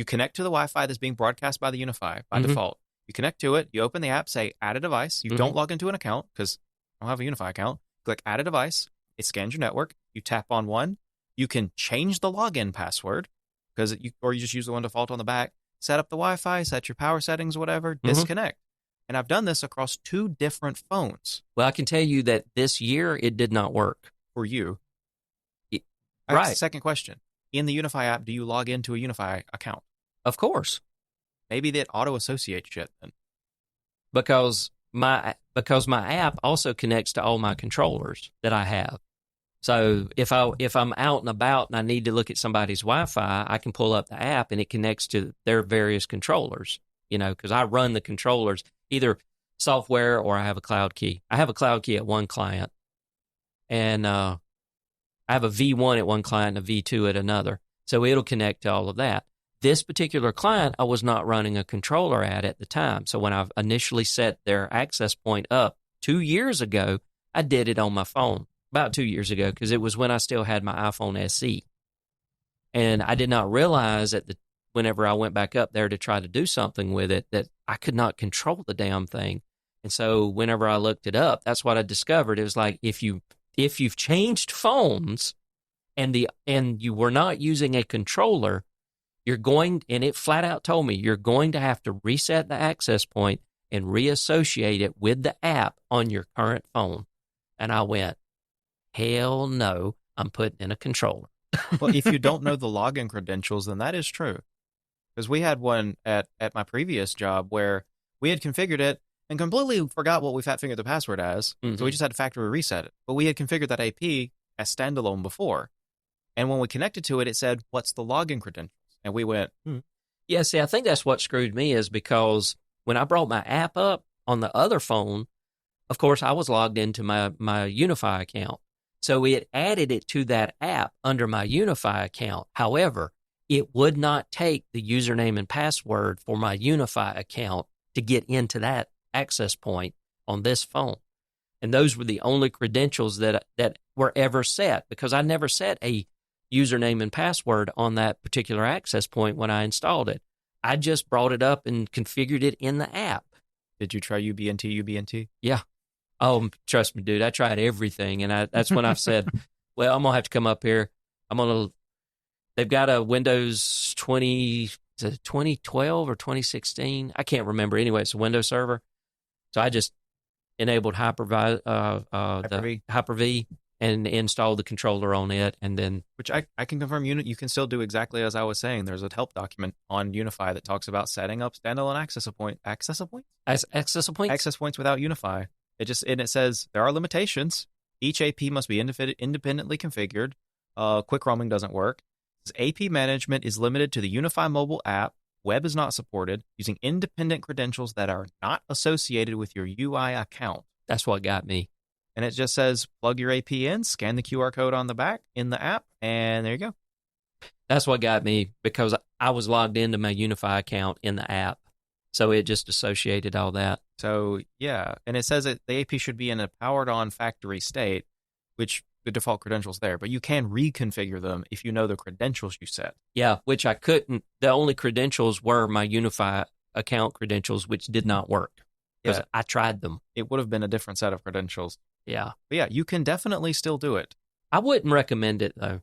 connect to the Wi-Fi that's being broadcast by the Unify by default. You connect to it. You open the app, say add a device. You don't log into an account because I don't have a Unify account. Click add a device. It scans your network. You tap on one. You can change the login password or you just use the one default on the back. Set up the Wi-Fi, set your power settings, whatever, disconnect. And I've done this across 2 different phones. Well, I can tell you that this year it did not work. For you. Right. Second question. In the Unify app, do you log into a Unify account? Of course. Maybe that auto-associates shit then. Because my app also connects to all my controllers that I have. So if I'm out and about and I need to look at somebody's Wi-Fi, I can pull up the app and it connects to their various controllers, because I run the controllers, either software or I have a cloud key. I have a cloud key at one client, and I have a V1 at one client and a V2 at another. So it'll connect to all of that. This particular client, I was not running a controller at the time. So when I initially set their access point up 2 years ago, I did it on my phone. About 2 years ago, because it was when I still had my iPhone SE. And I did not realize whenever I went back up there to try to do something with it, that I could not control the damn thing. And so whenever I looked it up, that's what I discovered. It was like, if you've changed phones and you were not using a controller, and it flat out told me, you're going to have to reset the access point and reassociate it with the app on your current phone. And I went, hell no, I'm putting in a controller. Well, if you don't know the login credentials, then that is true. Because we had one at my previous job where we had configured it and completely forgot what we fat-fingered the password as. So we just had to factory reset it. But we had configured that AP as standalone before. And when we connected to it, it said, what's the login credentials? And we went, Yeah, see, I think that's what screwed me, is because when I brought my app up on the other phone, of course, I was logged into my Unify account. So it added it to that app under my Unify account. However, it would not take the username and password for my Unify account to get into that access point on this phone. And those were the only credentials that were ever set, because I never set a username and password on that particular access point when I installed it. I just brought it up and configured it in the app. Did you try UBNT? Yeah. Oh, trust me, dude, I tried everything. And that's when I've said, well, I'm going to have to come up here. They've got a Windows 2012 or 2016. I can't remember. Anyway, it's a Windows server. So I just enabled Hyper-V and installed the controller on it. And then, which I can confirm, you can still do exactly as I was saying. There's a help document on Unify that talks about setting up standalone access points without Unify. It says there are limitations. Each AP must be independently configured. Quick roaming doesn't work. AP management is limited to the Unify mobile app. Web is not supported. Using independent credentials that are not associated with your UI account. That's what got me. And it just says plug your AP in, scan the QR code on the back in the app, and there you go. That's what got me, because I was logged into my Unify account in the app. So it just associated all that. So, yeah. And it says that the AP should be in a powered-on factory state, which the default credentials there. But you can reconfigure them if you know the credentials you set. Yeah, which I couldn't. The only credentials were my Unify account credentials, which did not work. Because I tried them. It would have been a different set of credentials. Yeah. But yeah, you can definitely still do it. I wouldn't recommend it, though.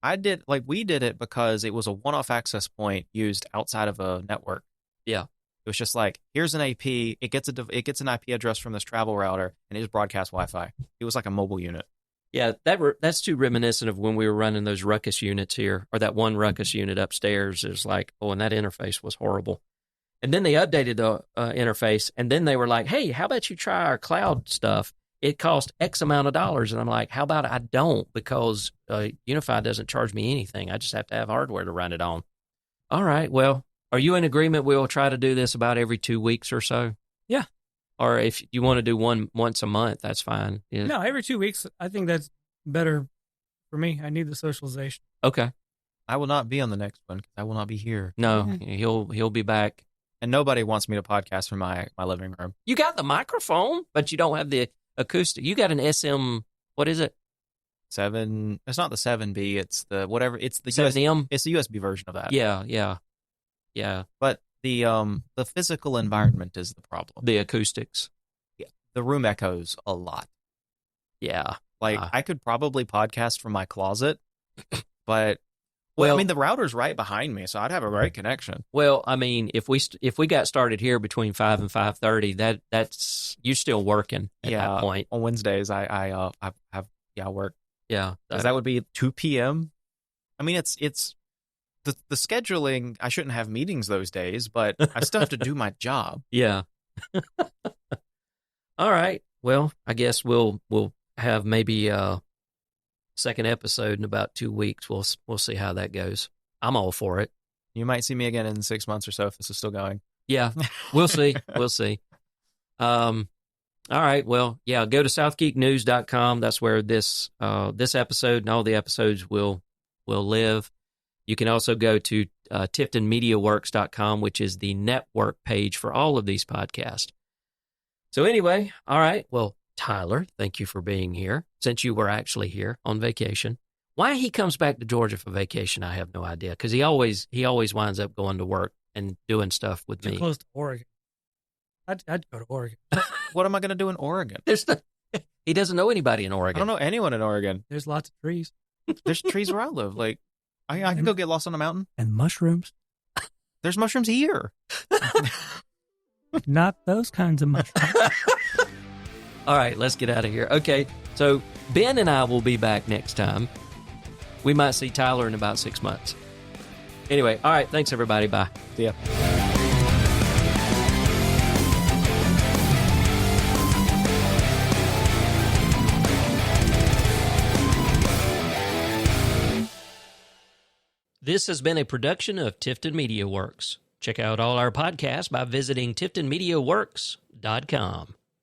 We did it because it was a one-off access point used outside of a network. Yeah. It was just like, here's an AP. It gets an IP address from this travel router, and it just broadcasts Wi-Fi. It was like a mobile unit. Yeah, that's too reminiscent of when we were running those ruckus units here, or that one ruckus unit upstairs. It was like, oh, and that interface was horrible. And then they updated the interface, and then they were like, hey, how about you try our cloud stuff? It cost X amount of dollars. And I'm like, how about I don't? Because Unify doesn't charge me anything. I just have to have hardware to run it on. All right, well, are you in agreement we'll try to do this about every 2 weeks or so? Yeah. Or if you want to do one once a month, that's fine. Yeah. No, every 2 weeks, I think that's better for me. I need the socialization. Okay. I will not be on the next one because I will not be here. No, he'll be back. And nobody wants me to podcast from my living room. You got the microphone, but you don't have the acoustic. You got an SM, what is it? 7. It's not the 7B. It's the whatever. It's the 7M. It's the USB version of that. Yeah. But the physical environment is the problem. The acoustics. Yeah. The room echoes a lot. Yeah. Like I could probably podcast from my closet, but well, I mean the router's right behind me, so I'd have a great connection. Well, I mean, if we got started here between 5 and 5:30, that's you're still working at that point. On Wednesdays, I work. Yeah, because that would be 2 p.m. I mean, it's the scheduling. I shouldn't have meetings those days, but I still have to do my job. Yeah. All right. Well, I guess we'll have maybe a second episode in about 2 weeks. We'll see how that goes. I'm all for it. You might see me again in 6 months or so if this is still going. Yeah, we'll see. We'll see. All right. Well, yeah, go to southgeeknews.com. That's where this episode and all the episodes will live. You can also go to TiftonMediaWorks.com, which is the network page for all of these podcasts. So anyway, all right. Well, Tyler, thank you for being here, since you were actually here on vacation. Why he comes back to Georgia for vacation, I have no idea, because he always winds up going to work and doing stuff with me. Too close to Oregon. I'd go to Oregon. What am I going to do in Oregon? He doesn't know anybody in Oregon. I don't know anyone in Oregon. There's lots of trees. There's trees where I live. Like, I can go get lost on a mountain. And mushrooms. There's mushrooms here. Not those kinds of mushrooms. All right, let's get out of here. Okay, so Ben and I will be back next time. We might see Tyler in about 6 months. Anyway, all right, thanks, everybody. Bye. See ya. This has been a production of Tifton Media Works. Check out all our podcasts by visiting TiftonMediaWorks.com.